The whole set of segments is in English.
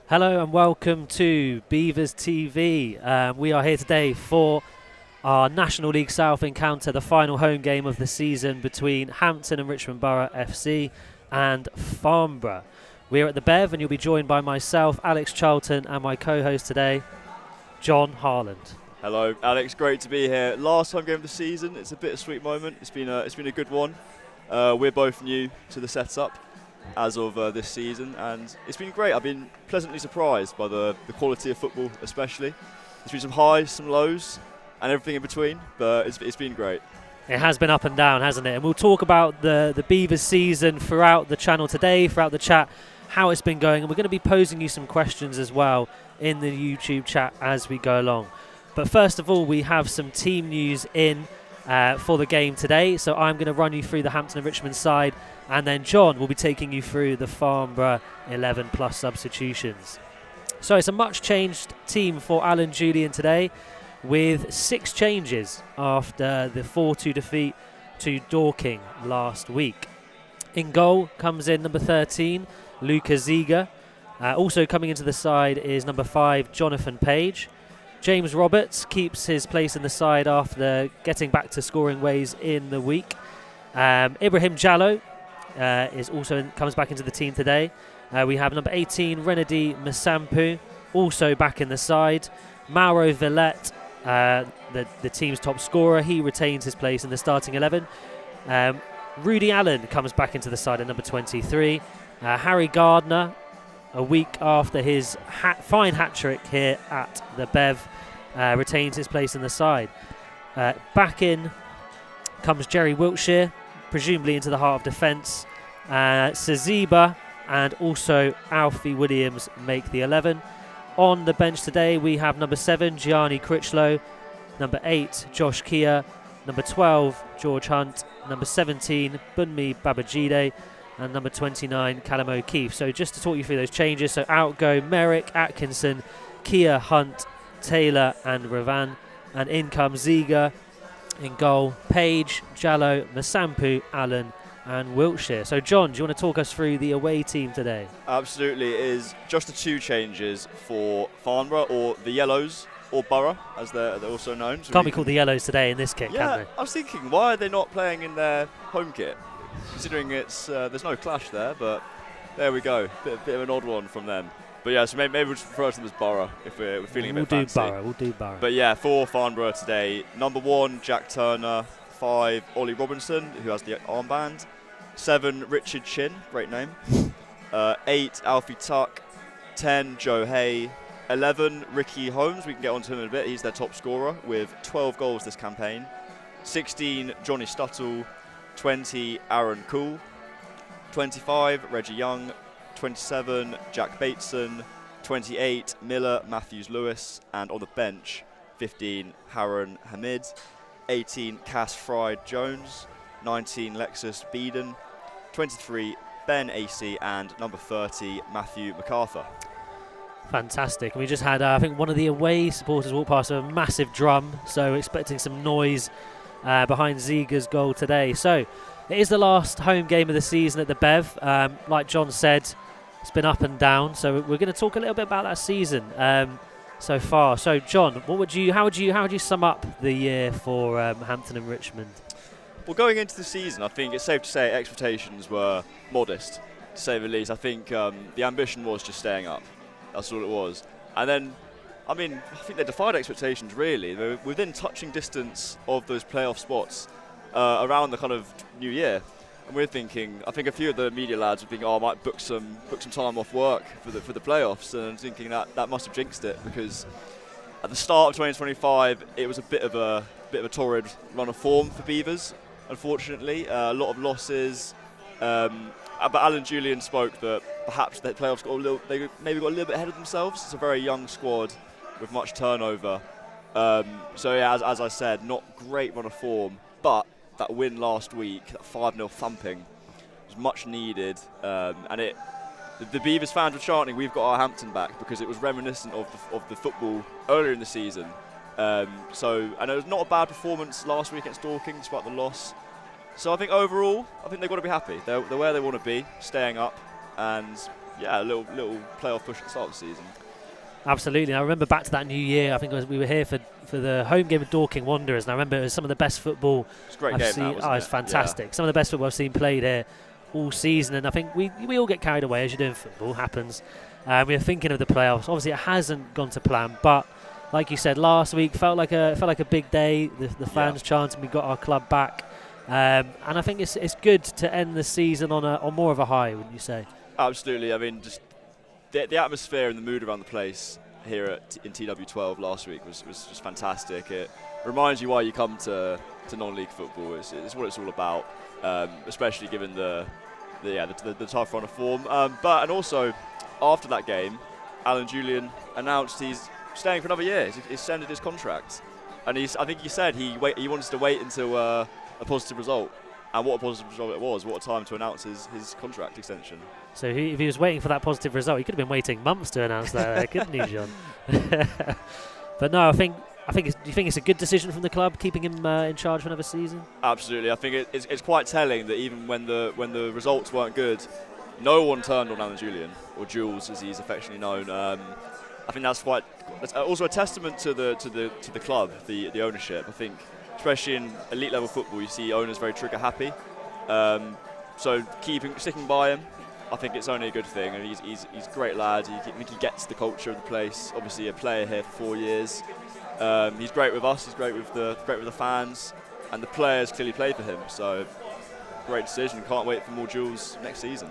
Hello and welcome to Beavers TV. We are here today for our National League South encounter, the final home game of the season between Hampton and Richmond Borough FC and Farnborough. We are at the Bev and you'll be joined by myself, Alex Charlton, and my co-host today, John Harland. Hello, Alex. Great to be here. Last home game of the season. It's a bittersweet moment. It's been a good one. We're both new to the setup as of this season, and it's been great. I've been pleasantly surprised by the quality of football, especially. There's been some highs, some lows, and everything in between, but it's been great. It has been up and down, hasn't it? And we'll talk about the Beavers season throughout the channel today, throughout the chat, how it's been going, and we're going to be posing you some questions as well in the YouTube chat as we go along. But first of all, we have some team news in for the game today. So I'm going to run you through the Hampton and Richmond side, and then John will be taking you through the Farnborough 11 plus substitutions. So it's a much changed team for Alan Julian today, with 6 changes after the 4-2 defeat to Dorking last week. In goal comes in number 13, Luca Ziga. Also coming into the side is number 5, Jonathan Page. James Roberts keeps his place in the side after getting back to scoring ways in the week. Ibrahim Jallo comes back into the team today. We have number 18, Renedy Masampu, also back in the side. Mauro Villette, the team's top scorer, he retains his place in the starting 11. Rudy Allen comes back into the side at number 23. Harry Gardner, a week after his fine hat-trick here at the Bev, retains his place in the side. Back in comes Jerry Wiltshire, presumably into the heart of defence. Saziba and also Alfie Williams make the 11. On the bench today we have number 7, Gianni Critchlow, number 8, Josh Kia, number 12, George Hunt, number 17, Bunmi Babajide, and number 29, Callum O'Keefe. So just to talk you through those changes, so out go Merrick, Atkinson, Kia, Hunt, Taylor and Ravan, and in comes Ziga. In goal, Page, Jallo, Masampu, Allen and Wiltshire. So John, do you want to talk us through the away team today? Absolutely. It is just the 2 changes for Farnborough, or the Yellows, or Borough, as they're also known. So can't be called the Yellows today in this kit, can they? I was thinking, why are they not playing in their home kit? Considering it's there's no clash there, but there we go. Bit of an odd one from them. But yeah, so maybe we'll just refer to them as Borough if we're feeling a bit fancy. We'll do Borough. But yeah, for Farnborough today, number 1, Jack Turner. 5, Ollie Robinson, who has the armband. 7, Richard Chin, great name. 8, Alfie Tuck. 10, Joe Hay. 11, Ricky Holmes. We can get onto him in a bit. He's their top scorer with 12 goals this campaign. 16, Johnny Stuttle. 20, Aaron Cool. 25, Reggie Young. 27, Jack Bateson. 28, Miller Matthews Lewis. And on the bench, 15, Harron Hamid. 18, Cass Fried Jones. 19, Lexus Beeden. 23, Ben AC. And number 30, Matthew MacArthur. Fantastic. And we just had, I think, one of the away supporters walk past with a massive drum, so expecting some noise behind Ziga's goal today. So it is the last home game of the season at the Bev. Like John said, it's been up and down. So we're going to talk a little bit about that season so far. So John, how would you sum up the year for Hampton and Richmond? Well, going into the season, I think it's safe to say expectations were modest, to say the least. I think the ambition was just staying up. That's all it was. And then, I think they defied expectations, really. They were within touching distance of those playoff spots around the kind of new year. And we're thinking, I think a few of the media lads were thinking, I might book some time off work for the playoffs, and thinking that must have jinxed it, because at the start of 2025, it was a bit of a torrid run of form for Beavers, unfortunately. A lot of losses. But Alan Julian spoke that perhaps the playoffs they maybe got a little bit ahead of themselves. It's a very young squad with much turnover. So yeah, as I said, not great run of form, but that win last week, that 5-0 thumping, was much needed. And the Beavers fans were chanting, "We've got our Hampton back," because it was reminiscent of the football earlier in the season. And it was not a bad performance last week against Dorking, despite the loss. So I think overall, they've got to be happy. They're where they want to be, staying up, and a little playoff push at the start of the season. Absolutely. I remember back to that New Year. I think we were here for the home game of Dorking Wanderers, and I remember it was some of the best football It's a great I've game. seen. That, It's fantastic. Yeah. Some of the best football I've seen played here all season, and I think we all get carried away as you do in football. Happens. We were thinking of the playoffs. Obviously, it hasn't gone to plan, but like you said, last week felt like a big day. The fans chanting, we got our club back, and I think it's good to end the season on more of a high. Wouldn't you say? Absolutely. I mean, just the atmosphere and the mood around the place here in TW12 last week was just fantastic. It reminds you why you come to non-league football. It's what it's all about, especially given the tough run of form. And also after that game, Alan Julian announced he's staying for another year. He's extended his contract, and I think he said he wants to wait until a positive result. And what a positive result it was. What a time to announce his contract extension. So if he was waiting for that positive result, he could have been waiting months to announce that, couldn't he, John? But no, do you think it's a good decision from the club, keeping him in charge for another season? Absolutely. I think it's quite telling that even when the results weren't good, no one turned on Alan Julian, or Jules as he's affectionately known. I think that's also a testament to the club, the ownership. I think, especially in elite level football, you see owners very trigger happy. So sticking by him, I think it's only a good thing. And he's a great lad. I think he gets the culture of the place. Obviously, a player here for 4 years. He's great with us. He's great with the fans, and the players clearly play for him. So great decision. Can't wait for more Jules next season.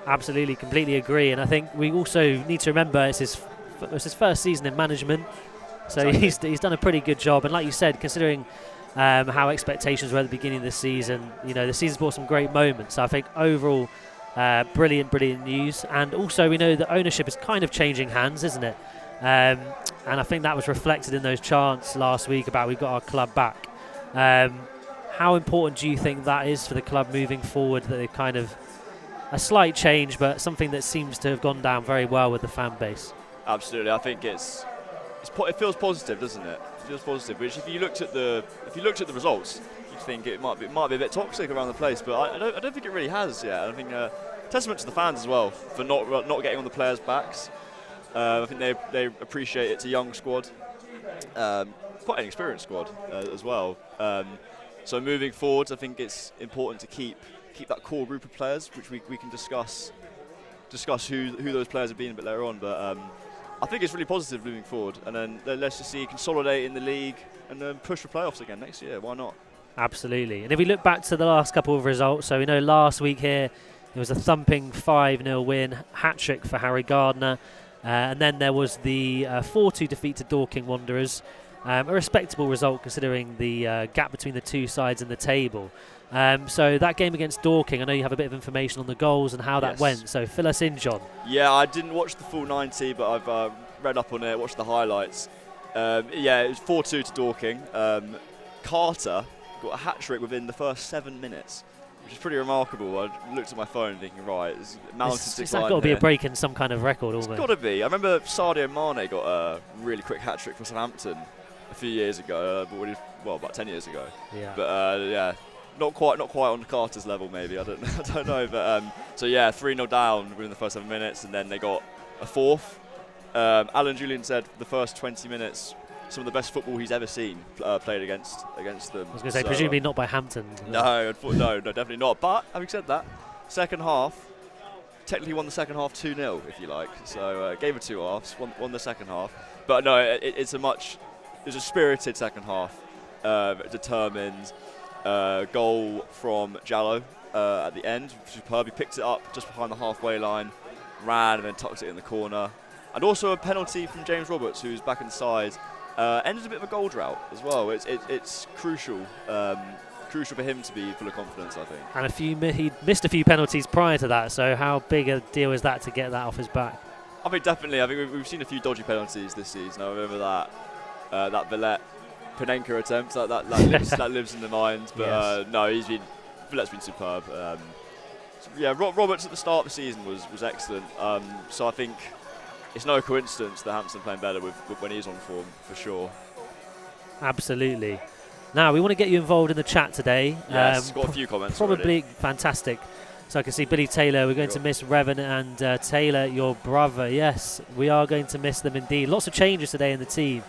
Absolutely, completely agree. And I think we also need to remember it's his first season in management, so exactly. he's done a pretty good job. And like you said, considering how expectations were at the beginning of the season, the season's brought some great moments. So I think overall, brilliant news. And also we know that ownership is kind of changing hands, isn't it? And I think that was reflected in those chants last week about we've got our club back. How important do you think that is for the club moving forward, that they've kind of a slight change, but something that seems to have gone down very well with the fan base? Absolutely. I think it feels positive, doesn't it? It feels positive. Which, if you looked at the results, you'd think it might be a bit toxic around the place, but I don't think it really has yet. I think testament to the fans as well for not getting on the players' backs. I think they appreciate it's a young squad, quite an experienced squad as well. So moving forward, I think it's important to keep that core group of players, which we can discuss who those players have been a bit later on. But I think it's really positive moving forward, and then let's just see consolidate in the league and then push for playoffs again next year. Why not? Absolutely. And if we look back to the last couple of results, so we know last week here it was a thumping 5-0 win, hat-trick for Harry Gardner, and then there was the 4-2 defeat to Dorking Wanderers, a respectable result considering the gap between the two sides in the table. So that game against Dorking, I know you have a bit of information on the goals and how that went, so fill us in, John. Yeah, I didn't watch the full 90, but I've read up on it, watched the highlights. It was 4-2 to Dorking. Carter got a hat-trick within the first 7 minutes, which is pretty remarkable. I looked at my phone thinking, right, it's mounted decline. It's got to be a break in some kind of record, almost. It's got to be. I remember Sadio Mane got a really quick hat-trick for Southampton a few years ago, about 10 years ago. Yeah. But not quite on Carter's level, maybe. I don't know. But 3-0 down within the first 7 minutes, and then they got a fourth. Alan Julian said the first 20 minutes, some of the best football he's ever seen played against them. I was going to say, presumably not by Hampton. No, definitely not. But having said that, second half, technically won the second half 2-0, if you like. So gave it 2 halves, won the second half. But no, it's a spirited second half, determined. Goal from Jallow at the end, superb. He picked it up just behind the halfway line, ran and then tucked it in the corner. And also a penalty from James Roberts, who's back inside. Ended a bit of a goal drought as well. It's crucial for him to be full of confidence, I think. And he missed a few penalties prior to that, so how big a deal is that to get that off his back? I think definitely. I think we've seen a few dodgy penalties this season. I remember that Villette Panenka attempt that lives in the mind. But yes. Villette's been superb. Roberts at the start of the season was excellent. So I think it's no coincidence that Hampton playing better with when he's on form, for sure. Absolutely. Now we want to get you involved in the chat today. Yes, got a few comments. Probably already. Fantastic. So I can see Billy Taylor. We're going to miss Revan and Taylor, your brother. Yes, we are going to miss them indeed. Lots of changes today in the team.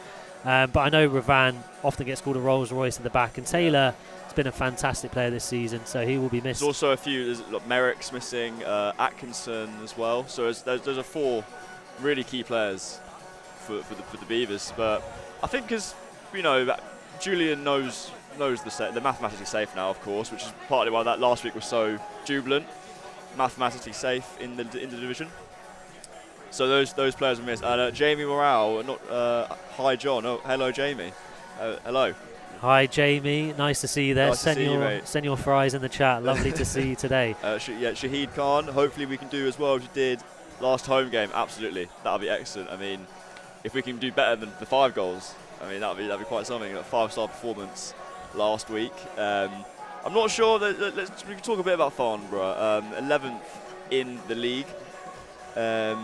But I know Revan often gets called a Rolls Royce in the back, and Taylor has been a fantastic player this season, so he will be missed. There's also a few. There's Merrick's missing, Atkinson as well. So there's are 4 really key players for the Beavers. But I think because Julian knows they're mathematically safe now, of course, which is partly why that last week was so jubilant. Mathematically safe in the division. So those players are missed. And Jamie Morale, hi John. Oh, hello Jamie. Hello. Hi Jamie, nice to see you there. Nice to see you, mate. Send your fries in the chat. Lovely to see you today. Shahid Khan. Hopefully we can do as well as you did last home game. Absolutely, that'll be excellent. I mean, if we can do better than the 5 goals, I mean that'll be quite something. A 5-star performance last week. I'm not sure that we can talk a bit about Farnborough. 11th in the league. I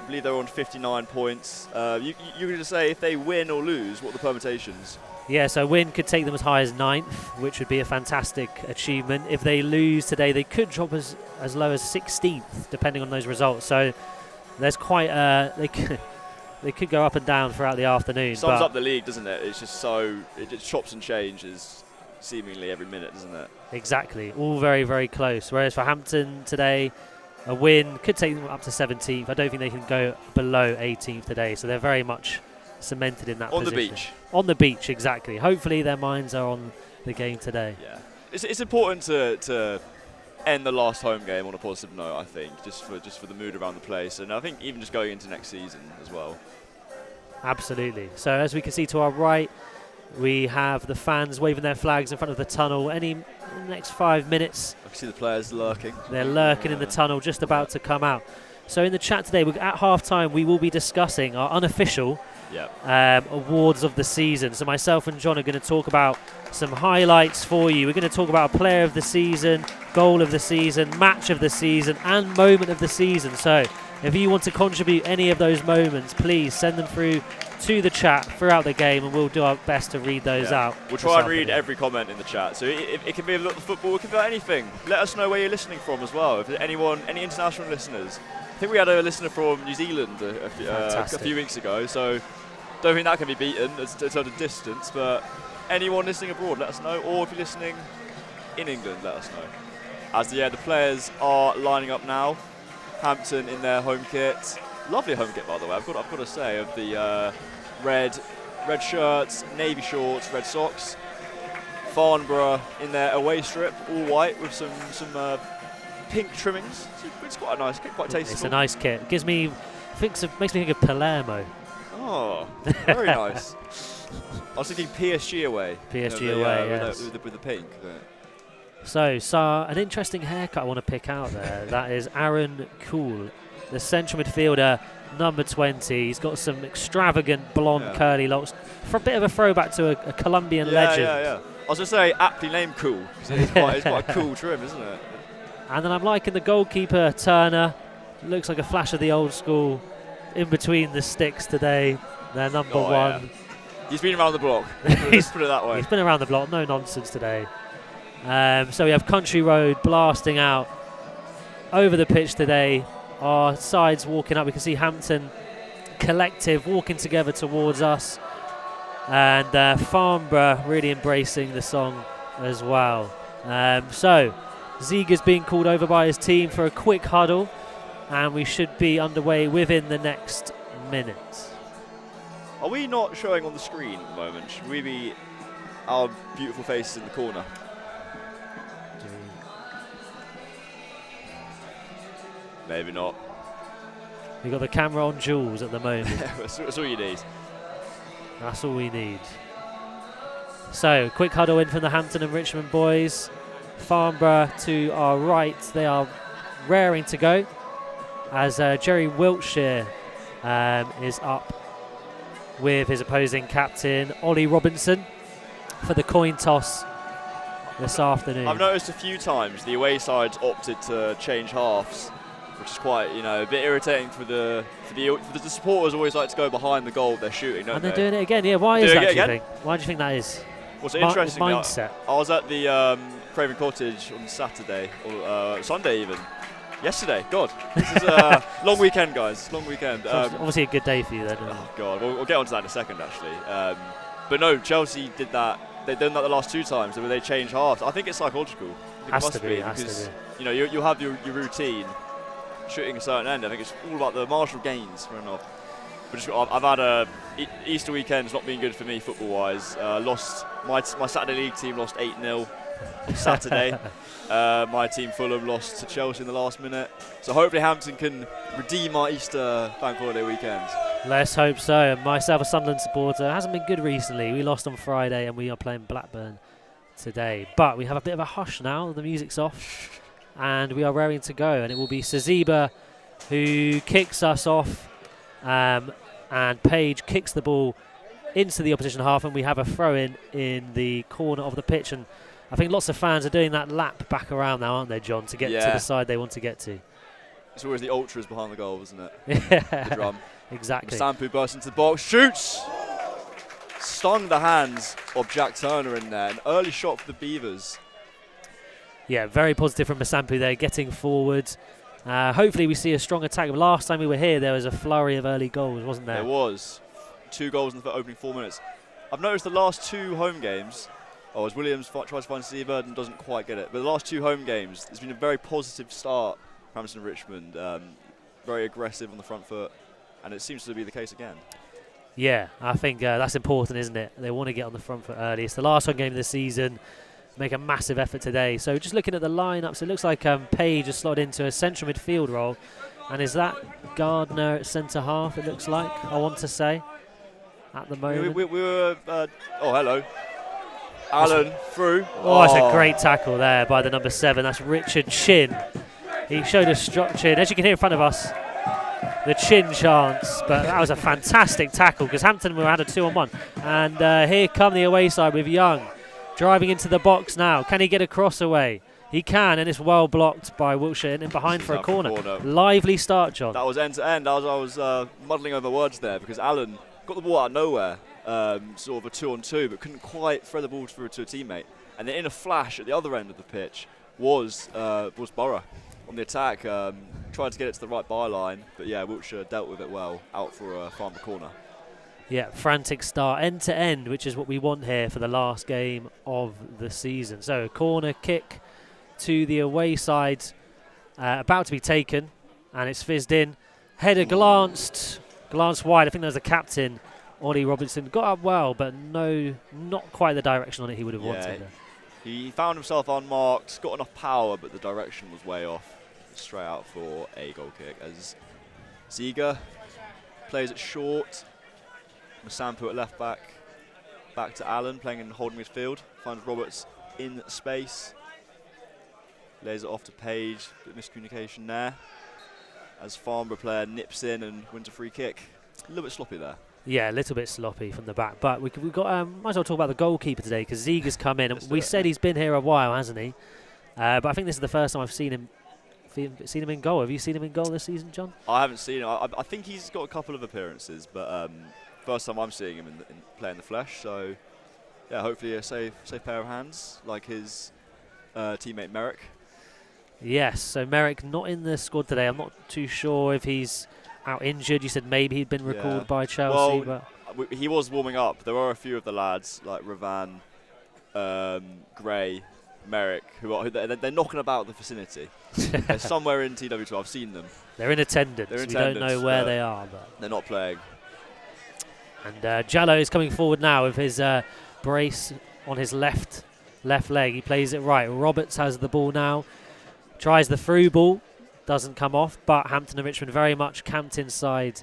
believe they're on 59 points. You can just say if they win or lose, what are the permutations? Yeah, so win could take them as high as 9th, which would be a fantastic achievement. If they lose today, they could drop as low as 16th, depending on those results. So there's quite they could go up and down throughout the afternoon. Sums up the league, doesn't it? It's just it just chops and changes seemingly every minute, doesn't it? Exactly, all very, very close. Whereas for Hampton today, a win could take them up to 17th. I don't think they can go below 18th today, so they're very much cemented in that position. On the beach. On the beach, exactly. Hopefully their minds are on the game today. Yeah, it's important to end the last home game on a positive note, I think, just for the mood around the place, and I think even just going into next season as well. Absolutely. So as we can see to our right, we have the fans waving their flags in front of the tunnel. In the next 5 minutes, I can see the players lurking. They're lurking in the tunnel, just about to come out. So in the chat today, at half-time, we will be discussing our unofficial awards of the season. So myself and John are going to talk about some highlights for you. We're going to talk about player of the season, goal of the season, match of the season, and moment of the season. So if you want to contribute any of those moments, please send them through to the chat throughout the game, and we'll do our best to read those out. We'll try and read every comment in the chat. So it can be about the football, it can be about anything. Let us know where you're listening from as well. If there's any international listeners. I think we had a listener from New Zealand a few weeks ago, so don't think that can be beaten in terms of distance, but anyone listening abroad, let us know, or if you're listening in England, let us know. As the players are lining up now. Hampton in their home kit. Lovely home kit, by the way, I've got to say, of the red shirts, navy shorts, red socks. Farnborough in their away strip, all white with some pink trimmings. It's quite a nice kit, quite tasteful. It's a nice kit. Makes me think of Palermo. Oh, very nice. I was thinking PSG away. PSG away, yes. With the pink. So, an interesting haircut I want to pick out there. That is Aaron Cool, the central midfielder, number 20. He's got some extravagant blonde curly locks. For a bit of a throwback to a Colombian legend. Yeah. I was going to say, aptly named Cool, because it's quite a cool trim, isn't it? And then I'm liking the goalkeeper, Turner. Looks like a flash of the old school in between the sticks today. They're number 1. Yeah. He's been around the block. Let's put it that way. He's been around the block, no nonsense today. So we have Country Road blasting out over the pitch today. Our sides walking up. We can see Hampton Collective walking together towards us. And Farnborough really embracing the song as well. So Ziegler's being called over by his team for a quick huddle. And we should be underway within the next minute. Are we not showing on the screen at the moment? Should we be our beautiful faces in the corner? Maybe not. We've got the camera on Jules at the moment. That's all you need. That's all we need. So, quick huddle in from the Hampton and Richmond boys. Farnborough to our right. They are raring to go as Jerry Wiltshire is up with his opposing captain, Ollie Robinson, for the coin toss this afternoon. I've noticed a few times the away sides opted to change halves, which is quite, a bit irritating for the supporters. Always like to go behind the goal they're shooting, don't they? And they're doing it again. Yeah, why is that? Do you think? Why do you think that is? What's interesting? Mindset. I was at the Craven Cottage on Saturday, or Sunday even. Yesterday, God. This is a long weekend, guys. Long weekend. Obviously a good day for you then. Oh, God. We'll get onto that in a second, actually. But no, Chelsea did that. They've done that the last 2 times where they changed halves. I think it's psychological. Has to be. Because, you know, you have your routine, shooting a certain end. I think it's all about the marginal gains. I've had Easter weekend's not been good for me football-wise. Lost my Saturday league team lost 8-0 Saturday. My team Fulham lost to Chelsea in the last minute. So hopefully Hampton can redeem our Easter bank holiday weekend. Let's hope so. Myself, a Sunderland supporter, hasn't been good recently. We lost on Friday and we are playing Blackburn today. But we have a bit of a hush now. The music's off and we are raring to go. And it will be Saziba who kicks us off. And Page kicks the ball into the opposition half, and we have a throw-in in the corner of the pitch. And I think lots of fans are doing that lap back around now, aren't they, John, to get to the side they want to get to. It's always the ultras behind the goal, isn't it? Yeah, the drum. Exactly. Sampu bursts into the box, shoots! Stung the hands of Jack Turner in there. An early shot for the Beavers. Yeah, very positive from Masampu there, getting forward. Hopefully we see a strong attack. Last time we were here, there was a flurry of early goals, wasn't there? There was. 2 goals in the opening 4 minutes. I've noticed the last 2 home games, as Williams tries to find Seabird and doesn't quite get it, but the last 2 home games, it's been a very positive start for Hampton and Richmond. Very aggressive on the front foot, and it seems to be the case again. Yeah, I think that's important, isn't it? They want to get on the front foot early. It's the last home game of the season. Make a massive effort today. So just looking at the lineups, it looks like Page has slotted into a central midfield role. And is that Gardner at centre half, it looks like, I want to say, at the moment. We were, oh, hello. Alan through. Oh, it's a great tackle there by the number 7. That's Richard Chin. He showed a chin. As you can hear in front of us, the chin chants. But that was a fantastic tackle because Hampton had a 2-on-1. And here come the away side with Young. Driving into the box now. Can he get a cross away? He can, and it's well blocked by Wiltshire and in behind for a corner. Lively start, John. That was end to end. I was muddling over words there because Alan got the ball out of nowhere, sort of a 2-on-2, but couldn't quite thread the ball through to a teammate. And then in a flash at the other end of the pitch was Borough on the attack, trying to get it to the right byline. But yeah, Wiltshire dealt with it well, out for a Farnborough corner. Yeah, frantic start, end to end, which is what we want here for the last game of the season. So, corner kick to the away side, about to be taken, and it's fizzed in. Header glanced wide. I think there was the captain, Ollie Robinson. Got up well, but no, not quite the direction on it he would have wanted. He found himself unmarked, got enough power, but the direction was way off. Straight out for a goal kick as Ziga plays it short. Masampu at left back to Allen, playing in holding midfield. Finds Roberts in space. Lays it off to Page, bit of miscommunication there. As Farnborough player nips in and wins a free kick. A little bit sloppy there. Yeah, a little bit sloppy from the back. But we've got, might as well talk about the goalkeeper today because Ziga's come in. We said he's been here a while, hasn't he? But I think this is the first time I've seen him in goal. Have you seen him in goal this season, John? I haven't seen him. I think he's got a couple of appearances, but first time I'm seeing him in play in the flesh. So, yeah, hopefully a safe pair of hands like his teammate Merrick. Yes, so Merrick not in the squad today. I'm not too sure if he's out injured. You said maybe he'd been recalled by Chelsea. Well, but he was warming up. There were a few of the lads like Ravan, Gray, Merrick, they're knocking about the vicinity. They're somewhere in TW2. I've seen them. They're in attendance. We don't know where they are, but they're not playing. And Jallo is coming forward now with his brace on his left leg. He plays it right. Roberts has the ball now. Tries the through ball. Doesn't come off. But Hampton and Richmond very much camped inside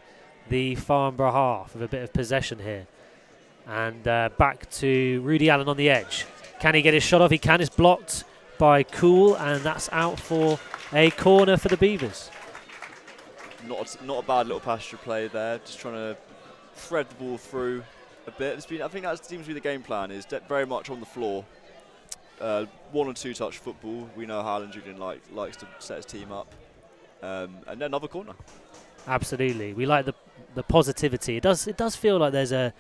the Farnborough half with a bit of possession here. And back to Rudy Allen on the edge. Can he get his shot off? He can. It's blocked by Cool. And that's out for a corner for the Beavers. Not a bad little pasture play there. Just trying to thread the ball through a bit. I think that seems to be the game plan, is very much on the floor. 1 or 2 touch football. We know how Alan Julian likes to set his team up. And then another corner. Absolutely. We like the positivity. It does feel like there's a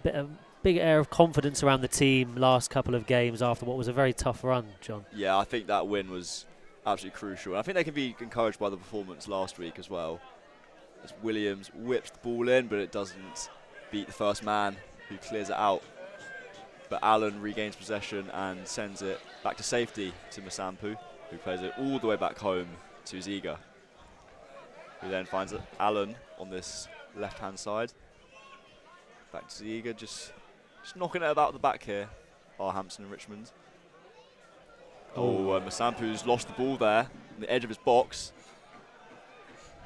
bit of big air of confidence around the team last couple of games after what was a very tough run, John. Yeah, I think that win was absolutely crucial. And I think they can be encouraged by the performance last week as well. As Williams whips the ball in, but it doesn't beat the first man who clears it out. But Allen regains possession and sends it back to safety to Masampu, who plays it all the way back home to Ziga, who then finds Allen on this left-hand side. Back to Ziga, just knocking it about the back here, are Hampton and Richmond. Masampu's lost the ball there on the edge of his box.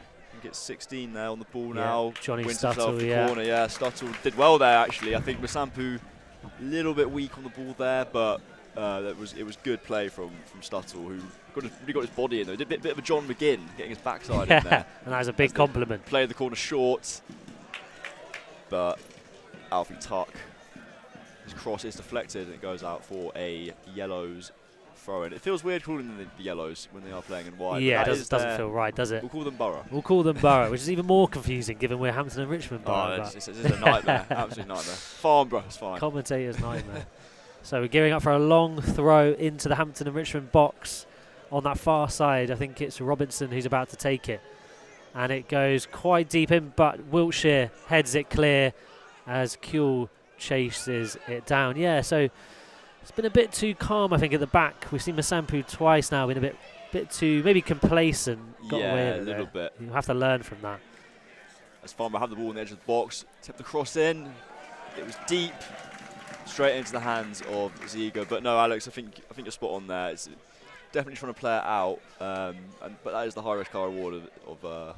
I think it's 16 there on the ball now. Johnny Wins Stuttle, himself the corner. Yeah, Stuttle did well there actually. I think Masampu a little bit weak on the ball there, but it was good play from Stuttle, who really got his body in there. Did a bit of a John McGinn, getting his backside in there. And that was a big compliment. Played the corner short, but Alfie Tuck, his cross is deflected and it goes out for a Yellows throw-in. It feels weird calling them the Yellows when they are playing in white. Yeah, it doesn't feel right, does it? We'll call them Borough. We'll call them Borough, which is even more confusing given we're Hampton and Richmond Borough. It's a nightmare, absolute nightmare. Farnborough is fine. Commentator's nightmare. So we're gearing up for a long throw into the Hampton and Richmond box on that far side. I think it's Robinson who's about to take it. And it goes quite deep in, but Wiltshire heads it clear as Kuehl chases it down. Yeah, so it's been a bit too calm, I think, at the back. We've seen Masampu twice now, been a bit too maybe complacent. Got away a little bit. You have to learn from that. As Farnborough have the ball on the edge of the box, tipped the cross in. It was deep, straight into the hands of Ziga. But no, Alex, I think you're spot on there. It's definitely trying to play it out, but that is the high risk, high reward of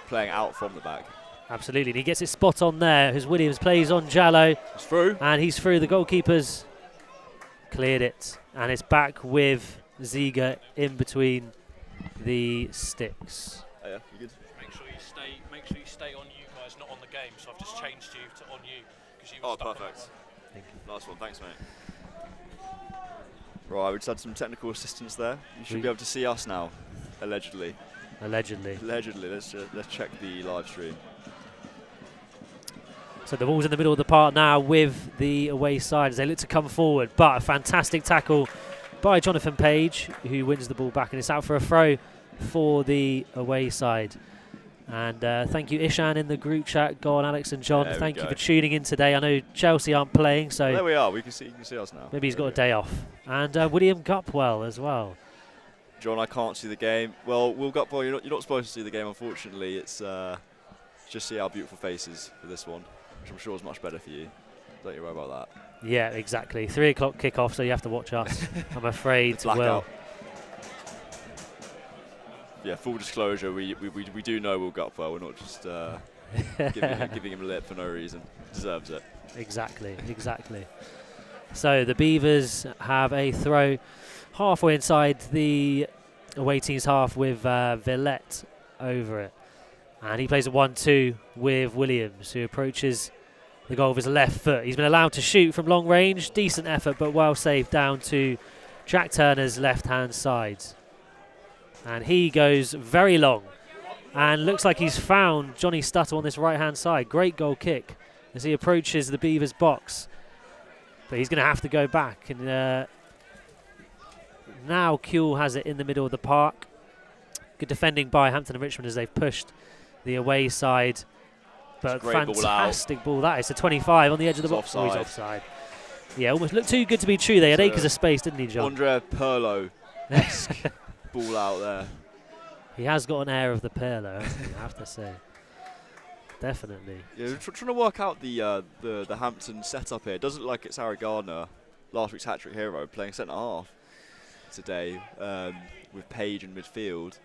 playing out from the back. Absolutely, and he gets it spot on there as Williams plays on Jallo. It's through. And he's through. The goalkeeper's cleared it. And it's back with Ziga in between the sticks. Oh yeah, you good? Make sure you stay on you guys, not on the game. So I've just changed you to on you. You oh, perfect. Thank you. Nice one, thanks mate. Right, we just had some technical assistance there. You should be able to see us now, allegedly. Allegedly. Allegedly, let's check the live stream. So the ball's in the middle of the park now with the away side as they look to come forward. But a fantastic tackle by Jonathan Page, who wins the ball back, and it's out for a throw for the away side. And thank you, Ishan, in the group chat. Go on, Alex and John. Thank you for tuning in today. I know Chelsea aren't playing, so there we are. You can see us now. Maybe he's got a day off. And William Gupwell as well. John, I can't see the game. Well, Will Gupwell, you're not supposed to see the game, unfortunately. It's just see our beautiful faces for this one, which I'm sure is much better for you. Don't you worry about that. Yeah, exactly. 3 o'clock kickoff, so you have to watch us. I'm afraid to Will. Yeah, full disclosure, we do know Will Gupwell. We're not just giving him lip for no reason. Deserves it. Exactly. So the Beavers have a throw halfway inside the away team's half with Villette over it. And he plays a 1-2 with Williams, who approaches the goal with his left foot. He's been allowed to shoot from long range. Decent effort, but well saved down to Jack Turner's left-hand side. And he goes very long and looks like he's found Johnny Stuttle on this right-hand side. Great goal kick as he approaches the Beavers box. But he's going to have to go back. And now Kuehl has it in the middle of the park. Good defending by Hampton and Richmond as they've pushed the away side. But fantastic ball that is. A 25 on the edge of the box. Oh, he's offside. Yeah, almost looked too good to be true. They had acres of space, didn't he, John? Andre Pirlo-esque ball out there. He has got an air of the Pirlo, hasn't he, I have to say. Definitely. Yeah, we're trying to work out the Hampton setup here. It doesn't look like it's Harry Gardner, last week's hat-trick hero, playing centre-half today with Page in midfield.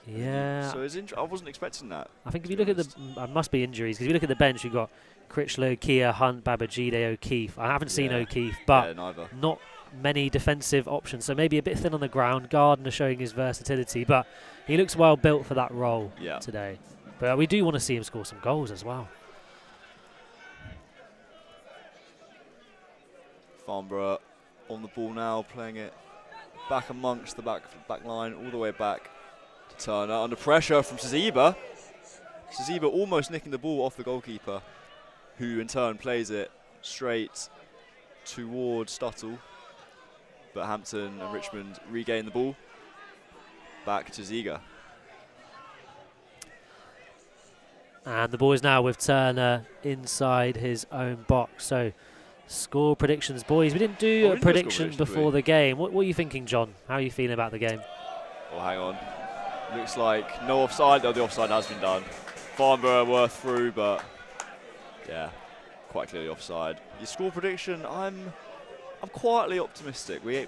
Yeah. So I wasn't expecting that. I think if you look at the, must be injuries, because if you look at the bench, you've got Critchlow, Kia, Hunt, Babajide, O'Keefe. I haven't seen O'Keefe, but not many defensive options. So maybe a bit thin on the ground. Gardner showing his versatility, but he looks well built for that role today. But we do want to see him score some goals as well. Farnborough on the ball now, playing it back amongst the back line, all the way back to Turner. Under pressure from Saziba. Saziba almost nicking the ball off the goalkeeper, who in turn plays it straight towards Stuttle, but Hampton and Richmond regain the ball. Back to Ziga. And the ball is now with Turner inside his own box. So, score predictions, boys. We didn't do a prediction before the game. What are you thinking, John? How are you feeling about the game? Oh, hang on. Looks like no offside. No, the offside has been done. Farnborough were through, but yeah, quite clearly offside. Your score prediction, I'm quietly optimistic. We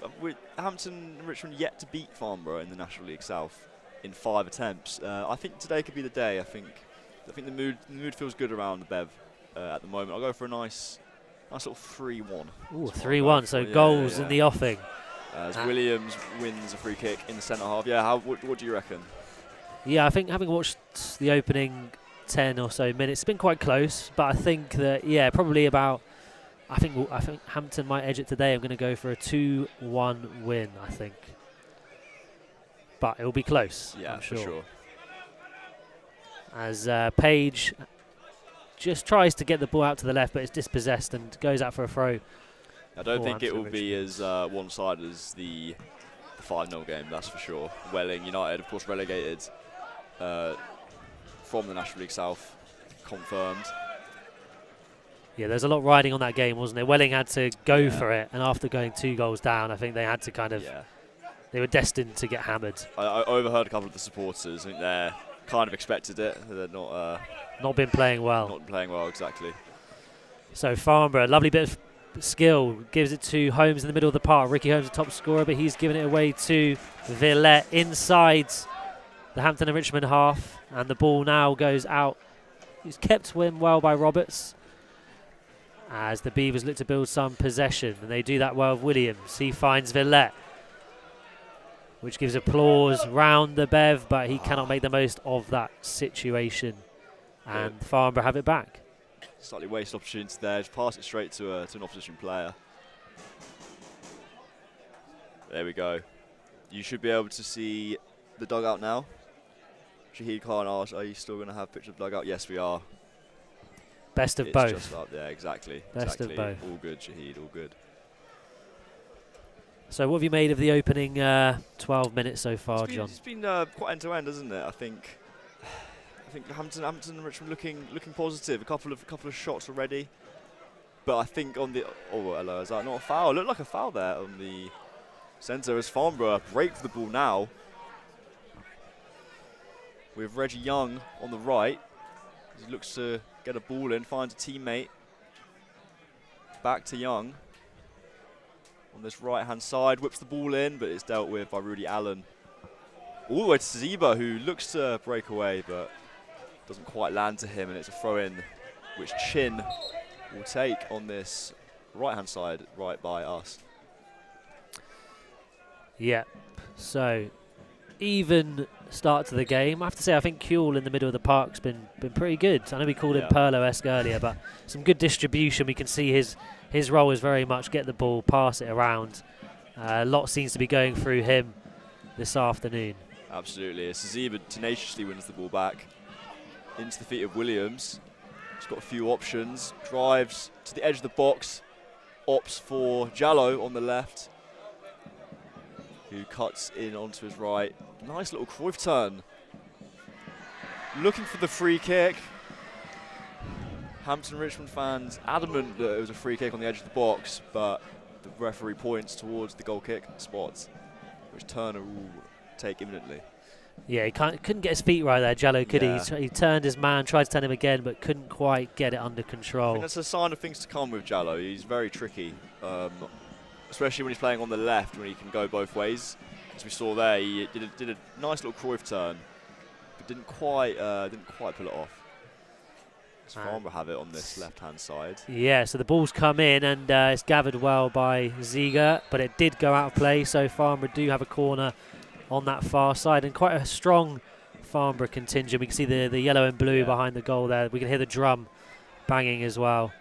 Hampton and Richmond yet to beat Farnborough in the National League South in 5 attempts. I think today could be the day. I think the mood feels good around the Bev at the moment. I'll go for a nice little 3-1. Ooh, 3-1. So goals in the offing. As Williams wins a free kick in the centre half. Yeah, what do you reckon? Yeah, I think having watched the opening 10 or so minutes, it's been quite close. But I think that probably about. I think Hampton might edge it today. I'm going to go for a 2-1 win. I think, but it will be close. Yeah, I'm sure. for sure. As Page just tries to get the ball out to the left, but it's dispossessed and goes out for a throw. I don't think it will be as one-sided as the 5-0 game, that's for sure. Welling United, of course, relegated from the National League South, confirmed. Yeah, there's a lot riding on that game, wasn't there? Welling had to go for it, and after going 2 goals down, I think they had to kind of... Yeah. They were destined to get hammered. I overheard a couple of the supporters. I think they're kind of expected it. They're not... not been playing well. Not playing well, exactly. So Farnborough, lovely bit of skill, gives it to Holmes in the middle of the park. Ricky Holmes, the top scorer, but he's giving it away to Villette inside the Hampton and Richmond half, and the ball now goes out. He's kept well by Roberts as the Beavers look to build some possession, and they do that well with Williams. He finds Villette, which gives applause round the Bev, but he cannot make the most of that situation, and Farnborough have it back. Slightly wasted opportunity there. Just pass it straight to an opposition player. There we go. You should be able to see the dugout now. Shahid Khan asked, are you still going to have pictures of the dugout? Yes, we are. Best of it's both. Just up there, exactly. Best of both. All good, Shahid, all good. So what have you made of the opening 12 minutes so far, John? It's been quite end-to-end, hasn't it? I think Hampton and Richmond looking positive. A couple of shots already, but I think on the hello, is that not a foul? It looked like a foul there on the centre as Farnborough break for the ball now with Reggie Young on the right. He looks to get a ball in, finds a teammate. Back to Young on this right-hand side, whips the ball in, but it's dealt with by Rudy Allen. All the way to Ziba, who looks to break away, but doesn't quite land to him, and it's a throw-in, which Chin will take on this right-hand side, right by us. Yep. So, even start to the game. I have to say, I think Kuehl in the middle of the park's been pretty good. I know we called him Perlo-esque earlier, but some good distribution. We can see his role is very much get the ball, pass it around. A lot seems to be going through him this afternoon. Absolutely. Ziba tenaciously wins the ball back into the feet of Williams. He's got a few options. Drives to the edge of the box. Opts for Jallo on the left, who cuts in onto his right. Nice little Cruyff turn. Looking for the free kick. Hampton Richmond fans adamant that it was a free kick on the edge of the box, but the referee points towards the goal kick spot, which Turner will take imminently. Yeah, he couldn't get his feet right there, Jallo, could he? He turned his man, tried to turn him again, but couldn't quite get it under control. I think that's a sign of things to come with Jallo. He's very tricky, especially when he's playing on the left, when he can go both ways. As we saw there, he did a nice little Cruyff turn, but didn't quite pull it off. Farnborough have it on this left-hand side. Yeah, so the ball's come in, and it's gathered well by Ziga, but it did go out of play, so Farnborough do have a corner on that far side, and quite a strong Farnborough contingent. We can see the yellow and blue behind the goal there. We can hear the drum banging as well.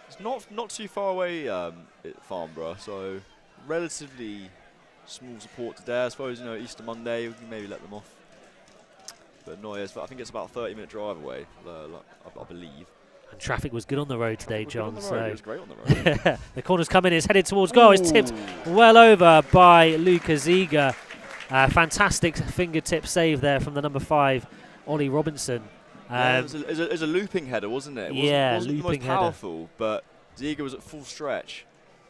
It's not too far away at Farnborough, so relatively small support today. I suppose, Easter Monday, we can maybe let them off. But I think it's about a 30-minute drive away, I believe. And traffic was good on the road today, John. It So was great on the road. the corner's coming, it's headed towards goal. It's tipped well over by Luca Ziga. Fantastic fingertip save there from the number 5, Ollie Robinson. It was a looping header, wasn't it? Yeah, wasn't the most looping header. powerful, but Ziga was at full stretch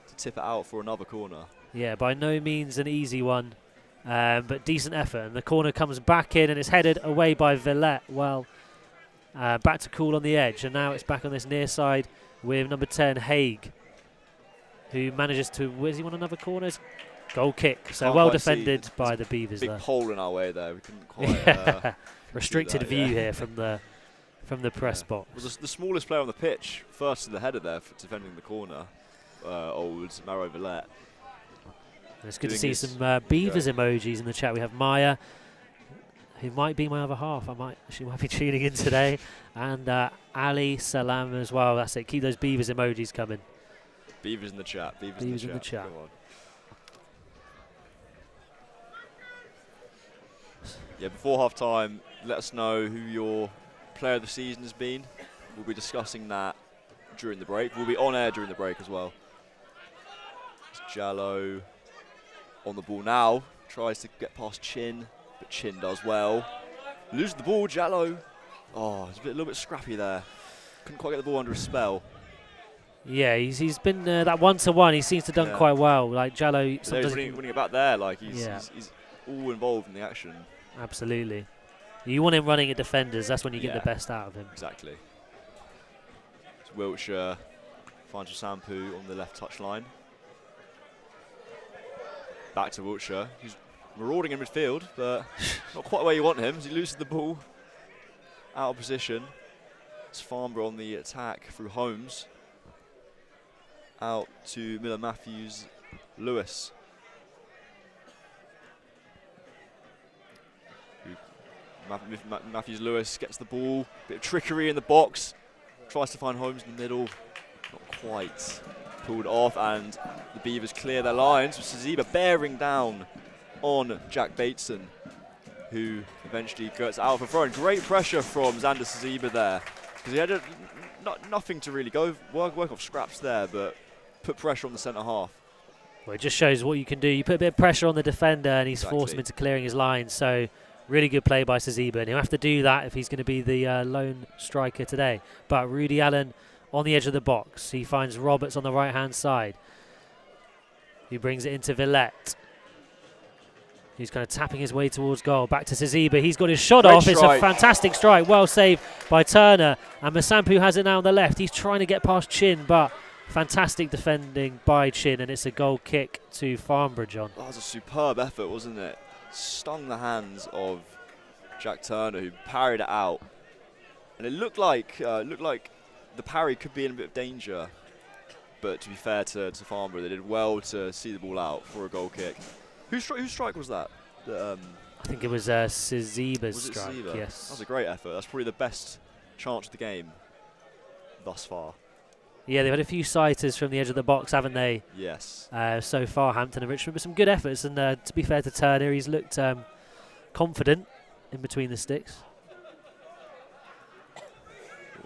to tip it out for another corner. Yeah, by no means an easy one, but decent effort. And the corner comes back in and it's headed away by Villette. Well, back to cool on the edge. And now it's back on this near side with number 10, Haig, who manages to, where's he won another corner? Goal kick. So Can't well quite defended see. by the Beavers Big there. pole in our way there. We couldn't quite. Restricted that, view yeah. here from the press box. Was the smallest player on the pitch, first to the header there for defending the corner, old Maro Villette. It's good to doing see his some Beavers emojis in the chat. We have Maya, who might be my other half. She might be tuning in today, and Ali Salam as well. That's it. Keep those Beavers emojis coming. Beavers in the chat. Beavers in the chat. Come on. Yeah, before half time, let us know who your player of the season has been. We'll be discussing that during the break. We'll be on air during the break as well. It's Jallo on the ball now. Tries to get past Chin, but Chin does well. Loses the ball, Jallo. Oh, it's a little bit scrappy there. Couldn't quite get the ball under a spell. Yeah, he's been that 1-to-1. He seems to have done quite well. Like Jallo, He's sometimes winning it back there. Like he's all involved in the action. absolutely. You want him running at defenders. That's when you get Yeah. the best out of him. Exactly. It's Wiltshire finds Sampu on the left touch line. Back to Wiltshire. He's marauding in midfield, but not quite where you want him as he loses the ball. Out of position. It's Farnborough on the attack through Holmes. Out to Miller Matthews Lewis. Matthews Lewis gets the ball, bit of trickery in the box, tries to find Holmes in the middle, not quite pulled off, and the Beavers clear their lines with Saziba bearing down on Jack Bateson, who eventually gets out for throw. Great pressure from Xander Saziba there, because he had nothing to really work off scraps there, but put pressure on the centre half. Well, it just shows what you can do. You put a bit of pressure on the defender and he's forced him into clearing his lines. So really good play by Saziba, and he'll have to do that if he's going to be the lone striker today. But Rudy Allen on the edge of the box. He finds Roberts on the right-hand side. He brings it into Villette. He's kind of tapping his way towards goal. Back to Saziba. He's got his shot off. It's a fantastic strike. Well saved by Turner. And Masampu has it now on the left. He's trying to get past Chin, but fantastic defending by Chin, and it's a goal kick to Farnborough, John. That was a superb effort, wasn't it? Stung the hands of Jack Turner, who parried it out, and it looked like the parry could be in a bit of danger. But to be fair to Farnborough, they did well to see the ball out for a goal kick. Whose strike was that? I think it was Saziba's was it strike. Saziba? Yes, that was a great effort. That's probably the best chance of the game thus far. Yeah, they've had a few sighters from the edge of the box, haven't they? Yes. So far, Hampton and Richmond, but some good efforts. And to be fair to Turner, he's looked confident in between the sticks.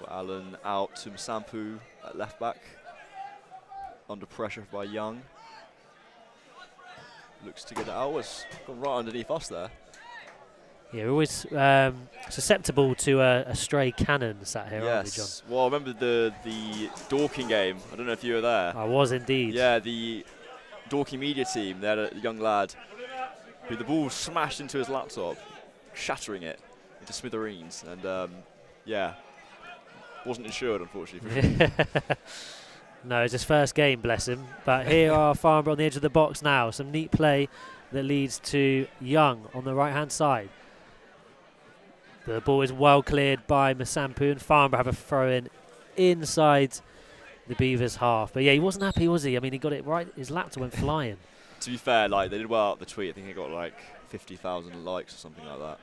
Allen out to Msampu at left back. Under pressure by Young. Looks to get it out. It's gone right underneath us there. Yeah, we're always susceptible to a stray cannon sat here, aren't we, John? Well, I remember the Dorking game. I don't know if you were there. I was indeed. Yeah, the Dorking media team, they had a young lad who the ball smashed into his laptop, shattering it into smithereens. And, wasn't insured, unfortunately. No, it's his first game, bless him. But here are Farnborough on the edge of the box now. Some neat play that leads to Young on the right-hand side. The ball is well cleared by Masampu, and Farnborough have a throw-in inside the Beavers' half. But yeah, he wasn't happy, was he? I mean, he got it right. His laptop went flying. To be fair, they did well out the tweet. I think he got like 50,000 likes or something like that.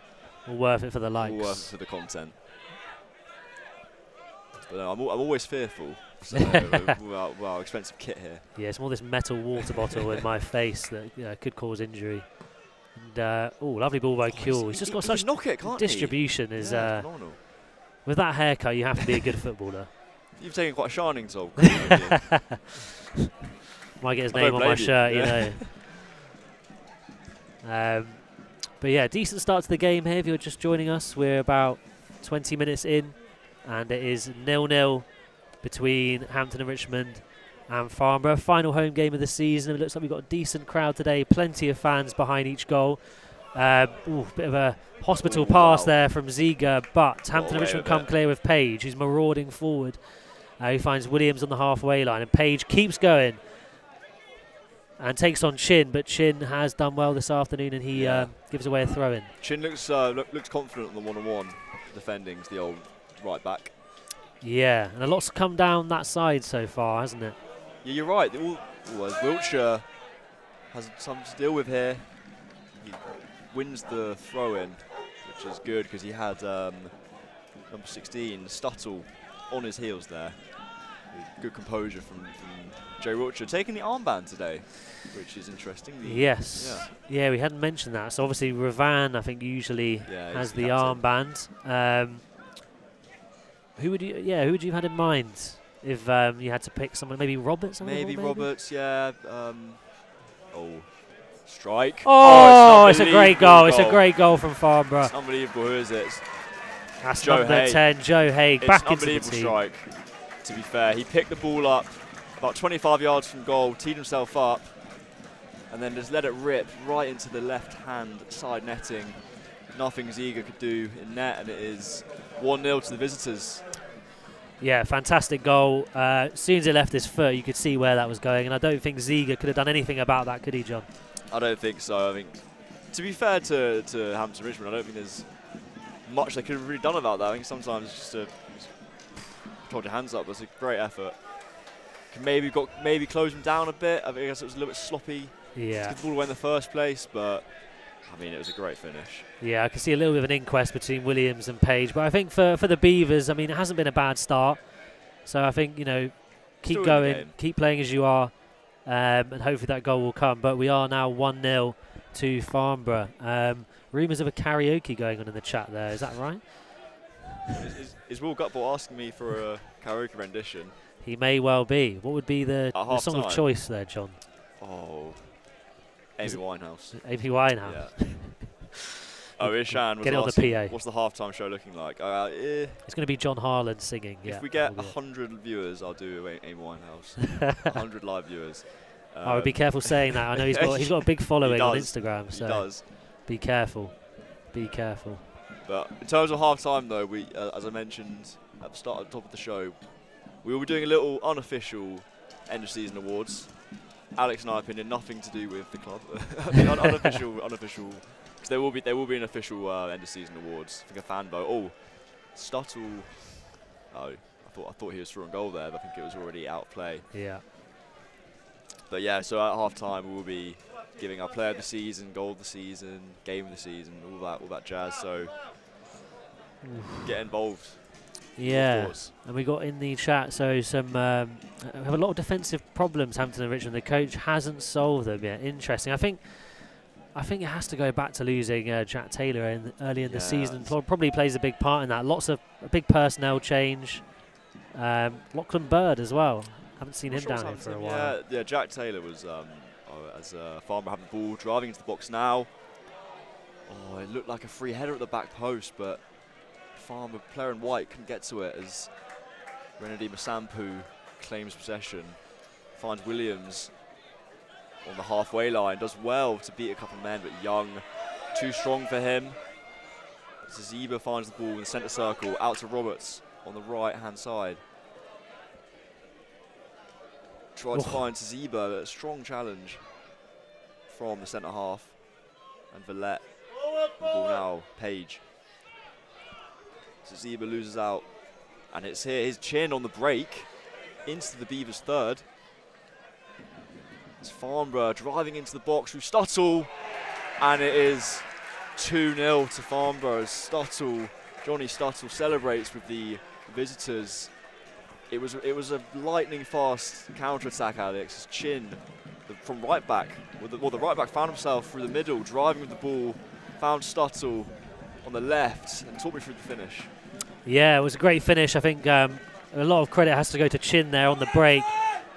All worth it for the likes. All worth it for the content. But no, I'm always fearful. So, with our expensive kit here. Yeah, it's more this metal water bottle in my face that could cause injury. And lovely ball by Kuehl. He's just got such knock it, can't distribution. Is phenomenal. with that haircut, you have to be a good footballer. You've taken quite a shining toll. haven't you? Might get his I name don't on my blame you, shirt, yeah. you know. But yeah, decent start to the game here. If you're just joining us, we're about 20 minutes in, and it is 0-0 between Hampton and Richmond and Farnborough. Final home game of the season. It looks like we've got a decent crowd today. Plenty of fans behind each goal. Bit of a hospital pass there from Ziga, but Hampton and Richmond come clear with Page, who's marauding forward. He finds Williams on the halfway line, and Page keeps going and takes on Chin, but Chin has done well this afternoon, and he gives away a throw-in. Chin looks confident on the one-on-one defending the old right back. Yeah, and a lot's come down that side so far, hasn't it? Yeah, you're right. Wiltshire has something to deal with here. He wins the throw-in, which is good because he had number 16, Stuttle, on his heels there. Good composure from Joe Wiltshire, taking the armband today, which is interesting. Yes. Yeah, we hadn't mentioned that. So obviously Ravan, I think, usually has the armband. Who would you have had in mind if you had to pick someone? Maybe Roberts? Maybe Roberts, yeah. Strike. Oh, it's a great goal. It's a great goal from Farnborough. It's unbelievable. Who is it? That's number 10, Joe Haig, back into the team. It's an unbelievable strike, to be fair. He picked the ball up about 25 yards from goal, teed himself up, and then just let it rip right into the left-hand side netting. Nothing Ziga could do in net, and it is 1-0 to the visitors. Yeah, fantastic goal. As soon as it left his foot, you could see where that was going, and I don't think Ziga could have done anything about that, could he, John? I don't think so. I think, to be fair to Hampton Richmond, I don't think there's much they could have really done about that. I think sometimes it's just hold your hands up. That's a great effort. Maybe close him down a bit. I guess it was a little bit sloppy. Yeah. To get the ball away in the first place, but I mean, it was a great finish. Yeah, I can see a little bit of an inquest between Williams and Page, but I think for the Beavers, I mean, it hasn't been a bad start. So I think, keep Still going, keep playing as you are, and hopefully that goal will come. But we are now 1-0 to Farnborough. Rumours of a karaoke going on in the chat there, is that right? Is Will Gutball asking me for a karaoke rendition? He may well be. What would be the song of choice there, John? Oh, Amy Winehouse. Amy Winehouse. Yeah. Ishan was Get it on asking, the PA. what's the halftime show looking like? It's going to be John Harlan singing. If we get 100 viewers, I'll do Amy Winehouse. 100 live viewers. I would be careful saying that. I know he's got a big following on Instagram. So he does. Be careful. Be careful. But in terms of half-time, though, we, as I mentioned at the top of the show, we will be doing a little unofficial end-of-season awards. Alex and I opinion, nothing to do with the club. unofficial. Because there will be an official end-of-season awards. I think a fan vote. Oh, Stuttle. Oh, I thought he was through on goal there, but I think it was already out of play. Yeah. But yeah, so at half-time we will be giving our player of the season, goal of the season, game of the season, all that jazz. So get involved. Yeah, and we got in the chat, so we have a lot of defensive problems, Hampton and Richmond. The coach hasn't solved them yet. Interesting. I think it has to go back to losing Jack Taylor early in the season. Probably plays a big part in that. A big personnel change. Lachlan Bird as well. Haven't seen him down here for a while. Yeah. Jack Taylor was as Farnborough having the ball, driving into the box now. Oh, it looked like a free header at the back post, but Farnborough player in white couldn't get to it as Renedy Masampu claims possession, finds Williams on the halfway line, does well to beat a couple of men, but Young too strong for him. Zaziba finds the ball in the centre circle, out to Roberts on the right-hand side. Tried to find Zaziba, a strong challenge from the centre half, and Villette. The ball now, Page. Zaziba loses out, and it's here, his chin on the break into the Beavers' third. It's Farnborough driving into the box through Stuttle, and it is 2-0 to Farnborough. Johnny Stuttle celebrates with the visitors. It was a lightning fast counter-attack, Alex. His chin from right back. The right back found himself through the middle, driving with the ball, found Stuttle on the left, and talk me through the finish. Yeah, it was a great finish. I think a lot of credit has to go to Chin there on the break.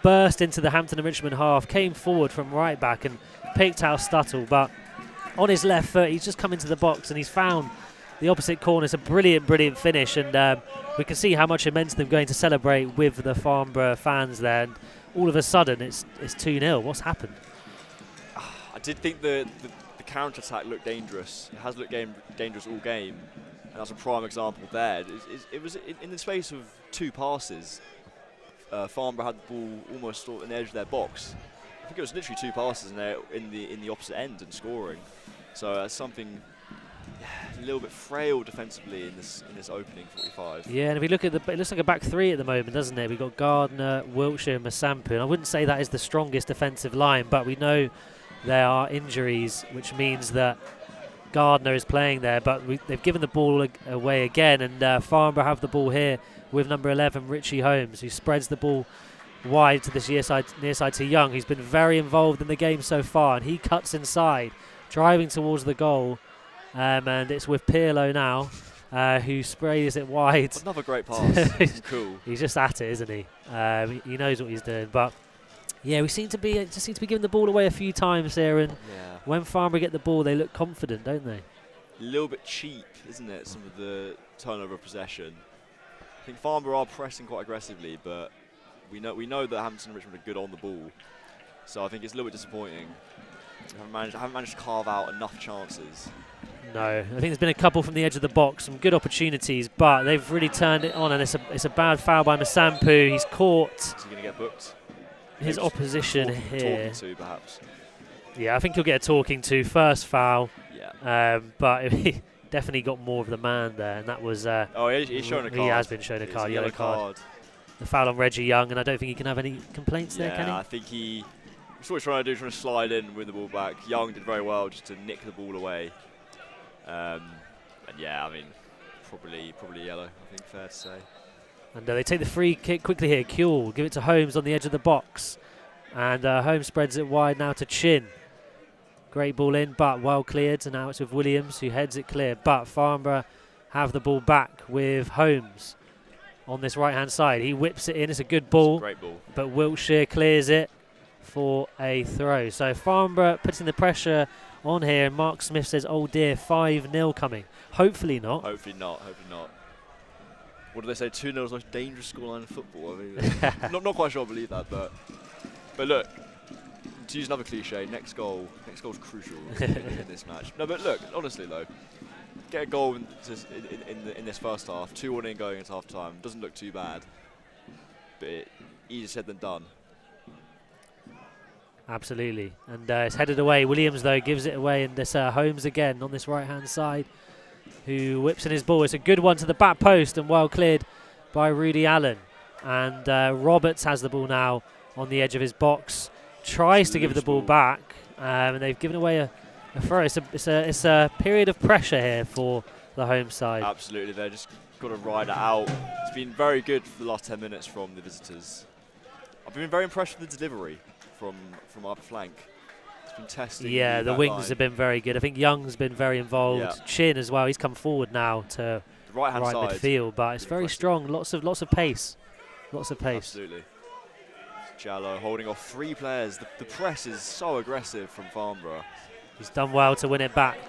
Burst into the Hampton and Richmond half, came forward from right back and picked out Stuttle, but on his left foot, he's just come into the box and he's found the opposite corner. It's a brilliant, brilliant finish, and we can see how much immense they're going to celebrate with the Farnborough fans there. And all of a sudden, it's 2-0. What's happened? I did think the counter-attack looked dangerous. It has looked dangerous all game, and that's a prime example there. It was in the space of 2 passes. Farnborough had the ball almost on the edge of their box. I think it was literally 2 passes in the opposite end and scoring. So that's something a little bit frail defensively in this opening 45. Yeah, and if you look at it looks like a back 3 at the moment, doesn't it? We've got Gardner, Wiltshire, and Masampu. And I wouldn't say that is the strongest defensive line, but we know there are injuries, which means that Gardner is playing there. But they've given the ball away again, and Farnborough have the ball here with number 11, Richie Holmes, who spreads the ball wide to this near side to Young, who's been very involved in the game so far, and he cuts inside, driving towards the goal. And it's with Pirlo now, who sprays it wide. Another great pass. Cool. He's just at it, isn't he? He knows what he's doing. But yeah, we seem to be giving the ball away a few times here. And when Farnborough get the ball, they look confident, don't they? A little bit cheap, isn't it? Some of the turnover of possession. I think Farnborough are pressing quite aggressively, but we know that Hampton and Richmond are good on the ball. So I think it's a little bit disappointing. I haven't managed to carve out enough chances. No, I think there's been a couple from the edge of the box, some good opportunities, but they've really turned it on, and it's a bad foul by Masampu. He's caught. Is he going to get booked? His opposition here. Talking to, perhaps. Yeah, I think he'll get a talking to. First foul. Yeah. But he definitely got more of the man there, and that was. He's shown a card. He has been shown a card, yellow card. The foul on Reggie Young, and I don't think he can have any complaints there, can he? I think that's what he's trying to slide in with the ball back. Young did very well just to nick the ball away. And yeah, I mean, probably yellow, I think, fair to say. And they take the free kick quickly here. Kuehl give it to Holmes on the edge of the box. And Holmes spreads it wide now to Chin. Great ball in, but well cleared. And now it's with Williams, who heads it clear. But Farnborough have the ball back with Holmes on this right-hand side. He whips it in. It's a good ball. It's a great ball. But Wiltshire clears it for a throw. So Farnborough putting the pressure on here. And Mark Smith says, oh dear, 5-0 coming. Hopefully not. Hopefully not. What do they say? 2-0 is the most dangerous scoreline in football. I mean, not quite sure I believe that, but look, to use another cliche, next goal is crucial in this match. No, but look, honestly though, get a goal in this first half, 2-1 in going into half time, doesn't look too bad, but easier said than done. Absolutely, and it's headed away. Williams though gives it away, and this Holmes again on this right hand side, who whips in his ball. It's a good one to the back post and well cleared by Rudy Allen. And Roberts has the ball now on the edge of his box, tries to give the ball back, and they've given away a throw. It's a period of pressure here for the home side. Absolutely, they've just got to ride it out. It's been very good for the last 10 minutes from the visitors. I've been very impressed with the delivery from our flank. It's been testing. Yeah, the wings have been very good. I think Young's been very involved. Yeah. Chin as well. He's come forward now to the right midfield, but it's very strong. Lots of pace. Lots of pace. Absolutely. Jallo holding off 3 players. The press is so aggressive from Farnborough. He's done well to win it back.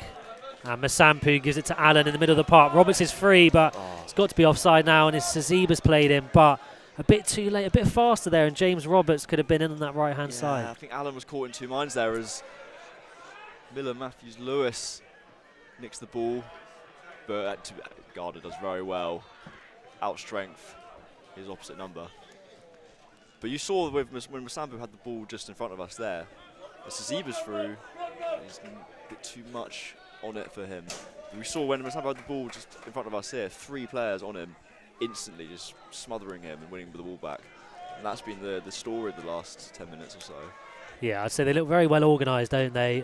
Masampu gives it to Allen in the middle of the park. Roberts is free, but it's got to be offside now, and it's Saziba's played him, but a bit too late, a bit faster there, and James Roberts could have been in on that right-hand side. I think Allen was caught in 2 minds there as Miller Matthews Lewis nicks the ball, but Gardner does very well. Outstrength his opposite number. But you saw when Masambu had the ball just in front of us there, Saziba's through, he's a bit too much on it for him. We saw when Masambu had the ball just in front of us here, 3 players on him, instantly just smothering him and winning the ball back. And that's been the story of the last 10 minutes or so. Yeah, I'd say they look very well organised, don't they?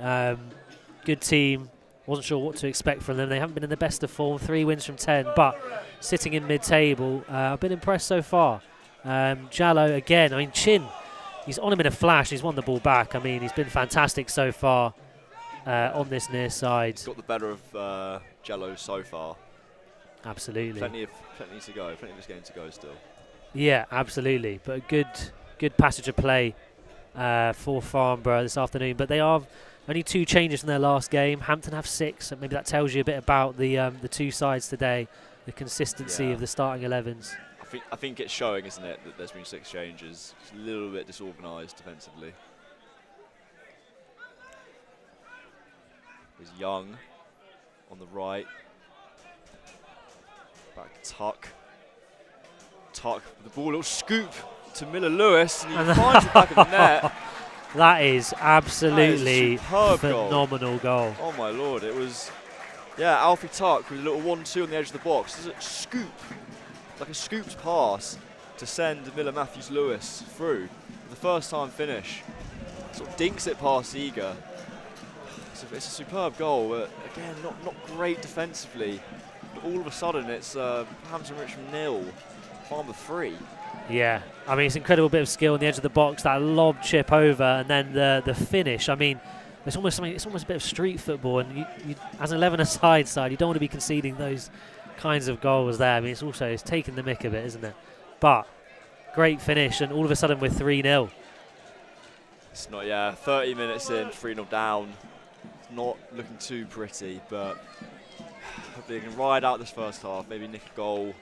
Good team. Wasn't sure what to expect from them. They haven't been in the best of form, 3 wins from 10, but sitting in mid-table. I've been impressed so far. Jallo again, I mean Chin, he's on him in a flash, he's won the ball back. I mean, he's been fantastic so far on this near side. He's got the better of Jallo so far. Absolutely. Plenty to go, plenty of this game to go still. Yeah, absolutely. But a good passage of play for Farnborough this afternoon. But they are only 2 changes from their last game. Hampton have 6, and maybe that tells you a bit about the two sides today, the consistency of the starting 11s. I think it's showing, isn't it, that there's been 6 changes. It's a little bit disorganised defensively. There's Young on the right. Back to Tuck. Tuck with the ball, a little scoop to Miller-Lewis, and he finds the back of the net. That is absolutely that is phenomenal goal. Oh my lord, it was, Alfie Tuck with a little 1-2 on the edge of the box. There's a scoop, like a scooped pass to send Miller-Matthews-Lewis through. The first time finish, sort of dinks it past Eager. It's a superb goal, but again, not great defensively. But all of a sudden, it's Hampton Richmond 0, Farnborough 3. Yeah, I mean, it's an incredible bit of skill on the edge of the box, that lob chip over, and then the finish. I mean, it's almost a bit of street football, and you as an 11-a-side side, you don't want to be conceding those kinds of goals there. I mean, it's taking the mick a bit, isn't it? But great finish, and all of a sudden we're 3-0. It's not, 30 minutes in, 3-0 down. It's not looking too pretty, but hopefully they can ride out this first half, maybe nick a goal,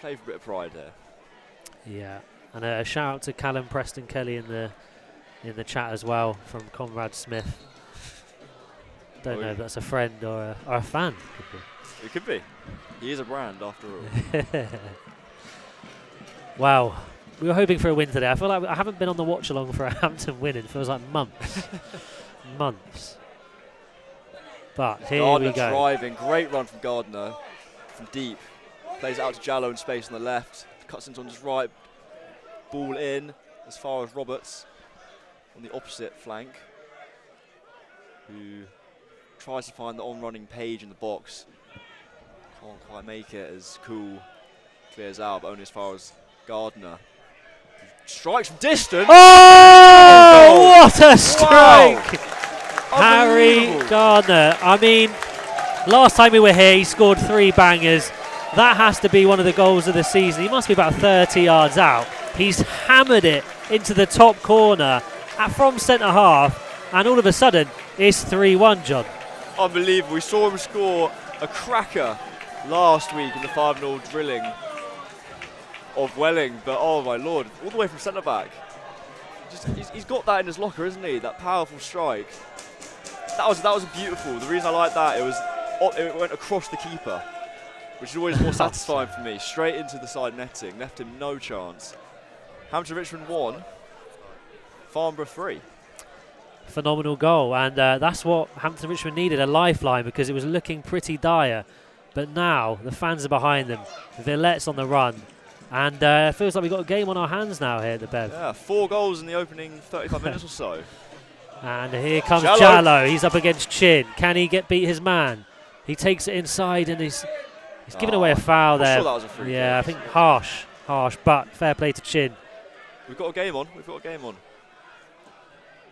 play for a bit of pride there. Yeah, and a shout out to Callum Preston Kelly in the chat as well from Conrad Smith. Don't know if that's a friend or a fan. Could be. It could be. He is a brand after all. Wow, we were hoping for a win today. I feel like I haven't been on the watch along for a Hampton win. It feels like months, months. But here Gardner we go. Driving, great run from Gardner from deep. Plays it out to Jallow in space on the left. Cuts into on his right, ball in as far as Roberts on the opposite flank, who tries to find the on-running Page in the box. Can't quite make it as Cool clears out, but only as far as Gardner. Strikes from distance. Oh, what a strike! Wow. Harry Gardner. I mean, last time we were here, he scored 3 bangers. That has to be one of the goals of the season. He must be about 30 yards out. He's hammered it into the top corner from centre half, and all of a sudden, it's 3-1, John. Unbelievable. We saw him score a cracker last week in the 5-0 drilling of Welling, but oh my lord, all the way from centre back. He's got that in his locker, isn't he? That powerful strike. That was beautiful. The reason I like that, it went across the keeper, which is always more satisfying for me. Straight into the side netting, left him no chance. Hampton Richmond 1, Farnborough 3. Phenomenal goal, and that's what Hampton Richmond needed, a lifeline, because it was looking pretty dire. But now the fans are behind them. Villette's on the run, and it feels like we've got a game on our hands now here at the Bev. Yeah, 4 goals in the opening 35 minutes or so. And here comes Jallow. He's up against Chin. Can he beat his man? He takes it inside, and he's giving away a foul there. Sure that was a free kick. I think harsh, but fair play to Chin. We've got a game on.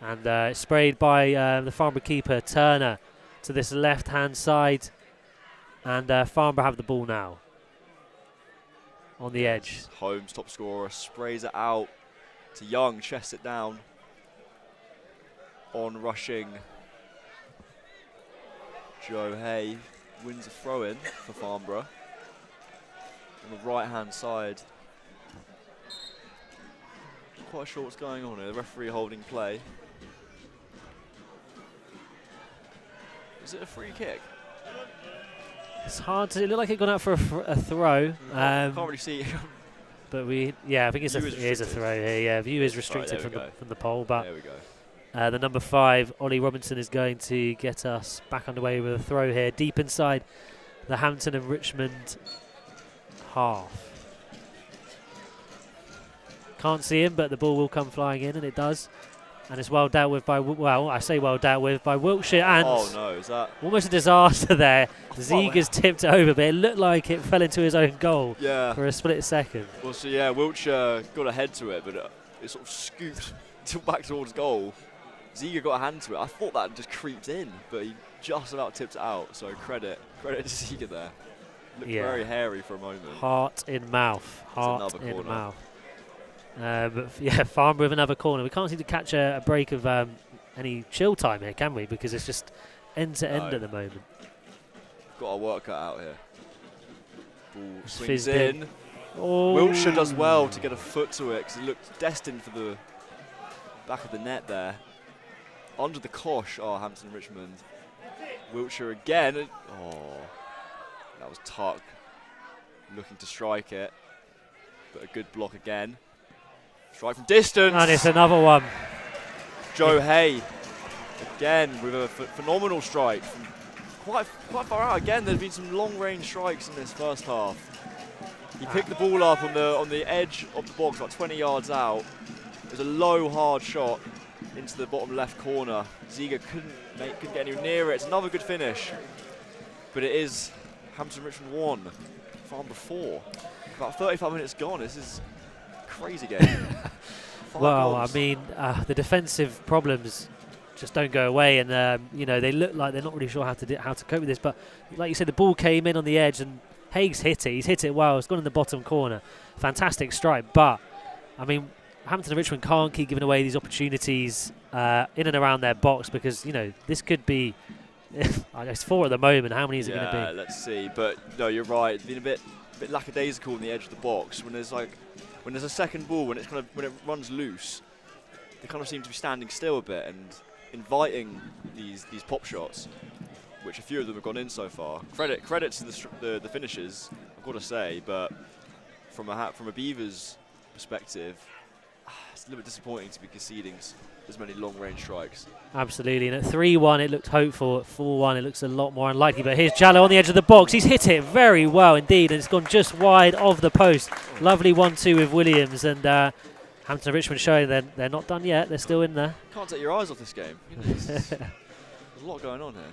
And it's sprayed by the Farnborough keeper, Turner, to this left-hand side. And Farnborough have the ball now. On the edge. Holmes, top scorer, sprays it out to Young, chests it down. On rushing Joe Hay, wins a throw-in for Farnborough. On the right-hand side. Not quite sure what's going on here. The referee holding play. Is it a free kick? It's hard to. It looked like it gone out for a throw. Can't really see. But I think it is a throw here. Yeah, view is restricted from the pole. But there we go. The number 5, Ollie Robinson, is going to get us back underway with a throw here, deep inside the Hampton and Richmond half. Can't see him, but the ball will come flying in, and it does. And it's well dealt with by, by Wiltshire. And oh no, is that almost a disaster there? Zeger's tipped it over, but it looked like it fell into his own goal for a split second. Well, so Wiltshire got a head to it, but it sort of scooped back towards goal. Zeger got a hand to it. I thought that just creeped in, but he just about tipped it out. So credit to Zeger there. Looked very hairy for a moment. Heart in mouth. Heart in corner. mouth. But Farnborough with another corner. We can't seem to catch a break of any chill time here, can we? Because it's just end to end at the moment. Got our work cut out here. Ball swings fizzed in. Oh. Wiltshire does well to get a foot to it because it looked destined for the back of the net there. Under the cosh, Hampton Richmond. Wiltshire again. Oh, that was Tuck looking to strike it, but a good block again. Strike from distance. And it's another one. Joe Hay again with a phenomenal strike from quite far out. Again, there's been some long-range strikes in this first half. He picked the ball up on the edge of the box, about 20 yards out. It was a low, hard shot into the bottom left corner. Ziga couldn't get anywhere near it. It's another good finish, but it is Hampton Richmond 1, Farnborough 4. About 35 minutes gone. This is a crazy game. Well, goals. I mean, the defensive problems just don't go away, and they look like they're not really sure how to cope with this. But like you said, the ball came in on the edge, and Haig's hit it. He's hit it well. It's gone in the bottom corner. Fantastic strike. But I mean, Hampton and Richmond can't keep giving away these opportunities in and around their box, because this could be. It's 4 at the moment. How many is it going to be? Yeah, let's see. But no, you're right. It's been a bit lackadaisical in the edge of the box when there's a second ball, when it runs loose. They kind of seem to be standing still a bit and inviting these pop shots, which a few of them have gone in so far. Credit to the finishers, I've got to say, but from a Beavers perspective, it's a little bit disappointing to be conceding as many long-range strikes. Absolutely, and at 3-1 it looked hopeful. At 4-1 it looks a lot more unlikely, but here's Jallow on the edge of the box. He's hit it very well indeed, and it's gone just wide of the post. Lovely 1-2 with Williams, and Hampton Richmond showing they're not done yet. They're still in there. Can't take your eyes off this game. There's a lot going on here.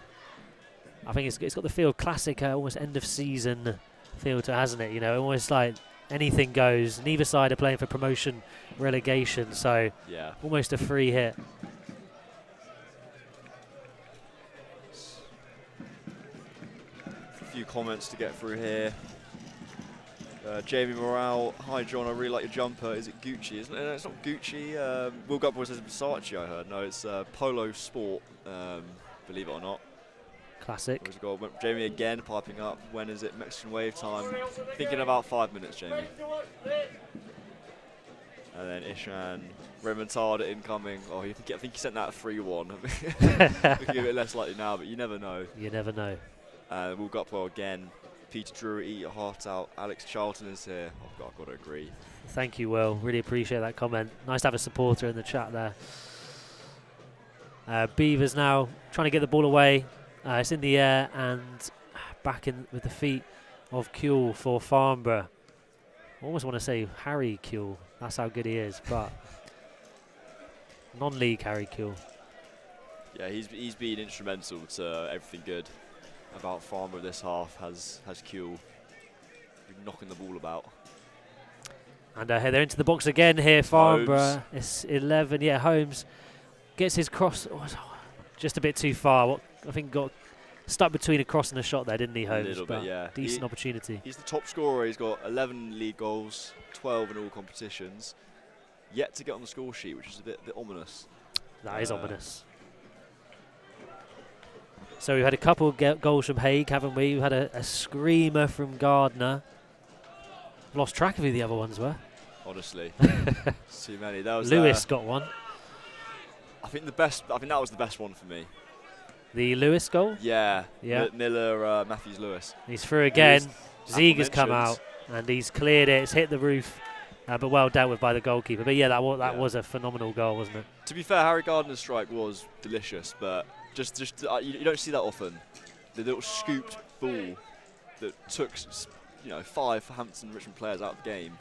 I think it's got the feel classic, almost end of season feel to it, hasn't it? Almost like anything goes. Neither side are playing for promotion, relegation, so yeah, almost a free hit. A few comments to get through here. Jamie Morale, hi John, I really like your jumper. Is it Gucci? Isn't it? No, it's not Gucci. Will Gutboy says Versace, I heard. No, it's Polo Sport, believe it or not. Classic. There's a goal. Jamie again piping up. When is it? Mexican wave time. Thinking about 5 minutes, Jamie. And then Ishan, Remontada incoming. Oh, I think he sent that 3-1. Looking a bit less likely now, but you never know. You never know. Will Gutwell again. Peter Drew, eat your heart out. Alex Charlton is here. I've got to agree. Thank you, Will. Really appreciate that comment. Nice to have a supporter in the chat there. Beavers now trying to get the ball away. It's in the air and back in with the feet of Kuehl for Farnborough. I almost want to say Harry Kuehl. That's how good he is, but non-league Harry Kuehl. Yeah, he's been instrumental to everything good about Farnborough this half. Has Kuehl been knocking the ball about. And they're into the box again here, Farnborough. It's 11. Yeah, Holmes gets his cross. Just a bit too far. I think got stuck between a cross and a shot there, didn't he, Holmes? A little bit, yeah. Decent opportunity. He's the top scorer. He's got 11 league goals, 12 in all competitions. Yet to get on the score sheet, which is a bit ominous. That is ominous. So we've had a couple of goals from Haig, haven't we? We've had a screamer from Gardner. Lost track of who the other ones were. Honestly, too many. That was Lewis got one. I think that was the best one for me. The Lewis goal? Yeah. Yeah. Miller, Matthews, Lewis. He's through again. Ziegler's come out and he's cleared it. It's hit the roof, but well dealt with by the goalkeeper. But yeah, that was a phenomenal goal, wasn't it? To be fair, Harry Gardner's strike was delicious, but just you don't see that often. The little scooped ball that took 5 Hampton Richmond players out of the game.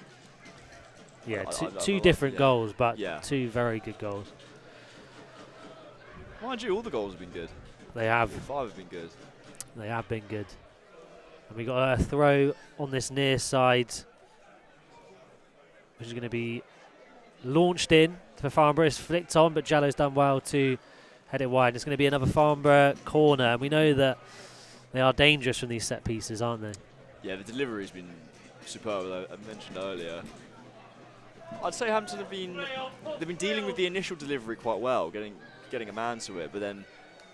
Yeah, two different goals, but yeah, 2 very good goals. Mind you, all the goals have been good. They have. 5 have been good. They have been good. And we got a throw on this near side, which is going to be launched in for Farnborough. It's flicked on, but Jallow's done well to head it wide. It's going to be another Farnborough corner, and we know that they are dangerous from these set pieces, aren't they? Yeah, the delivery's been superb, as I mentioned earlier. I'd say Hampton they've been dealing with the initial delivery quite well, getting a man to it, but then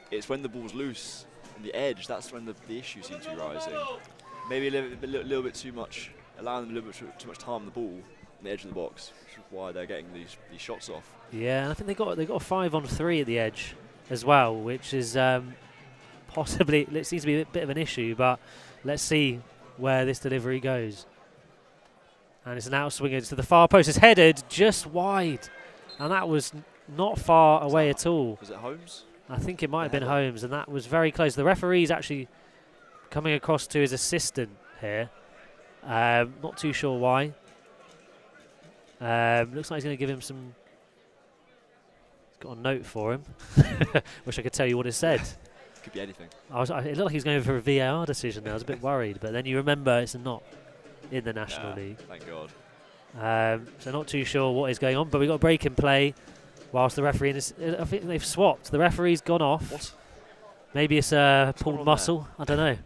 it's when the ball's loose and the edge, that's when the issue seems to be rising. Maybe a little bit too much, allowing them a little bit too much time on the ball on the edge of the box, which is why they're getting these shots off. Yeah, and I think they got a 5-on-3 at the edge as well, which is possibly, it seems to be a bit of an issue, but let's see where this delivery goes. And it's an outswinger to the far post. It's headed just wide, and that was not far away at all. Was it Holmes? I think it might have been Holmes, and that was very close. The referee's actually coming across to his assistant here. Not too sure why. Looks like he's going to give him some. He's got a note for him. Wish I could tell you what it said. Could be anything. It looked like he was going for a VAR decision there. I was a bit worried, but then you remember it's not in the National League. Thank God. So not too sure what is going on, but we've got a break in play whilst the referee, I think they've swapped. The referee's gone off. What? Maybe it's a pulled muscle. I don't know.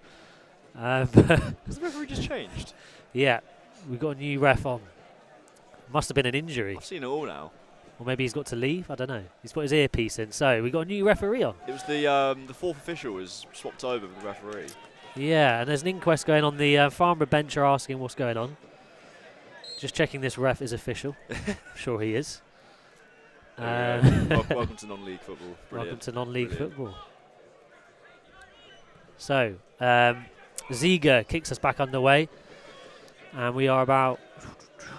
Has the referee just changed? Yeah, we've got a new ref on. Must have been an injury. I've seen it all now. Or maybe he's got to leave. I don't know. He's put his earpiece in. So we got a new referee on. It was the fourth official was swapped over with the referee. Yeah, and there's an inquest going on. The Farnborough bench are asking what's going on. Just checking this ref is official. Sure he is. Welcome to non-league football. Brilliant. Welcome to non-league football. So, Ziege kicks us back underway. And we are about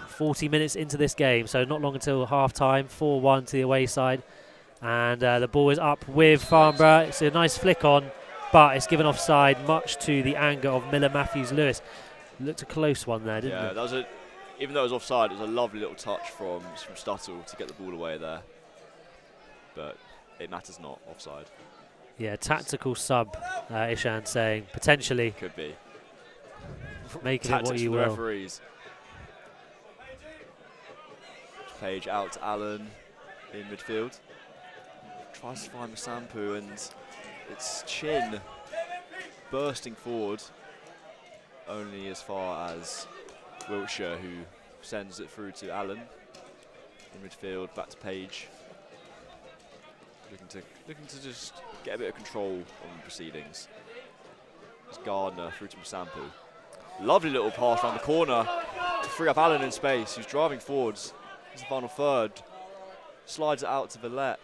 40 minutes into this game, so not long until half-time. 4-1 to the away side. And the ball is up with Farnborough. It's a nice flick on, but it's given offside, much to the anger of Miller Matthews-Lewis. Looked a close one there, didn't it? Yeah, that was even though it was offside, it was a lovely little touch from Stuttle to get the ball away there. But it matters not, offside. Yeah, tactical sub, Ishan saying, potentially. Could be. Making it what you will. Referees. Page out to Allen in midfield. Tries to find Masampu, and it's Chin bursting forward only as far as Wiltshire, who sends it through to Allen in midfield, back to Page. Looking to just get a bit of control on the proceedings. It's Gardner through to Masampu. Lovely little pass around the corner to free up Allen in space, who's driving forwards. He's the final third. Slides it out to Villette.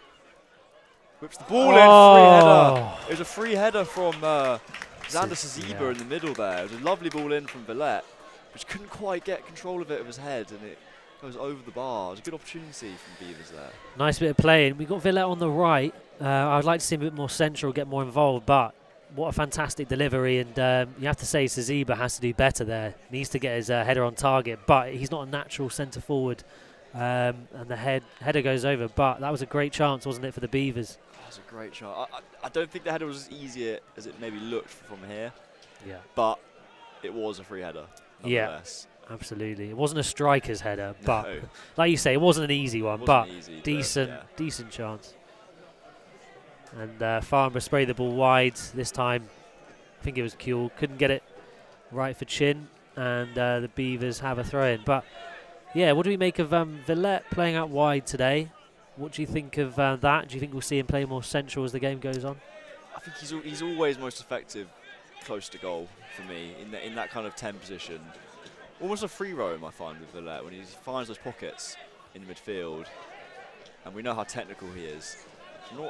Whips the ball in, free header. It was a free header from Xander Saziba in the middle there. It was a lovely ball in from Villette, which couldn't quite get control of it with his head, and it goes over the bar. It was a good opportunity from Beavers there. Nice bit of playing. We've got Villette on the right. I'd like to see him a bit more central, get more involved, but what a fantastic delivery, and you have to say Saziba has to do better there. Needs to get his header on target, but he's not a natural centre forward, and the header goes over, but that was a great chance, wasn't it, for the Beavers? That was a great chance. I don't think the header was as easy as it maybe looked from here, Yeah, but it was a free header nonetheless. Yeah, absolutely. It wasn't a striker's header, but No. like you say, it wasn't an easy one, but easy, decent chance. And Farnborough sprayed the ball wide this time. I think it was Kuehl. Couldn't get it right for Chin, and the Beavers have a throw in. But yeah, what do we make of Villette playing out wide today? What do you think of that? Do you think we'll see him play more central as the game goes on? I think he's always most effective close to goal for me in that kind of 10 position. Almost a free roam I find with Villette when he finds those pockets in midfield, and we know how technical he is.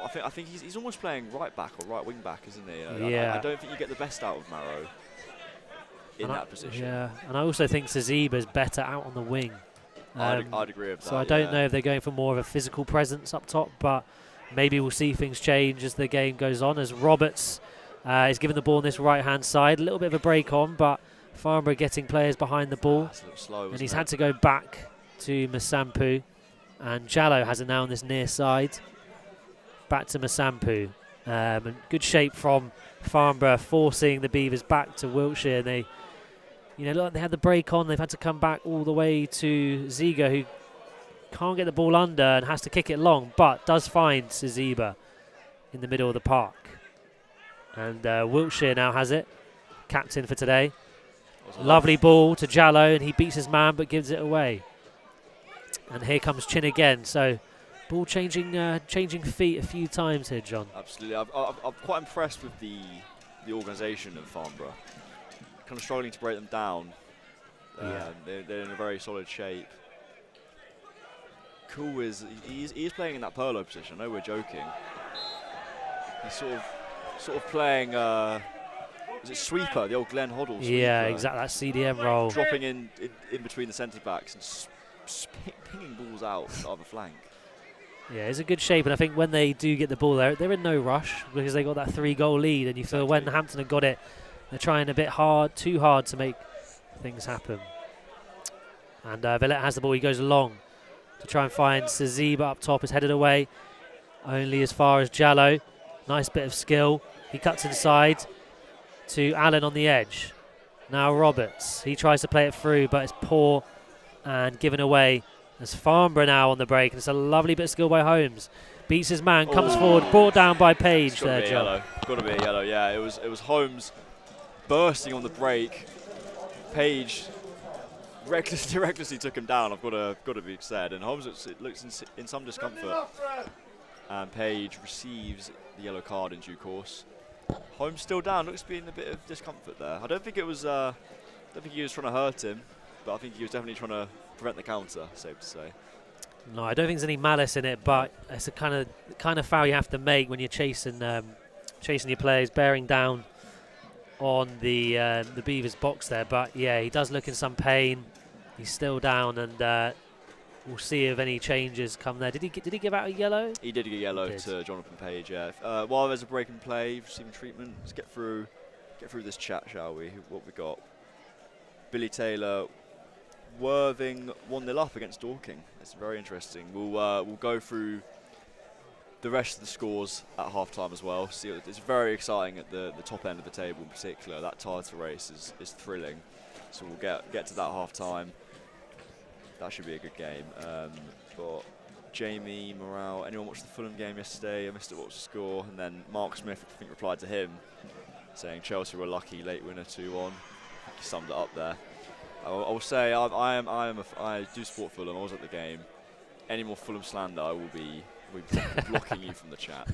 I think he's almost playing right back or right wing back, isn't he? Yeah. I don't think you get the best out of Marrow in that position. Yeah, and I also think Saziba's better out on the wing. I'd agree with that. So I don't know if they're going for more of a physical presence up top, but maybe we'll see things change as the game goes on, as Roberts is given the ball on this right-hand side. A little bit of a break on, but Farnborough getting players behind the ball. That's a little slow, And he's had to go back to Masampu, and Jallo has it now on this near side. Back to Masampu. And good shape from Farnborough, forcing the Beavers back to Wiltshire. They, look, they had the break on. They've had to come back all the way to Ziege, who can't get the ball under and has to kick it long, but does find Saziba in the middle of the park. And Wiltshire now has it, captain for today. Lovely ball to Jallo, and he beats his man but gives it away. And here comes Chin again. So ball changing feet a few times here, John. Absolutely. I'm quite impressed with the organisation of Farnborough. Kind of struggling to break them down. They're in a very solid shape. Cool is he's playing in that Perlo position. I know we're joking. He's sort of playing. Is it sweeper? The old Glenn Hoddle sweeper. Yeah, exactly. That CDM role. Dropping in between the centre backs and pinging balls out the other flank. Yeah, it's a good shape, and I think when they do get the ball there, they're in no rush because they got that 3-goal lead, and you feel when Hampton have got it, they're trying a bit too hard to make things happen. And Villette has the ball. He goes long to try and find Saziba up top. Is headed away only as far as Jallo. Nice bit of skill. He cuts inside to Allen on the edge. Now Roberts. He tries to play it through, but it's poor and given away. There's Farnborough now on the break, and it's a lovely bit of skill by Holmes. Beats his man, comes forward, brought down by Page there, John. Got to be a yellow, yeah. It was Holmes bursting on the break. Page recklessly took him down. I've got to be said. And Holmes looks in some discomfort. And Page receives the yellow card in due course. Holmes still down. Looks to be in a bit of discomfort there. I don't think it was. I don't think he was trying to hurt him, but I think he was definitely trying to prevent the counter. Safe to say. No, I don't think there's any malice in it, but it's a kind of foul you have to make when you're chasing your players, bearing down on the Beavers box there. But yeah, he does look in some pain. He's still down, and we'll see if any changes come there. Did he give out a yellow? He did get yellow to Jonathan Page. Yeah. While there's a break in play, receiving treatment. Let's get through this chat, shall we? What we got? Billy Taylor. Worthing 1-0 up against Dorking. It's very interesting. We'll go through the rest of the scores at half-time as well. See, it's very exciting at the top end of the table in particular. That title race is thrilling. So we'll get to that half-time. That should be a good game. Got Jamie Morale. Anyone watched the Fulham game yesterday? I missed it. What was the score? And then Mark Smith, I think, replied to him saying Chelsea were lucky, late winner 2-1. He summed it up there. I will say I do support Fulham. I was at the game. Any more Fulham slander, I will be blocking you from the chat.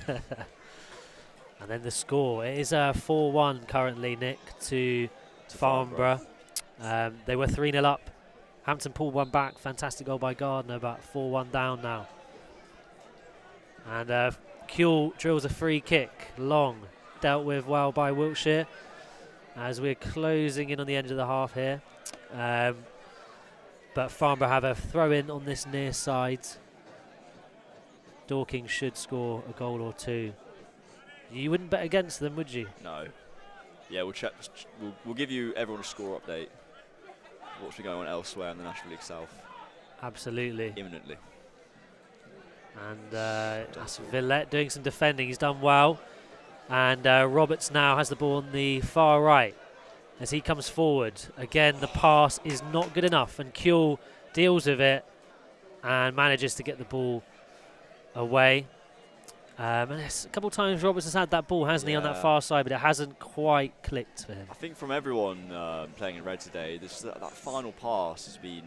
And then the score, it is 4-1 currently, Nick, to Farnborough. They were 3-0 up. Hampton pulled one back. Fantastic goal by Gardner, but 4-1 down now. And Kuehl drills a free kick, long, dealt with well by Wiltshire. As we're closing in on the end of the half here. But Farnborough have a throw-in on this near side. Dorking should score a goal or two. You wouldn't bet against them, would you? No. Yeah, we'll check. We'll give you everyone a score update. What's been going on elsewhere in the National League South? Absolutely. Imminently. And that's Villette doing some defending. He's done well. And Roberts now has the ball on the far right as he comes forward. Again, the pass is not good enough, and Kuehl deals with it and manages to get the ball away. And a couple of times Roberts has had that ball, hasn't he, on that far side, but it hasn't quite clicked for him. I think from everyone playing in red today, that final pass has been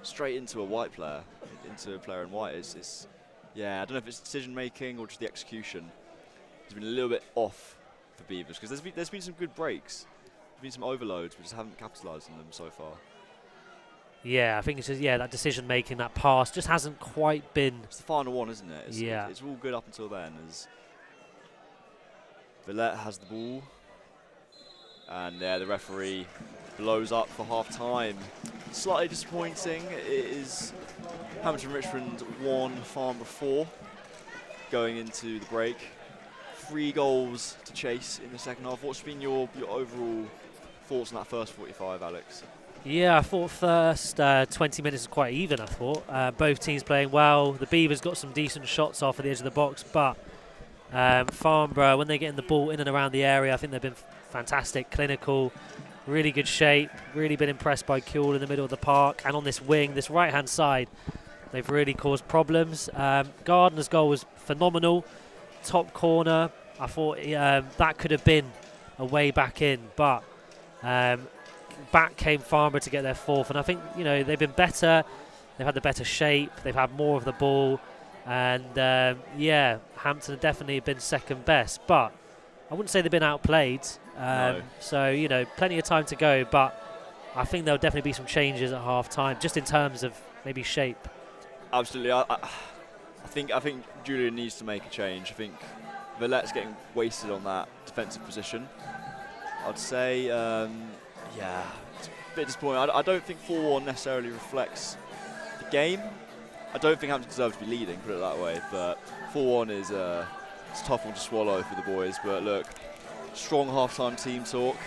straight into a white player, into a player in white. Yeah, I don't know if it's decision making or just the execution. It's been a little bit off for Beavers because there's been some good breaks. There's been some overloads, we just haven't capitalised on them so far. Yeah, I think it's just, that decision making, that pass just hasn't quite been. It's the final one, isn't it? It's all good up until then. As Villette has the ball, and the referee blows up for half time. Slightly disappointing. It is Hampton Richmond 1, Farnborough 4 going into the break. 3 goals to chase in the second half. What's been your overall thoughts on that first 45, Alex? Yeah, I thought first 20 minutes was quite even, I thought. Both teams playing well. The Beavers got some decent shots off at the edge of the box, but Farnborough, when they're getting the ball in and around the area, I think they've been fantastic, clinical, really good shape, really been impressed by Kuehl in the middle of the park, and on this wing, this right-hand side, they've really caused problems. Gardner's goal was phenomenal. Top corner, I thought that could have been a way back in, but back came Farnborough to get their fourth, and I think they've been better. They've had the better shape. They've had more of the ball, and Hampton have definitely been second best. But I wouldn't say they've been outplayed. No. So plenty of time to go. But I think there'll definitely be some changes at half time, just in terms of maybe shape. Absolutely. I think Julian needs to make a change. I think Villette's getting wasted on that defensive position. I'd say, it's a bit disappointing. I don't think 4-1 necessarily reflects the game. I don't think Hampton deserve to be leading, put it that way. But 4-1 is it's a tough one to swallow for the boys. But look, strong half-time team talk.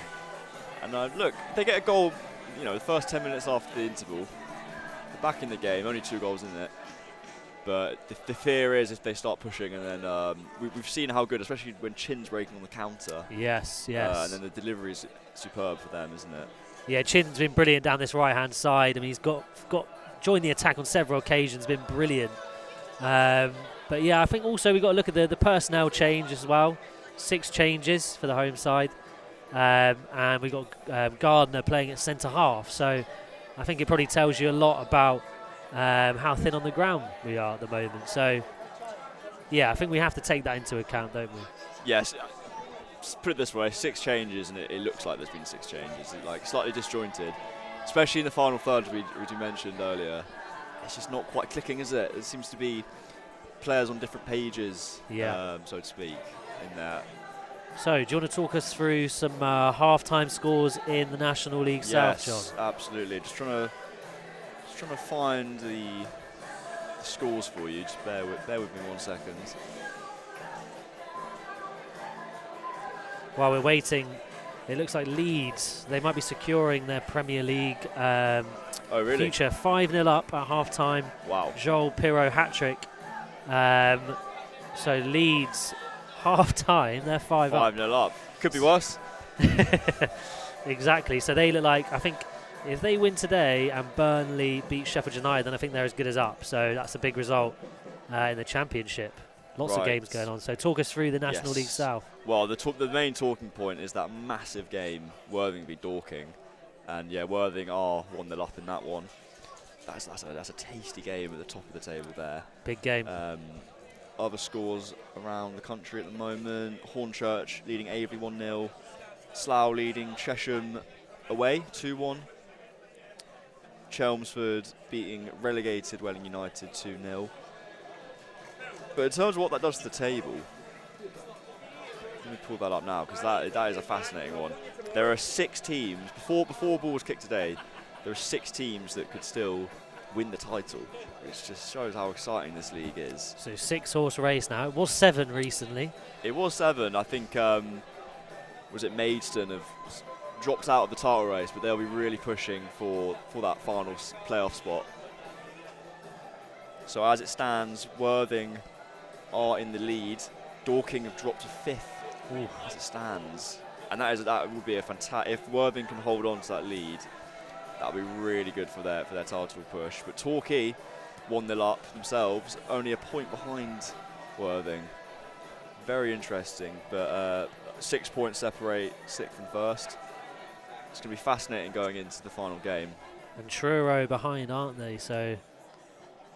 And look, they get a goal, the first 10 minutes after the interval. They're back in the game, only 2 goals in it. But the fear is if they start pushing, and then we've seen how good, especially when Chin's breaking on the counter. Yes. And then the delivery is superb for them, isn't it? Yeah, Chin's been brilliant down this right-hand side. I mean, he's got joined the attack on several occasions, been brilliant. But yeah, I think also we've got to look at the personnel change as well. 6 changes for the home side. And we've got Gardner playing at centre-half. So I think it probably tells you a lot about how thin on the ground we are at the moment. So, yeah, I think we have to take that into account, don't we? Yes. Just put it this way, 6 changes, and it looks like there's been 6 changes. Like slightly disjointed, especially in the final third, as we mentioned earlier. It's just not quite clicking, is it? It seems to be players on different pages, so to speak, in there. So, do you want to talk us through some half-time scores in the National League South, John? Yes, absolutely. Just trying to find the scores for you. Just bear with me 1 second. While we're waiting, it looks like Leeds, they might be securing their Premier League future. 5-0 up at half-time. Wow. Joel Pirro hat-trick. So Leeds, half-time, they're 5 up. 5-0 up. Could be worse. Exactly. So they look like, I think, if they win today and Burnley beat Sheffield United, then I think they're as good as up. So that's a big result in the Championship. Lots of games going on. So talk us through the National League South. Well, the main talking point is that massive game, Worthing v Dorking. And yeah, Worthing are 1-0 up in that one. That's a tasty game at the top of the table there. Big game. Other scores around the country at the moment. Hornchurch leading Aveley 1-0. Slough leading Chesham away 2-1. Chelmsford beating relegated Welling United 2-0. But in terms of what that does to the table, let me pull that up now, because that is a fascinating one. There are 6 teams, before ball was kicked today, there are 6 teams that could still win the title, which just shows how exciting this league is. So 6-horse race now. It was 7 recently. It was 7. I think, was it Maidstone have dropped out of the title race, but they'll be really pushing for that final playoff spot. So as it stands, Worthing are in the lead. Dorking have dropped to 5th as it stands. And that would be a fantastic, if Worthing can hold on to that lead, that would be really good for their title push. But Torquay 1-0 up themselves, only a point behind Worthing. Very interesting, but 6 points separate 6th and 1st. It's going to be fascinating going into the final game. And Truro behind, aren't they? So,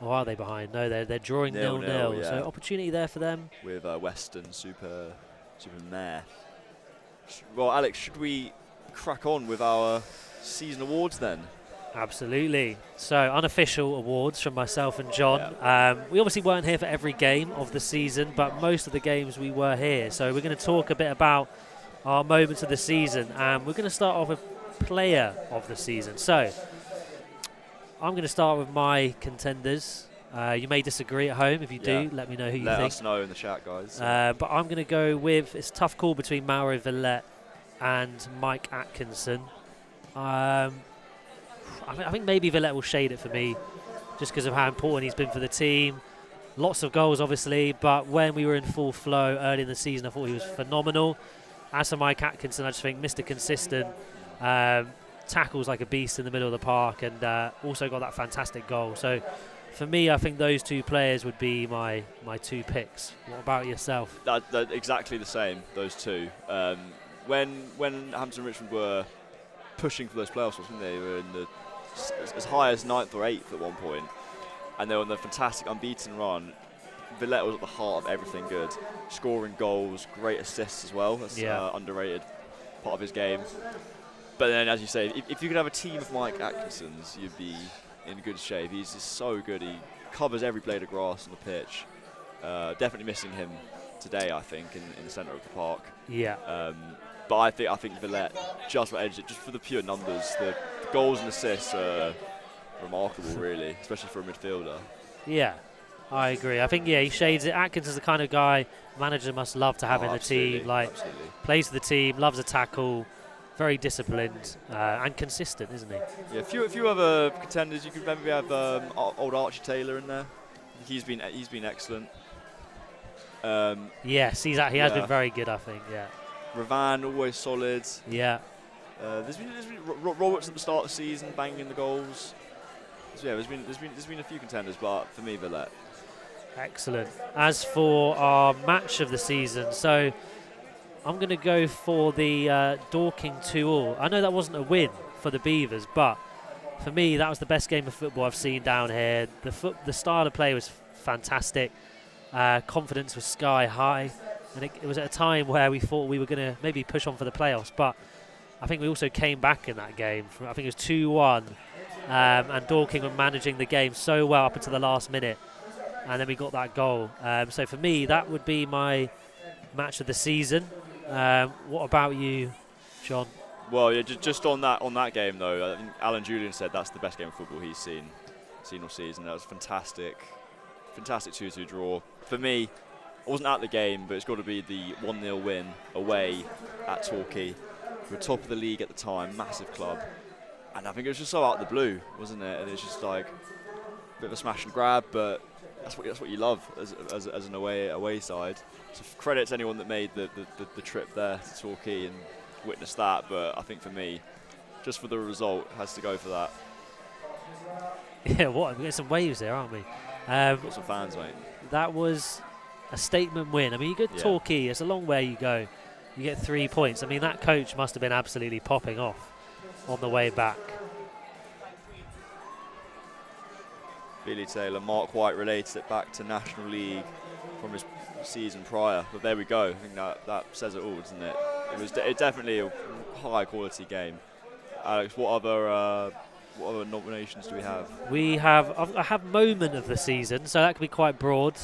or are they behind? No, they're drawing 0-0. Yeah. So opportunity there for them. With Western super mare. Well, Alex, should we crack on with our season awards then? Absolutely. So unofficial awards from myself and John. Yeah. We obviously weren't here for every game of the season, but most of the games we were here. So we're going to talk a bit about our moments of the season, and we're going to start off with player of the season. So I'm going to start with my contenders. You may disagree at home. If you do, let me know who you think. Let us know in the chat, guys. But I'm going to go with, it's a tough call between Mauro Villette and Mike Atkinson. I think maybe Villette will shade it for me just because of how important he's been for the team. Lots of goals, obviously, but when we were in full flow early in the season, I thought he was phenomenal. As for Mike Atkinson, I just think Mr. Consistent, tackles like a beast in the middle of the park, and also got that fantastic goal. So for me, I think those 2 players would be my 2 picks. What about yourself? That exactly the same, those 2. When Hampton and Richmond were pushing for those playoffs, wasn't they? They were in the as high as 9th or 8th at one point, and they were on the fantastic unbeaten run. Villette was at the heart of everything good, scoring goals, great assists as well. That's underrated part of his game. But then, as you say, if you could have a team of Mike Atkinsons, you'd be in good shape. He's just so good. He covers every blade of grass on the pitch. Definitely missing him today, I think, in the centre of the park. Yeah. But I think Villette just about edged it, just for the pure numbers. The goals and assists are remarkable, really, especially for a midfielder. Yeah, I agree. I think, he shades it. Atkins is the kind of guy manager must love to have in the team. Like, plays for the team, loves a tackle, very disciplined and consistent, isn't he? Yeah, a few other contenders. You could maybe have old Archie Taylor in there. He's been excellent. Yes, he has been very good, I think. Yeah. Ravan always solid. Yeah. There's been Roberts at the start of the season banging the goals. So yeah, there's been a few contenders, but for me, Villette. Excellent. As for our match of the season, so I'm going to go for the Dorking 2-2. I know that wasn't a win for the Beavers, but for me, that was the best game of football I've seen down here. The style of play was fantastic. Confidence was sky high, and it was at a time where we thought we were going to maybe push on for the playoffs, but I think we also came back in that game. I think it was 2-1, and Dorking were managing the game so well up until the last minute, and then we got that goal. So for me, that would be my match of the season. What about you, John? Well, yeah, just on that game though, I think Alan Julian said that's the best game of football he's seen all season. That was fantastic 2-2 draw. For me, I wasn't at the game, but it's got to be the 1-0 win away at Torquay. We were top of the league at the time, massive club, and I think it was just so out of the blue, wasn't it? And it's just like a bit of a smash and grab, but that's what you love as an away side. So credit to anyone that made the trip there to Torquay and witnessed that. But I think for me, just for the result, has to go for that. Yeah, we're getting some waves there, aren't we? Got some fans, mate. That was a statement win. I mean, you go to Torquay, it's a long way you go. You get 3 points. I mean, that coach must have been absolutely popping off on the way back. Billy Taylor, Mark White related it back to National League from his season prior. But there we go. I think that says it all, doesn't it? It was definitely a high quality game. Alex, what other nominations do we have? I have moment of the season, so that could be quite broad.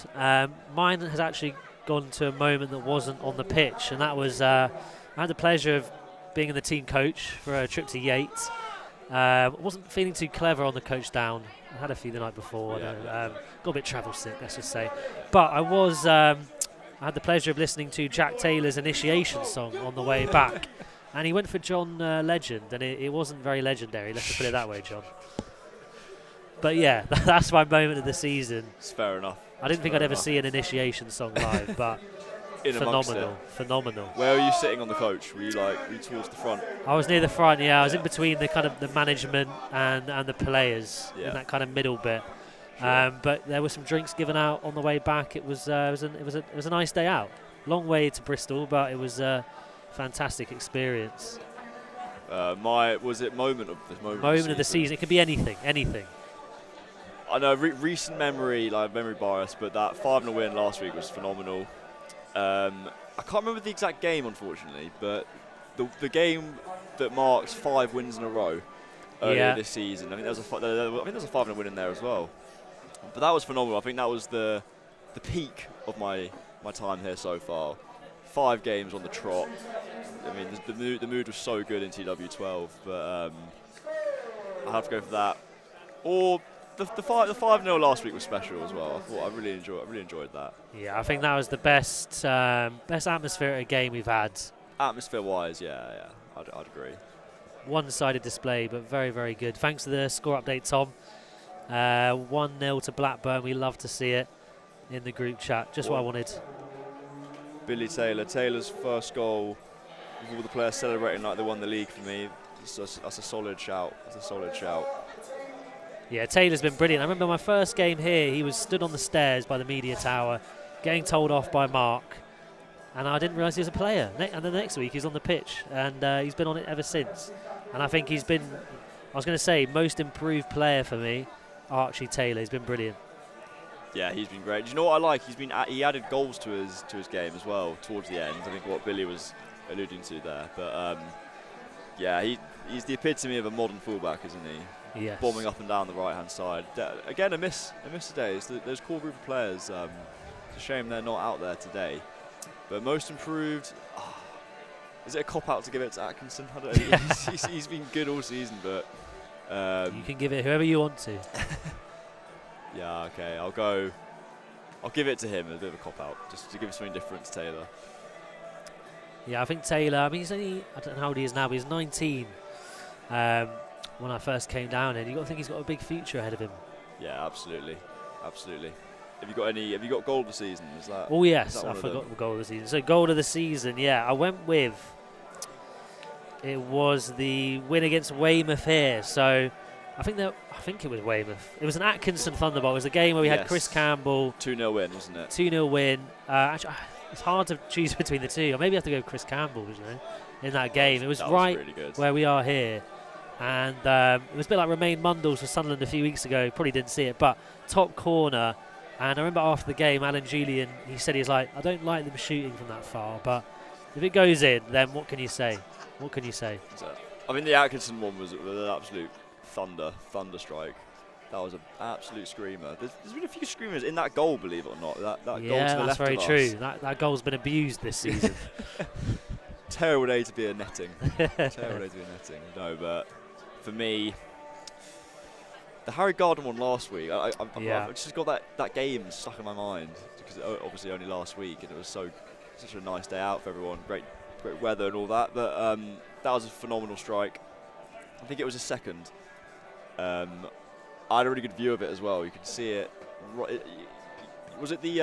Mine has actually gone to a moment that wasn't on the pitch, and that was I had the pleasure of being in the team coach for a trip to Yates. Wasn't feeling too clever on the coach down. I had a few the night before. Got a bit travel sick, let's just say. But I had the pleasure of listening to Jack Taylor's initiation song on the way back. And he went for John Legend, and it wasn't very legendary, let's just put it that way, John. But yeah, that's my moment of the season. It's fair enough. I didn't think I'd ever see an initiation song live, but phenomenal. Where were you sitting on the coach? Were you towards the front? I was near the front, yeah. I was in between the kind of the management and the players in that kind of middle bit. Sure. But there were some drinks given out on the way back. It was a nice day out. Long way to Bristol, but it was a fantastic experience. Was it moment of the season? It could be anything. I know recent memory bias, but that 5-0 win last week was phenomenal. I can't remember the exact game, unfortunately, but the game that marks 5 wins in a row earlier this season. I think there's a 5-0 win in there as well. But that was phenomenal. I think that was the peak of my time here so far. 5 games on the trot. I mean, the mood was so good in TW12, but I have to go for that. Or the 5-0 last week was special as well. I really enjoyed that. Yeah, I think that was the best atmospheric game we've had. Atmosphere-wise, yeah, I'd agree. One-sided display, but very, very good. Thanks to the score update, Tom. 1-0 to Blackburn. We love to see it in the group chat. Just what I wanted. Billy Taylor's first goal, with all the players celebrating like they won the league for me. That's a solid shout. Yeah, Taylor's been brilliant. I remember my first game here, he was stood on the stairs by the media tower, getting told off by Mark, and I didn't realise he was a player. And the next week he's on the pitch, and he's been on it ever since. And I think he's been, I was going to say, most improved player for me, Archie Taylor. He's been brilliant. Yeah, he's been great. Do you know what I like? He added goals to his game as well towards the end. I think what Billy was alluding to there. But yeah, he's the epitome of a modern fullback, isn't he? Yes. Bombing up and down the right-hand side. Again, a miss today. It's those core group of players. It's a shame they're not out there today. But most improved. Is it a cop-out to give it to Atkinson? I don't know. he's been good all season, but you can give it whoever you want to. Yeah, okay. I'll give it to him. A bit of a cop-out, just to give something different to Taylor. Yeah, I think Taylor. I mean, he's only, I don't know how old he is now, but he's 19. When I first came down, and you got to think he's got a big future ahead of him. Yeah, absolutely. Have you got goal of the season? Is that? Oh yes, I forgot the goal of the season. So goal of the season, yeah, I went with. It was the win against Weymouth here. So I think it was Weymouth. It was an Atkinson Thunderbolt. It was a game where we had Chris Campbell. 2-0 win, wasn't it? 2-0 win. Actually, it's hard to choose between the two. Or maybe I have to go with Chris Campbell, in that game. It was right really where we are here. And it was a bit like Romain Mundles for Sunderland a few weeks ago. Probably didn't see it, but top corner. And I remember after the game, Alan Julian, he said he's like, I don't like them shooting from that far, but if it goes in, then what can you say? What can you say? I mean, the Atkinson one was an absolute thunder strike. That was an absolute screamer. There's been a few screamers in that goal, believe it or not. That goal to the left of us. Yeah, that's very true. That goal's been abused this season. Terrible day to be a netting. No, but for me, the Harry Gardner one last week, I've just got that game stuck in my mind because obviously only last week, and it was such a nice day out for everyone. Great weather and all that. But that was a phenomenal strike. I think it was a second. I had a really good view of it as well. You could see it. Was it the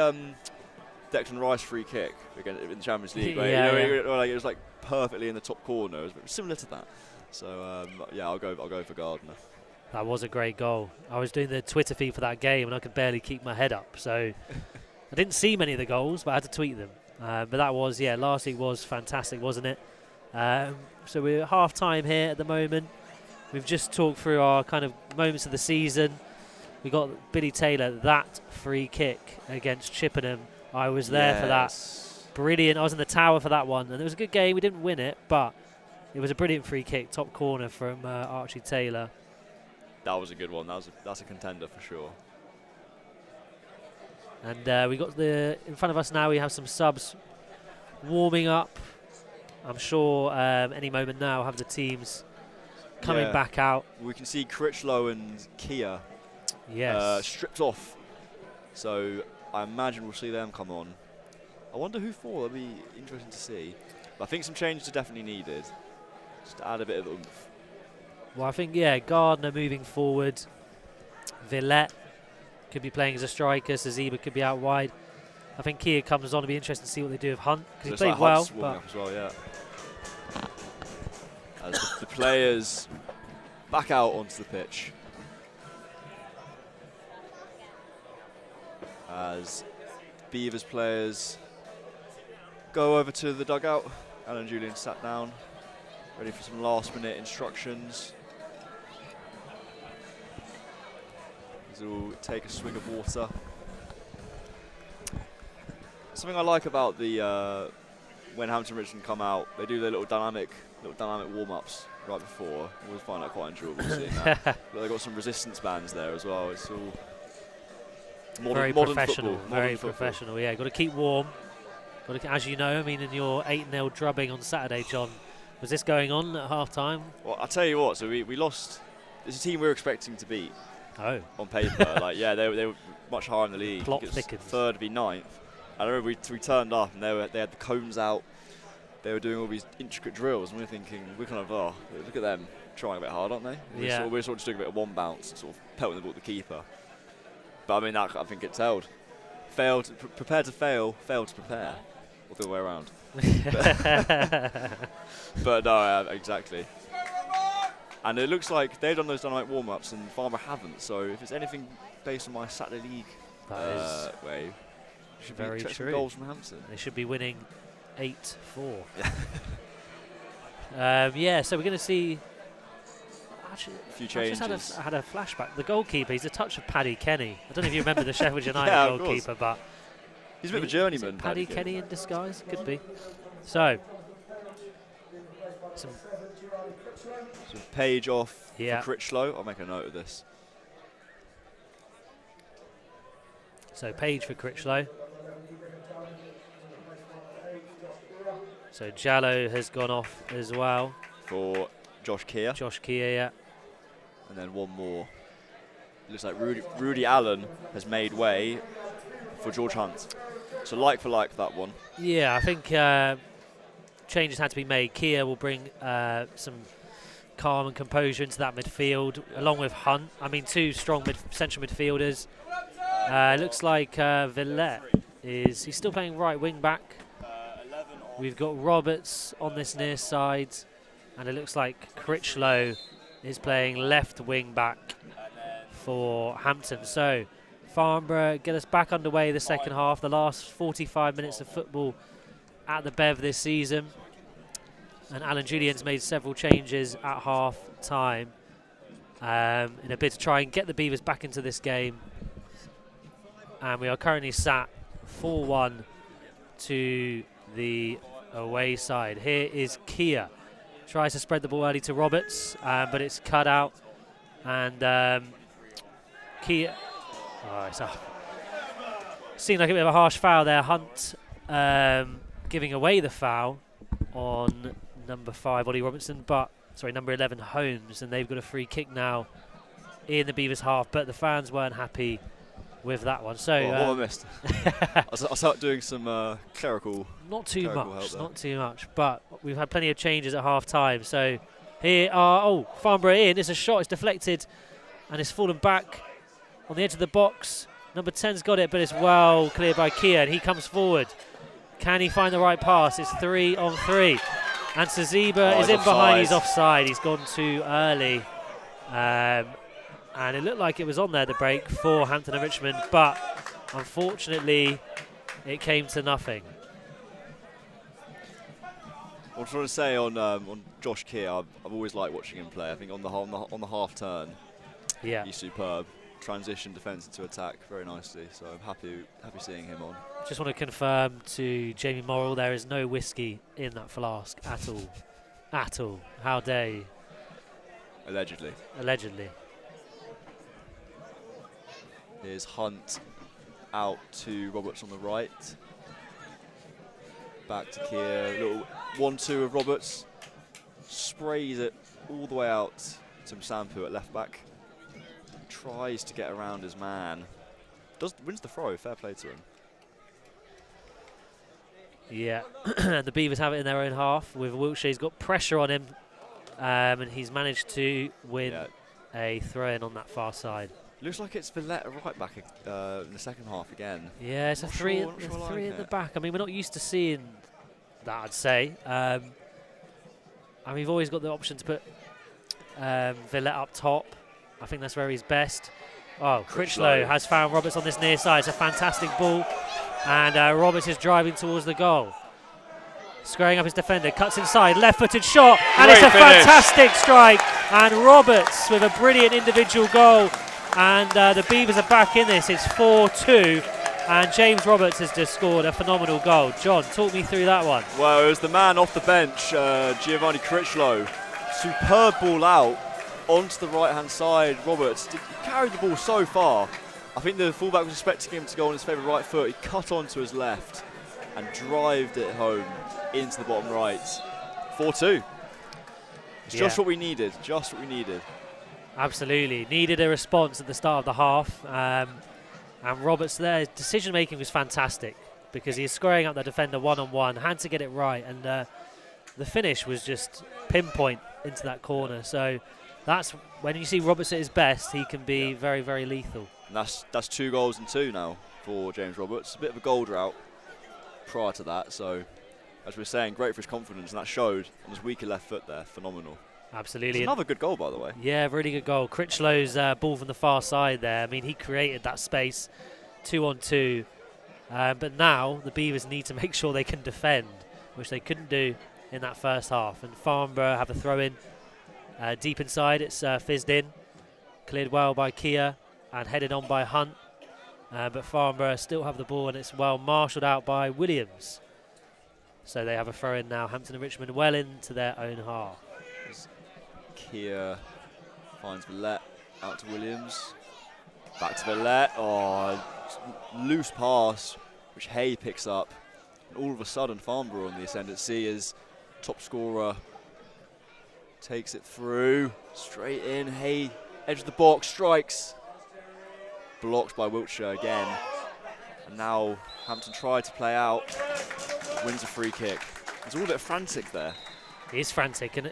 Declan Rice free kick again in the Champions League? It was like perfectly in the top corner. It was similar to that. So yeah, I'll go for Gardner. That was a great goal. I was doing the Twitter feed for that game and I could barely keep my head up. So I didn't see many of the goals, but I had to tweet them. But that was, last week was fantastic, wasn't it? So we're at half-time here at the moment. We've just talked through our kind of moments of the season. We got Billy Taylor, that free kick against Chippenham. I was there for that. Brilliant. I was in the tower for that one. And it was a good game. We didn't win it, but it was a brilliant free kick, top corner from Archie Taylor. That was a good one. That's a contender for sure. And we got in front of us now, we have some subs warming up. I'm sure any moment now have the teams coming back out. We can see Critchlow and Kia stripped off. So I imagine we'll see them come on. I wonder who for. That'll be interesting to see. But I think some changes are definitely needed. Just to add a bit of oomph. Well, I think, Gardner moving forward. Villette could be playing as a striker. Zaziba could be out wide. I think Kia comes on. It'll be interesting to see what they do with Hunt. Because he played well. Up as well, yeah. As the players back out onto the pitch. As Beavers players go over to the dugout. Alan Julian sat down, ready for some last-minute instructions. We'll take a swig of water. Something I like about the when Hampton Richmond come out, they do their little dynamic warm-ups right before. I always find that quite enjoyable seeing that. But they've got some resistance bands there as well. It's all modern professional. Football. Very professional. Yeah, got to keep warm. Got to, as you know, I mean, in your 8-0 drubbing on Saturday, John, was this going on at half-time? Well, I'll tell you what. So we lost. It's a team we were expecting to beat. Oh. On paper, they were much higher in the league. Plot thickens. Third to be ninth. I remember we turned up and they had the cones out. They were doing all these intricate drills, and we were thinking, we're kind of, look at them trying a bit hard, aren't they? We're sort of just doing a bit of one bounce, and sort of pelting the ball at the keeper. But I mean, I think it's held. Prepare to fail, fail to prepare, or the other way around. But no, exactly. And it looks like they've done those dynamic warm-ups and Farnborough haven't. So if it's anything based on my Saturday League way, should very be true. Goals from Hampton. They should be winning 8-4. So we're going to see Actually, A few I changes. just had a flashback. The goalkeeper, he's a touch of Paddy Kenny. I don't know if you remember the Sheffield United Yeah, of course. goalkeeper, but He's a bit of a is journeyman. it Paddy Kenny in disguise? Could be. So, some So Page off Yeah. for Critchlow. I'll make a note of this. So Page for Critchlow. So Jallo has gone off as well. For Josh Keir. Josh Keir, yeah. And then one more. It looks like Rudy Allen has made way for George Hunt. So like for like that one. Yeah, I think changes had to be made. Keir will bring some calm and composure into that midfield, along with Hunt. I mean, two strong central midfielders. Looks like Villette he's still playing right wing back. We've got Roberts on this near side, and it looks like Critchlow is playing left wing back for Hampton. So Farnborough get us back underway the second half, the last 45 minutes of football at the Bev this season. And Alan Julian's made several changes at half time in a bid to try and get the Beavers back into this game. And we are currently sat 4-1 to the away side. Here is Keir. Tries to spread the ball early to Roberts, but it's cut out. And Keir... seemed like a bit of a harsh foul there. Hunt giving away the foul on number 5, Ollie Robinson, number 11, Holmes, and they've got a free kick now in the Beavers half, but the fans weren't happy with that one. So what I missed. I started doing some clerical. Not too much, but we've had plenty of changes at half time. So here are Farnborough in. It's a shot. It's deflected, and it's fallen back on the edge of the box. Number 10's got it, but it's well cleared by Keir, and he comes forward. Can he find the right pass? It's 3-on-3. And Saziba is in behind. He's offside. He's gone too early. And it looked like it was on there, the break, for Hampton and Richmond. But unfortunately, it came to nothing. I was trying to say on Josh Keir, I've always liked watching him play. I think on the half turn, he's superb. Transition defence into attack very nicely. So I'm happy seeing him on. Just want to confirm to Jamie Morrill, there is no whiskey in that flask at all. At all. How dare you? Allegedly. Here's Hunt out to Roberts on the right. Back to Keir. Little 1-2 of Roberts. Sprays it all the way out to Msampu at left back. Tries to get around his man. Wins the throw. Fair play to him. Yeah, the Beavers have it in their own half with Wiltshire. He's got pressure on him, and he's managed to win a throw-in on that far side. Looks like it's Villette right back in the second half again. Yeah, it's a three in the back. I mean, we're not used to seeing that, I'd say. And we've always got the option to put Villette up top. I think that's where he's best. Critchlow has found Roberts on this near side. It's a fantastic ball. And Roberts is driving towards the goal. Squaring up his defender, cuts inside, left-footed shot, and it's a fantastic strike. And Roberts with a brilliant individual goal. And the Beavers are back in this. It's 4-2. And James Roberts has just scored a phenomenal goal. John, talk me through that one. Well, it was the man off the bench, Giovanni Critchlow. Superb ball out onto the right-hand side. Roberts carried the ball so far. I think the fullback was expecting him to go on his favourite right foot. He cut onto his left and drived it home into the bottom right. 4-2. It's just what we needed. Just what we needed. Absolutely. Needed a response at the start of the half. And Roberts there, his decision making was fantastic because he's squaring up the defender one-on-one, had to get it right, and the finish was just pinpoint into that corner. So that's when you see Roberts at his best, he can be very, very lethal. And that's 2 goals and 2 now for James Roberts. A bit of a goal drought prior to that, so as we were saying, great for his confidence, and that showed on his weaker left foot there. Phenomenal. Absolutely. It's another good goal, by the way. Yeah, really good goal. Critchlow's ball from the far side there. I mean, he created that space, 2-on-2. But now the Beavers need to make sure they can defend, which they couldn't do in that first half. And Farnborough have a throw-in Deep inside, it's fizzed in. Cleared well by Kia and headed on by Hunt. But Farnborough still have the ball, and it's well marshalled out by Williams. So they have a throw in now. Hampton and Richmond well into their own half. Kia finds Villette out to Williams. Back to Villette. Oh, loose pass, which Hay picks up. And all of a sudden, Farnborough on the ascendancy as top scorer takes it through. Straight in. Hay, edge of the box, strikes. Blocked by Wiltshire again. And now Hampton try to play out. Wins a free kick. It's all a bit frantic there. It is frantic, and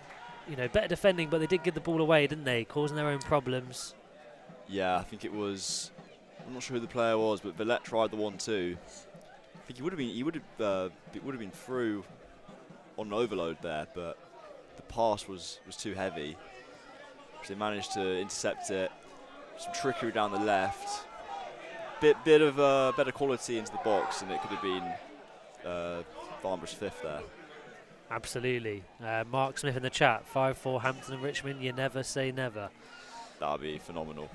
better defending, but they did give the ball away, didn't they? Causing their own problems. Yeah, I think it was. I'm not sure who the player was, but Villette tried the 1-2. I think he would have been through on overload there, but the pass was too heavy. So they managed to intercept it. Some trickery down the left. Bit of better quality into the box, and it could have been Farnborough's fifth there. Absolutely. Mark Smith in the chat, 5-4 Hampton and Richmond, you never say never. That would be phenomenal.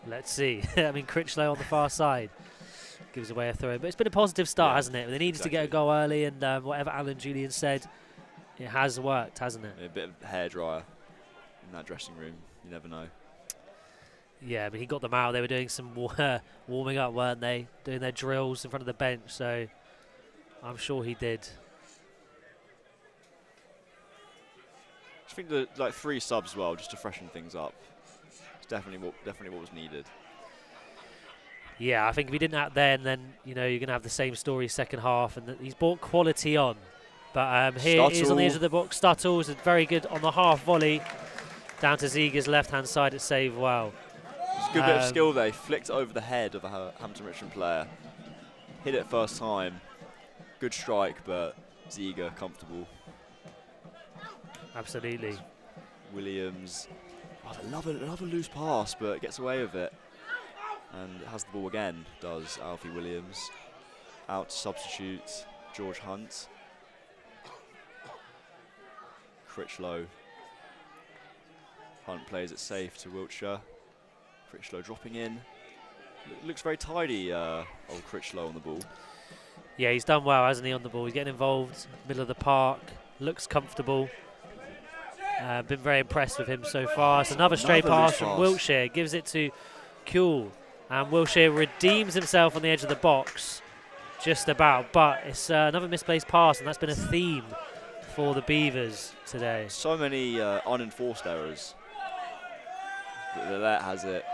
Let's see. I mean, Critchlow on the far side gives away a throw. But it's been a positive start, hasn't it? They needed to get a goal early, and whatever Alan Julian said, it has worked, hasn't it? A bit of hairdryer in that dressing room. You never know. Yeah, but he got them out. They were doing some warming up, weren't they? Doing their drills in front of the bench, so I'm sure he did. I think the 3 subs as well, just to freshen things up. It's definitely what was needed. Yeah, I think if he didn't out then you're going to have the same story second half, and he's brought quality on. But here he is on the edge of the box. Stuttles is very good on the half volley. Down to Ziegler's left-hand side, it's saved well. It's a good bit of skill there. He flicked it over the head of a Hampton Richmond player. Hit it first time. Good strike, but Ziegler comfortable. Absolutely. Williams, another loose pass, but gets away with it. And has the ball again, does Alfie Williams. Out to substitute George Hunt. Critchlow. Hunt plays it safe to Wiltshire. Critchlow dropping in. Looks very tidy, old Critchlow on the ball. Yeah, he's done well, hasn't he, on the ball? He's getting involved, middle of the park, looks comfortable. Been very impressed with him so far. It's another stray pass from Wiltshire, gives it to Kuehl. And Wiltshire redeems himself on the edge of the box, just about. But it's another misplaced pass, and that's been a theme for the Beavers today. So many unenforced errors. Villette has it.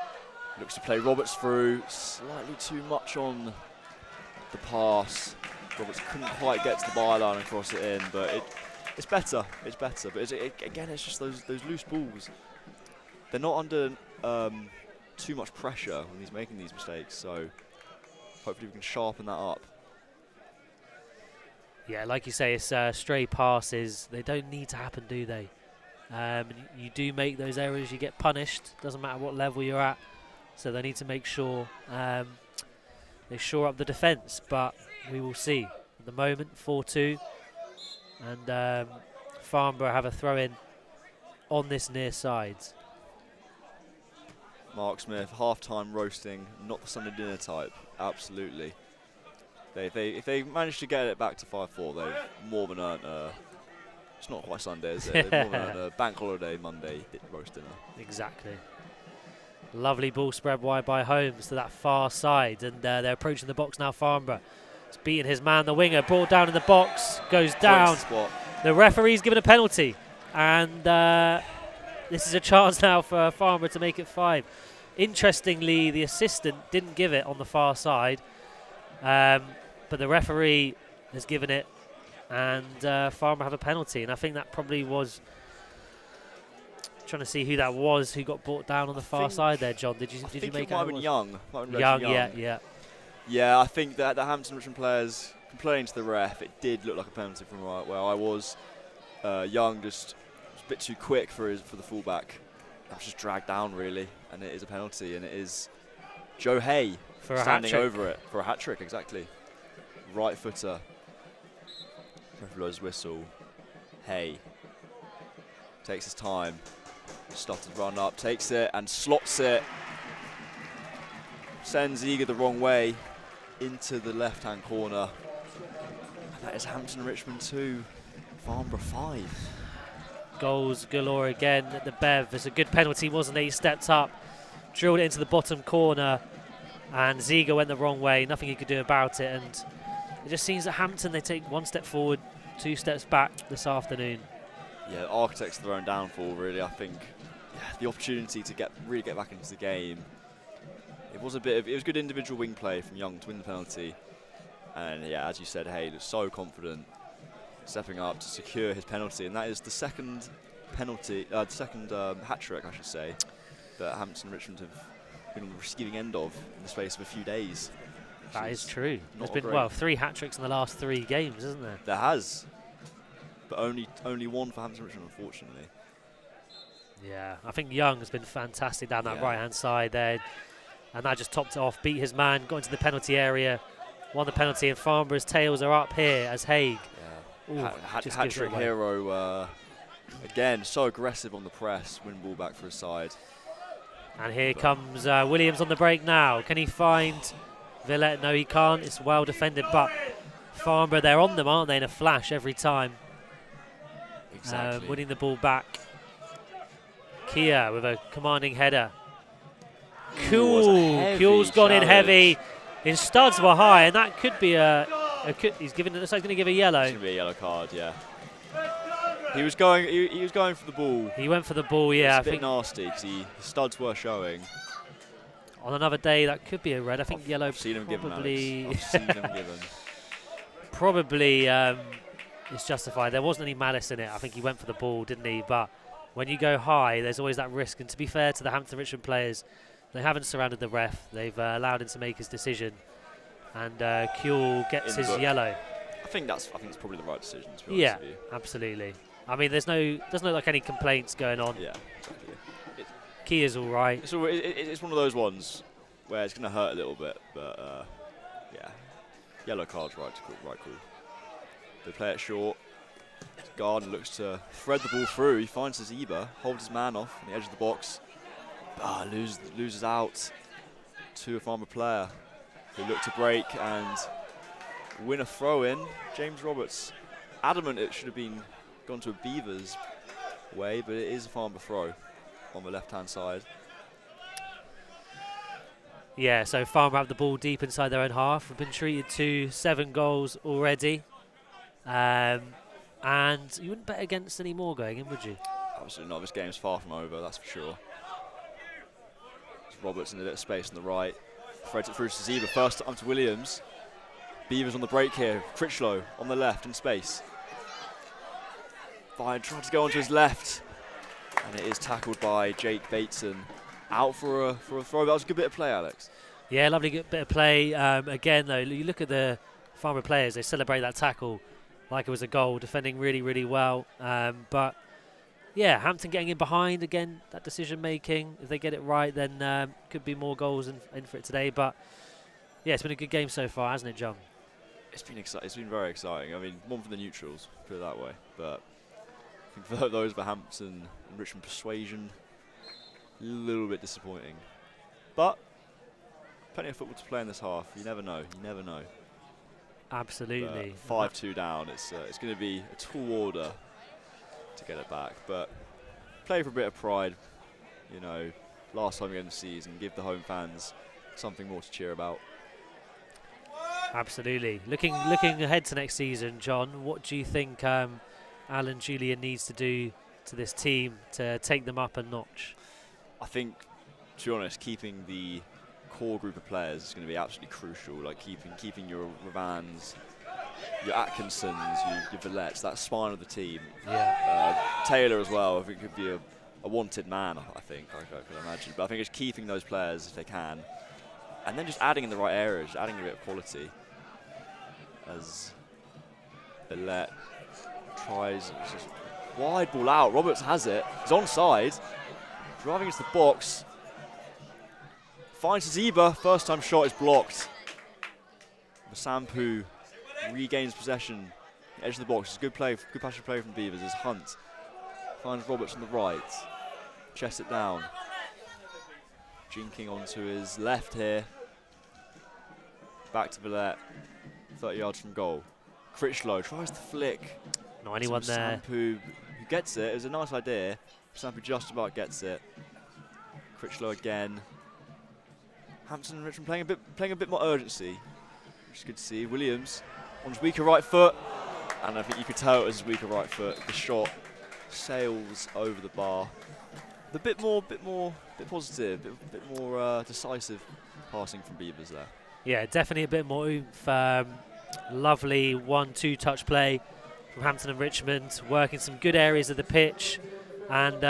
Looks to play Roberts through. Slightly too much on the pass. Roberts couldn't quite get to the byline and cross it in, but it's better. It's better. But again, it's just those loose balls. They're not under too much pressure when he's making these mistakes. So hopefully we can sharpen that up. Yeah, like you say, it's stray passes. They don't need to happen, do they? You do make those errors, you get punished. Doesn't matter what level you're at. So they need to make sure they shore up the defence. But we will see. At the moment, 4-2. And Farnborough have a throw-in on this near side. Mark Smith, half-time roasting, not the Sunday dinner type. Absolutely. If they manage to get it back to 5-4, they've more than earned it's not quite Sunday, is it? They've more than earned a bank holiday Monday roast dinner. Exactly. Lovely ball spread wide by Holmes to that far side, and they're approaching the box now. Farnborough is beating his man, the winger, brought down in the box, goes down. The referee's given a penalty, and this is a chance now for Farnborough to make it 5. Interestingly, the assistant didn't give it on the far side, but the referee has given it, and Farnborough have a penalty. And I think that probably was, trying to see who that was who got brought down on the far side there, John. Did you make it? It might have been Young. Young, yeah. Yeah, I think that the Hampton Richmond players complaining to the ref, it did look like a penalty from where I was. Young just was a bit too quick for the fullback. That was just dragged down really, and it is a penalty, and it is Joe Hay standing over it for a hat trick, exactly. Right footer. Referee blows whistle. Hay. Takes his time. Started to run up, takes it and slots it. Sends Ziege the wrong way into the left-hand corner. And that is Hampton Richmond 2, Farnborough 5. Goals galore again at the Bev. It's a good penalty, wasn't it? He stepped up, drilled it into the bottom corner, and Ziege went the wrong way. Nothing he could do about it. And it just seems that Hampton, they take 1 step forward, 2 steps back this afternoon. Yeah, architects of their own downfall, really. I think the opportunity to really get back into the game. It was good individual wing play from Young to win the penalty. And yeah, as you said, Hale was so confident, stepping up to secure his penalty, and that is the second penalty, hat-trick, I should say, that Hampton Richmond have been on the receiving end of in the space of a few days. That is true. There's been, 3 hat-tricks in the last 3 games, isn't there? There has, but only one for Hampton Richmond, unfortunately. Yeah, I think Young has been fantastic down that right-hand side there, and that just topped it off, beat his man, got into the penalty area, won the penalty, and Farnborough's tails are up here as Haig. Hat-trick hero, again, so aggressive on the press, win ball back for his side. And here comes Williams on the break now. Can he find Villette? No, he can't. It's well defended, but Farnborough, they're on them, aren't they, in a flash every time. Exactly. Winning the ball back. Kia with a commanding header. Cool. Kuhl's gone in heavy. His studs were high, and that could be he's giving. Looks like he's going to give a yellow. It's going to be a yellow card, yeah. He was going for the ball. He went for the ball, yeah. It's a bit nasty because his studs were showing. On another day, that could be a red. I think yellow. I've seen him given, probably. Alex. I've seen him given. Probably it's justified. There wasn't any malice in it. I think he went for the ball, didn't he? But when you go high, there's always that risk. And to be fair to the Hampton Richmond players, they haven't surrounded the ref. They've allowed him to make his decision, and Kuhl gets his yellow. I think it's probably the right decision, to be honest with you. Absolutely. I mean, doesn't look like any complaints going on. Yeah, exactly. Kia's all right. It's one of those ones where it's going to hurt a little bit, but yeah, yellow card's right call. They play it short. Gardner looks to thread the ball through. He finds Ziege, holds his man off on the edge of the box. Loses out to a Farnborough player who looked to break and win a throw-in. James Roberts, adamant it should have gone to a Beavers way, but it is a Farnborough throw on the left-hand side. Yeah, so Farnborough have the ball deep inside their own half. We've been treated to 7 goals already. And you wouldn't bet against any more going in, would you? Absolutely not. This game's far from over, that's for sure. Roberts in a bit of space on the right. Threads it through to Ziege. First time to Williams. Beavers on the break here. Critchlow on the left in space. Fine, trying to go onto his left. And it is tackled by Jake Bateson. Out for a throw. That was a good bit of play, Alex. Yeah, lovely good bit of play. Again, though, you look at the Farnborough players, they celebrate that tackle like it was a goal, defending really, really well. But yeah, Hampton getting in behind again, that decision making. If they get it right, then could be more goals in for it today. But yeah, it's been a good game so far, hasn't it, John? It's been exciting. It's been very exciting. I mean, one for the neutrals, put it that way. But I think for those for Hampton and Richmond persuasion, a little bit disappointing. But plenty of football to play in this half. You never know. You never know. Absolutely. 5-2 down. It's going to be a tall order to get it back, but play for a bit of pride. You know, last time in the season, give the home fans something more to cheer about. Absolutely. Looking ahead to next season, John, what do you think Alan Julian needs to do to this team to take them up a notch? I think, to be honest, keeping the core group of players is going to be absolutely crucial. Like keeping your Ravans, your Atkinsons, your Villettes, that spine of the team. Yeah. Taylor as well. I think could be a wanted man. I can imagine. But I think it's keeping those players if they can, and then just adding in the right areas, adding a bit of quality. As Villette tries just wide ball out. Roberts has it. He's onside. Driving into the box. Finds Ziege. First time shot is blocked. Masampu regains possession. The edge of the box. It's good play. Good passage play from Beavers as Hunt Finds Roberts on the right. Chests it down. Jinking onto his left here. Back to Villette. 30 yards from goal. Critchlow tries to flick. Not anyone there. Sampu, who gets it. It was a nice idea. Sampu just about gets it. Critchlow again. Hampton and Richmond playing a bit more urgency, which is good to see. Williams on his weaker right foot, and I think you could tell it was his weaker right foot. The shot sails over the bar. A bit positive, bit more decisive passing from Beavers there. Yeah, definitely a bit more oomph. Lovely 1-2 touch play from Hampton and Richmond, working some good areas of the pitch. And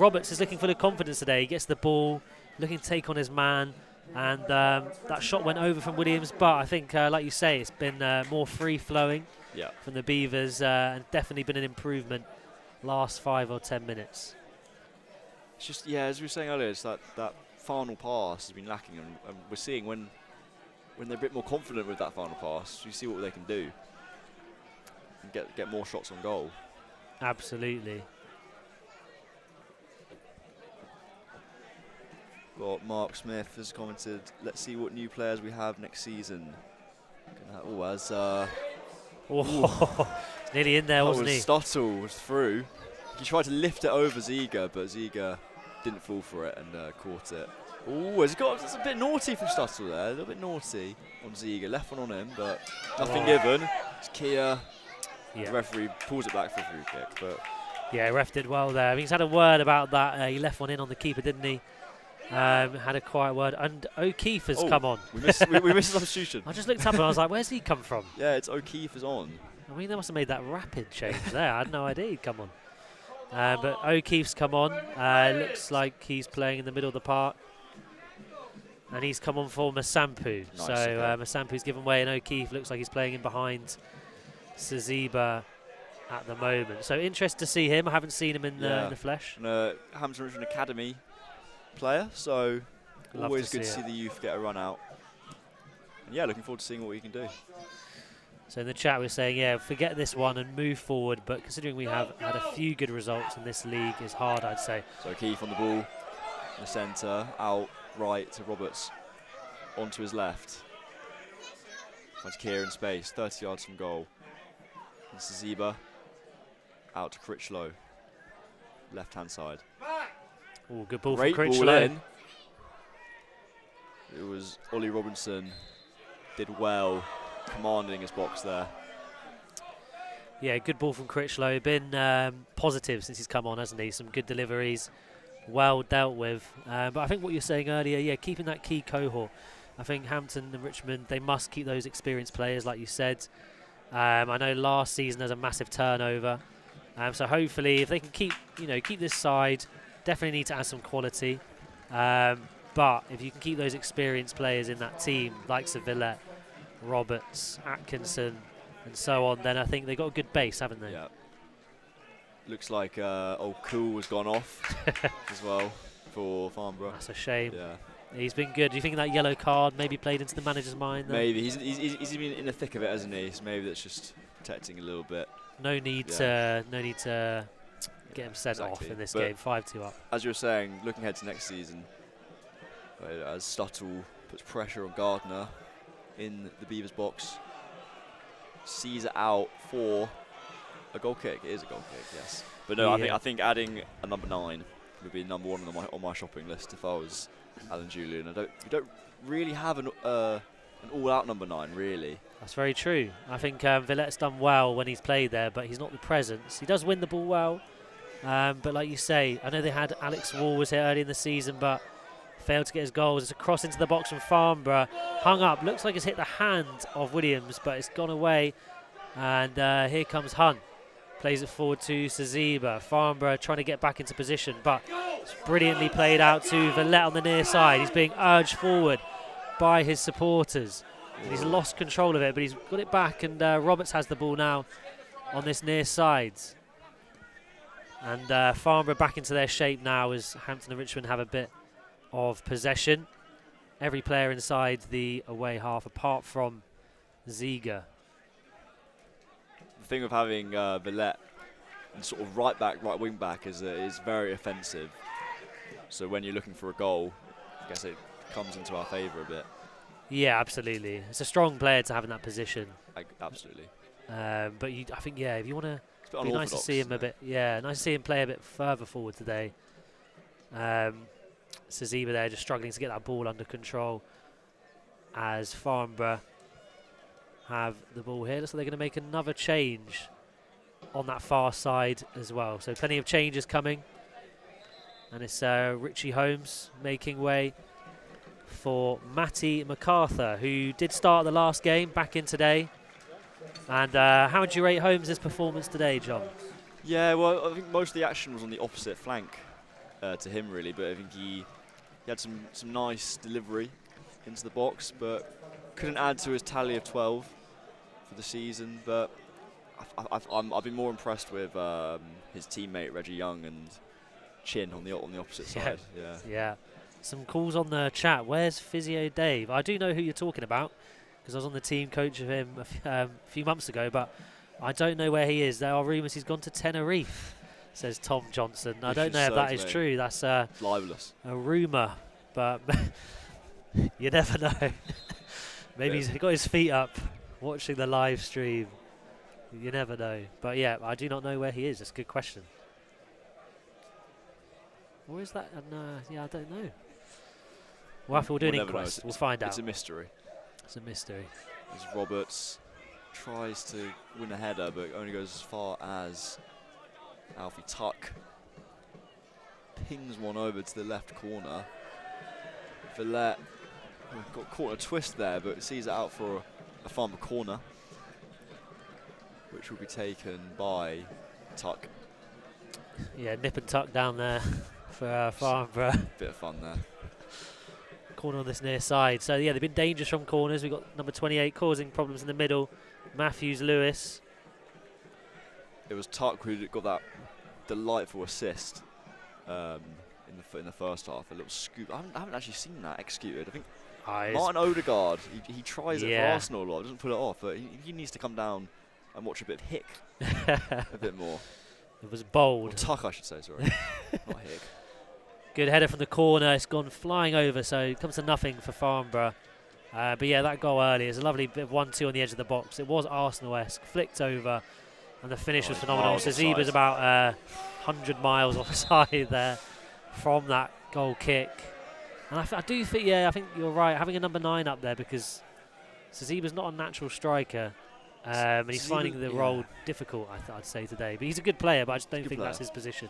Roberts is looking full of confidence today. He gets the ball, looking to take on his man. And that shot went over from Williams, but I think, like you say, it's been more free-flowing from the Beavers, and definitely been an improvement last 5 or 10 minutes. It's just, yeah, as we were saying earlier, it's that final pass has been lacking, and we're seeing when they're a bit more confident with that final pass, you see what they can do and get more shots on goal. Absolutely. Got Mark Smith has commented, let's see what new players we have next season. It's nearly in there, wasn't he? Stuttle was through. He tried to lift it over Ziga, but Ziga didn't fall for it and caught it. Oh, it's a bit naughty from Stuttle there, a little bit naughty on Ziga. Left one on him, but nothing given. It's Kia. The referee pulls it back for a free kick. But yeah, ref did well there. I mean, he's had a word about that. He left one in on the keeper, didn't he? Had a quiet word, and O'Keefe has come on. We missed a substitution. I just looked up and I was like, where's he come from? Yeah, it's O'Keefe is on. I mean, they must have made that rapid change there. I had no idea he'd come on. But O'Keefe's come on. Looks like he's playing in the middle of the park. And he's come on for Masampu. Nice, so Masampu's given way, and O'Keefe looks like he's playing in behind Saziba at the moment. So interested to see him. I haven't seen him in the flesh. And, Hampton Richmond Academy player, so Love always to good to see see the youth get a run out. And yeah, looking forward to seeing what he can do. So in the chat we're saying, yeah, forget this one and move forward, but considering we have had a few good results in this league, is hard, I'd say. So Keith on the ball, in the centre, out right to Roberts, onto his left. Finds Kier in space, 30 yards from goal. And Saziba, out to Critchlow, left-hand side. Oh, good ball Great from ball Critchlow. in. It was Ollie Robinson, did well, commanding his box there. Yeah, good ball from Critchlow. Been positive since he's come on, hasn't he? Some good deliveries, well dealt with. But I think what you're saying earlier, yeah, keeping that key cohort. I think Hampton and Richmond, they must keep those experienced players, like you said. I know last season there's a massive turnover. So hopefully, if they can keep this side, definitely need to add some quality. But if you can keep those experienced players in that team, like Villette, Roberts, Atkinson, and so on, then I think they've got a good base, haven't they? Yeah. Looks like old Cool has gone off as well for Farnborough. That's a shame. Yeah. He's been good. Do you think that yellow card maybe played into the manager's mind? Then? Maybe. He's been in the thick of it, hasn't he? So maybe that's just protecting a little bit. No need to get him sent off in this game. 5-2 up. As you were saying, looking ahead to next season, as Stuttle puts pressure on Gardner in the Beavers box, sees it out for a goal kick. It is a goal kick, yes. But no, I think adding a number 9 would be number 1 on my shopping list if I was Alan Julian. We don't really have an all-out number 9, really. That's very true. I think Villette's done well when he's played there, but he's not the presence. He does win the ball well, but like you say, I know they had Alex Wall was here early in the season, but failed to get his goals. It's a cross into the box from Farnborough, hung up. Looks like it's hit the hand of Williams, but it's gone away. And here comes Hunt. Plays it forward to Saziba. Farnborough trying to get back into position, but it's brilliantly played out to Villette on the near side. He's being urged forward by his supporters. And he's lost control of it, but he's got it back, and Roberts has the ball now on this near side. And Farnborough back into their shape now as Hampton and Richmond have a bit of possession. Every player inside the away half apart from Ziga. The thing of having Villette and sort of right back, right wing back is very offensive. So when you're looking for a goal, I guess it comes into our favour a bit. Yeah, absolutely. It's a strong player to have in that position. Absolutely. But I think, if you want to, It'd be nice to see him a bit. Yeah, nice to see him play a bit further forward today. Saziba there just struggling to get that ball under control as Farnborough have the ball here. Looks like they're going to make another change on that far side as well. So plenty of changes coming. And it's Richie Holmes making way for Matty MacArthur, who did start the last game, back in today. And how would you rate Holmes' performance today, John? Yeah, well, I think most of the action was on the opposite flank to him, really. But I think he had some nice delivery into the box, but couldn't add to his tally of 12 for the season. But I've been more impressed with his teammate Reggie Young and Chin on the opposite side. Yeah. Some calls on the chat. Where's Physio Dave? I do know who you're talking about because I was on the team coach of him a few months ago, but I don't know where he is. There are rumours he's gone to Tenerife, says Tom Johnson. I don't know if that is true. That's libelous. A rumour, but you never know. Maybe he's got his feet up watching the live stream. You never know. But yeah, I do not know where he is. That's a good question. Where is that? I don't know. We'll do an inquest. We'll find out. It's a mystery. It's a mystery. As Roberts tries to win a header, but only goes as far as Alfie Tuck pings one over to the left corner. Villette got caught in a twist there, but sees it out for a Farnborough corner, which will be taken by Tuck. Yeah, nip and tuck down there for Farnborough. Bit of fun there. Corner on this near side. So yeah, they've been dangerous from corners. We've got number 28 causing problems in the middle. Matthews Lewis. It was Tuck who got that delightful assist in the first half. A little scoop. I haven't actually seen that executed. I think Martin Odegaard, he tries it for Arsenal a lot. Doesn't pull it off, but he needs to come down and watch a bit of Hick a bit more. It was bold. Or Tuck, I should say, sorry. Not Hick. Good header from the corner. It's gone flying over, so it comes to nothing for Farnborough. But yeah, that goal early is a lovely bit of 1-2 on the edge of the box. It was Arsenal-esque, flicked over, and the finish was phenomenal. Zaziba's about 100 miles offside there from that goal kick. And I do think, I think you're right, having a number 9 up there, because Zaziba's not a natural striker. And he's finding the role difficult, I'd say, today. But he's a good player, but I just don't think that's his position.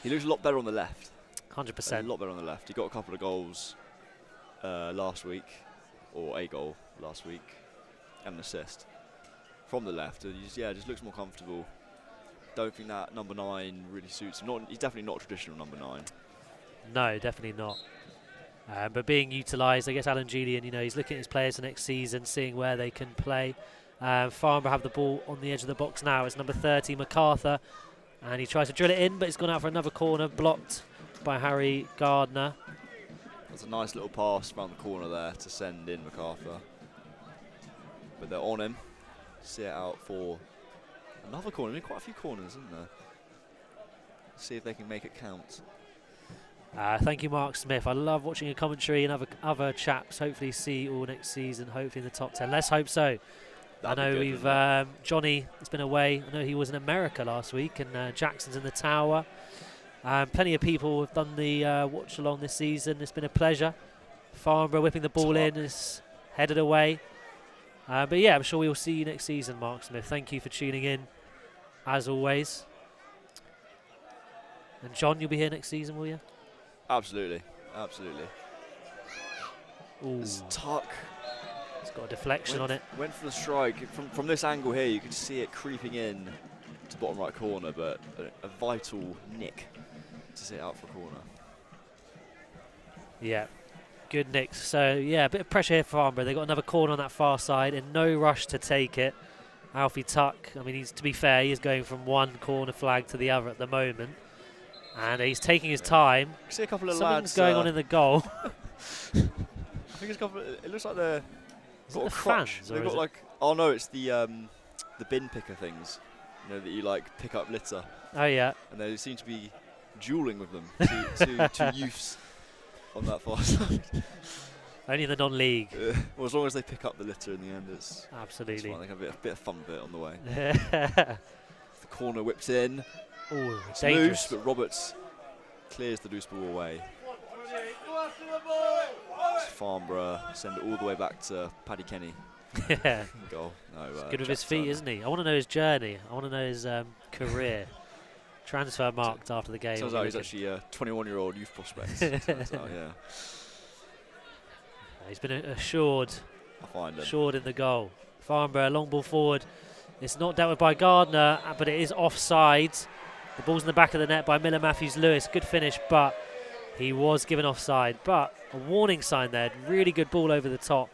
He looks a lot better on the left. 100%. A lot better on the left. He got a couple of goals last week, or a goal last week, and an assist from the left. He just looks more comfortable. Don't think that number 9 really suits him. He's definitely not a traditional number 9. No, definitely not. But being utilised, I guess Alan Julian, he's looking at his players for next season, seeing where they can play. Farnborough have the ball on the edge of the box now. It's number 30, MacArthur, and he tries to drill it in, but it's gone out for another corner, blocked by Harry Gardner. That's a nice little pass around the corner there to send in MacArthur. But they're on him. See it out for another corner. Quite a few corners, isn't there? See if they can make it count. Thank you, Mark Smith. I love watching your commentary and other chaps. Hopefully see you all next season, hopefully in the top 10. Let's hope so. I know we've Johnny has been away. I know he was in America last week, and Jackson's in the tower. Plenty of people have done the watch along this season. It's been a pleasure. Farnborough whipping the ball in, is headed away. But yeah, I'm sure we'll see you next season, Mark Smith. Thank you for tuning in, as always. And John, you'll be here next season, will you? Absolutely, absolutely. It's Tuck. It's got a deflection on it. Went for the strike. From this angle here, you can see it creeping in to bottom right corner, but a vital nick to sit out for a corner. Yeah, good nick. So yeah, a bit of pressure here for Farnborough. They've got another corner on that far side, in no rush to take it. Alfie Tuck, I mean, to be fair, he is going from one corner flag to the other at the moment. And he's taking his time. You can see a couple of Something's lads going on in the goal. I think it's it looks like they've got a crutch. Fans, they've got like, oh no, it's the bin picker things. You know, that you like pick up litter. Oh yeah. And they seem to be dueling with them. Two youths on that far side. Only in the non-league. Well, as long as they pick up the litter in the end, it's absolutely. It's fine. They have a bit of fun bit on the way. The corner whips in. Oh, it's dangerous. loose, but Roberts clears the loose ball away. Farnborough send it all the way back to Paddy Kenny. Yeah. Goal. No, good with his feet, isn't he? I want to know his journey. I want to know his career. Transfer marked after the game. Turns out he's actually a 21-year-old youth prospect. Turns out, yeah. He's been assured in the goal. Farnborough, long ball forward. It's not dealt with by Gardner, but it is offside. The ball's in the back of the net by Miller Matthews-Lewis. Good finish, but he was given offside. But a warning sign there. Really good ball over the top.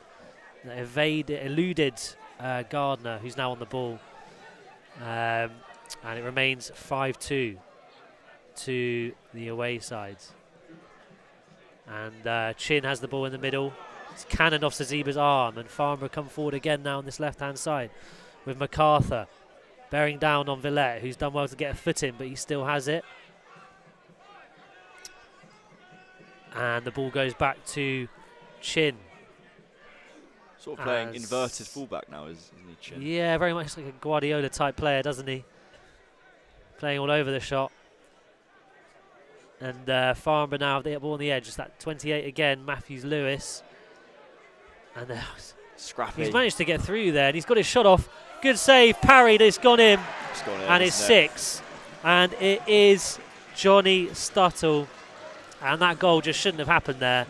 Eluded Gardner, who's now on the ball. And it remains 5-2 to the away side. And Chin has the ball in the middle. It's cannoned off Saziba's arm, and Farnborough come forward again now on this left-hand side with MacArthur bearing down on Villette, who's done well to get a foot in, but he still has it. And the ball goes back to Chin. Sort of playing inverted fullback now, isn't he, Chin? Yeah, very much like a Guardiola-type player, doesn't he? Playing all over the shot. And Farnborough now have the ball on the edge. It's that 28 again, Matthews-Lewis. And scrappy. He's managed to get through there, and he's got his shot off. Good save, parried, it's gone in. And it's 6. And it is Johnny Stuttle. And that goal just shouldn't have happened there.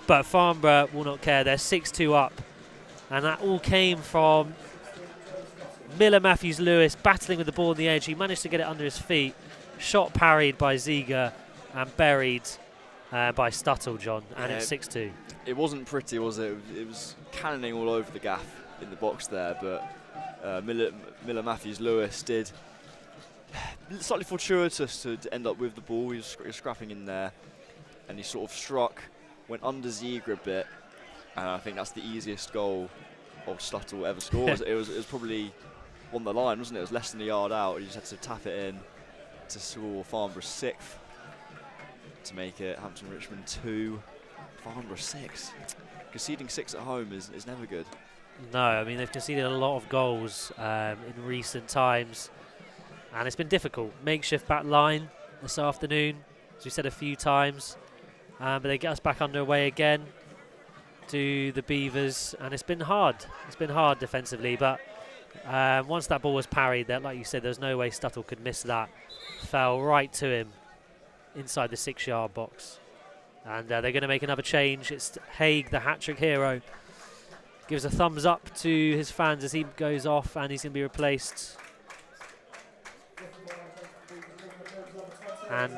But Farnborough will not care. They're 6-2 up. And that all came from Miller Matthews-Lewis battling with the ball on the edge. He managed to get it under his feet. Shot parried by Ziege and buried by Stuttle, John. And it's 6-2. It wasn't pretty, was it? It was cannoning all over the gaff in the box there, but Miller Matthews-Lewis did slightly fortuitous to end up with the ball. He was scrapping in there, and he sort of struck, went under Ziege a bit, and I think that's the easiest goal of Stuttle ever scored. it was probably on the line, wasn't it? It was less than a yard out. He just had to tap it in to score Farnborough 6th to make it Hampton-Richmond 2. Farnborough 6. Conceding 6 at home is never good. No, I mean, they've conceded a lot of goals in recent times, and it's been difficult. Makeshift back line this afternoon, as we said a few times, but they get us back underway again to the Beavers, and it's been hard. It's been hard defensively, but once that ball was parried, like you said, there's no way Stuttle could miss that. Fell right to him inside the 6-yard box. And they're going to make another change. It's Haig, the hat-trick hero. Gives a thumbs up to his fans as he goes off, and he's going to be replaced. And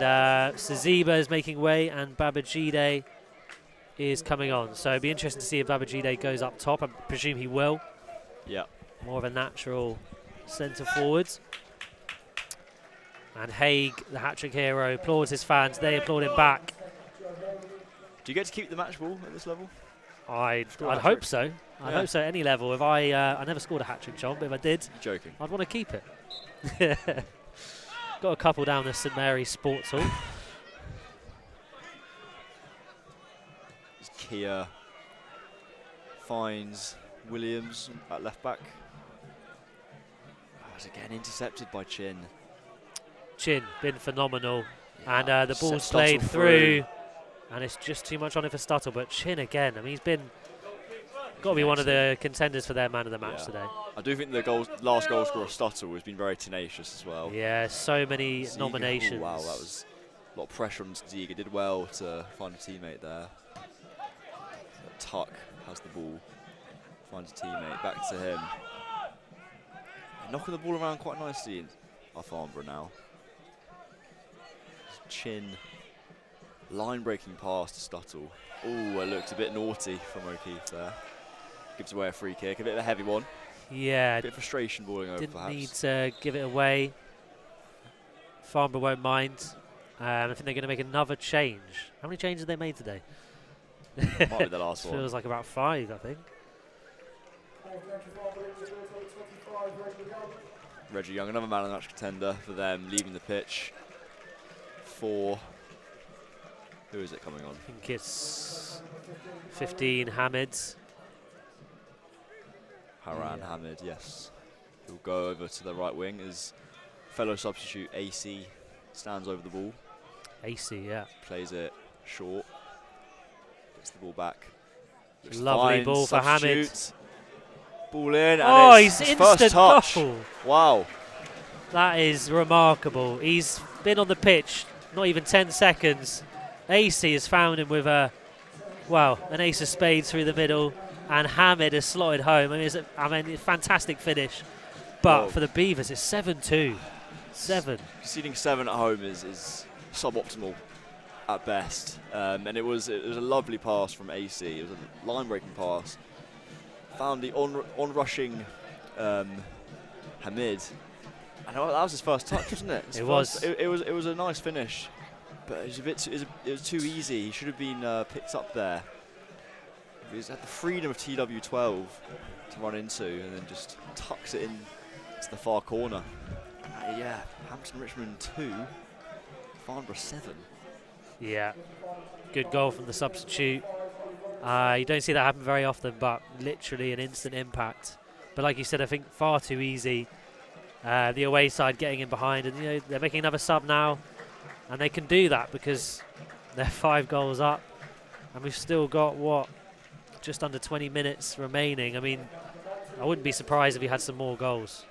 Saziba is making way, and Babajide is coming on. So it'll be interesting to see if Babajide goes up top. I presume he will. Yeah. More of a natural centre forward. And Haig, the hat-trick hero, applauds his fans. They applaud him back. Do you get to keep the match ball at this level? I'd hope so. I'd hope so at any level. If I never scored a hat-trick, John, but if I did, you're joking. I'd want to keep it. Got a couple down the St Mary's Sports Hall. Kia finds Williams at left back. It's again intercepted by Chin. Chin, been phenomenal. Yeah, and the ball's played through. And it's just too much on it for Stuttle, but Chin again. I mean, he's got to be one of the contenders for their man of the match today. I do think the last goal scorer, Stuttle, has been very tenacious as well. Yeah, so many nominations. Wow, that was a lot of pressure on Ziege. Did well to find a teammate there. Tuck has the ball, finds a teammate, back to him. Knocking the ball around quite nicely in Farnborough now. Chin. Line-breaking pass to Stuttle. Oh, it looked a bit naughty from O'Keefe there. Gives away a free kick, a bit of a heavy one. Yeah. A bit of frustration balling over, didn't perhaps. Need to give it away. Farnborough won't mind. I think they're going to make another change. How many changes have they made today? Might be the last one. Feels like about 5, I think. Reggie Young, another man of the match contender for them, leaving the pitch for, who is it coming on? I think it's 15 Hamids. Haran Hamid, yes. He'll go over to the right wing as fellow substitute AC stands over the ball. AC, yeah. Plays it short. Gets the ball back. Looks Lovely fine, ball for Hamid. substitute. Ball in, and Oh, it's he's his instant first touch. goal. Wow. That is remarkable. He's been on the pitch not even 10 seconds. AC has found him with an ace of spades through the middle, and Hamid has slotted home. It's a fantastic finish. But for the Beavers, it's 7-2. 7. Conceding 7 at home is suboptimal at best. And it was a lovely pass from AC. It was a line-breaking pass. Found the on-rushing Hamid. I know that was his first touch, wasn't it? It was. It was a nice finish, but it was too easy. He should have been picked up there. He had the freedom of TW12 to run into, and then just tucks it in to the far corner. Yeah, Hampton Richmond 2, Farnborough 7. Yeah, good goal from the substitute. You don't see that happen very often, but literally an instant impact. But like you said, I think far too easy. The away side getting in behind, and they're making another sub now, and they can do that because they're 5 goals up, and we've still got just under 20 minutes remaining. I mean, I wouldn't be surprised if we had some more goals.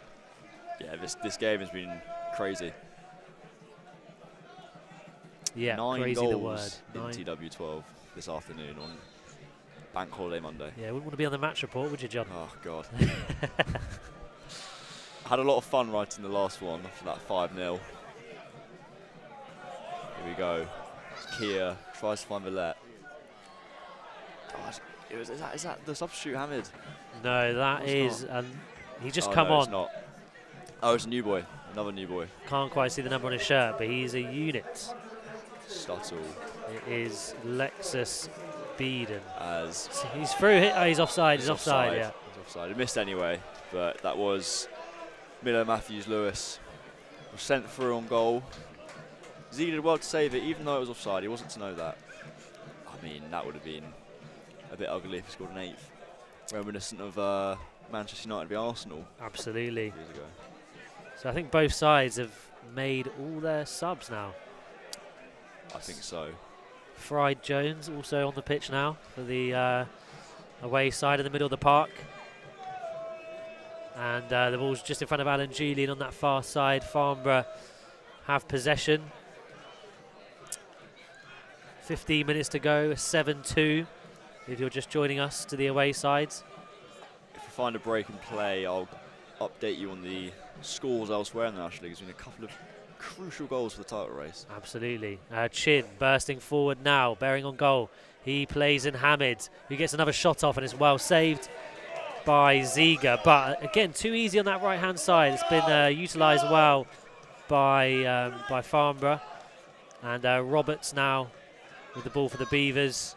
Yeah, this game has been crazy. Yeah, 9 crazy goals the word. in 9. TW12 this afternoon on Bank Holiday Monday. Yeah, wouldn't want to be on the match report, would you, John? Oh God. Had a lot of fun writing the last one after that 5-0. Here we go. Kia tries to find Villette. Oh, is that the substitute Hamid? No, that is. He just come no, on. It's not. Oh, it's a new boy. Another new boy. Can't quite see the number on his shirt, but he's a unit. Stuttle. It is Lexus Beeden. As he's through. Oh, he's offside. He's offside. Yeah. He's offside. He missed anyway, but that was Miller Matthews Lewis. Was sent through on goal. Zee did well to save it, even though it was offside. He wasn't to know that. I mean, that would have been a bit ugly if he scored an 8th. Reminiscent of Manchester United v Arsenal. Absolutely. Years ago. So I think both sides have made all their subs now. I think so. Fried Jones also on the pitch now for the away side in the middle of the park. And the ball's just in front of Alan Julian on that far side. Farnborough have possession. 15 minutes to go, 7-2 if you're just joining us to the away sides. If we find a break in play, I'll update you on the scores elsewhere in the National League. There's been a couple of crucial goals for the title race. Absolutely. Chin bursting forward now, bearing on goal. He plays in Hamid, who gets another shot off, and it's well saved by Ziga. But again, too easy on that right-hand side. It's been utilised well by Farnborough. And Roberts now with the ball for the Beavers.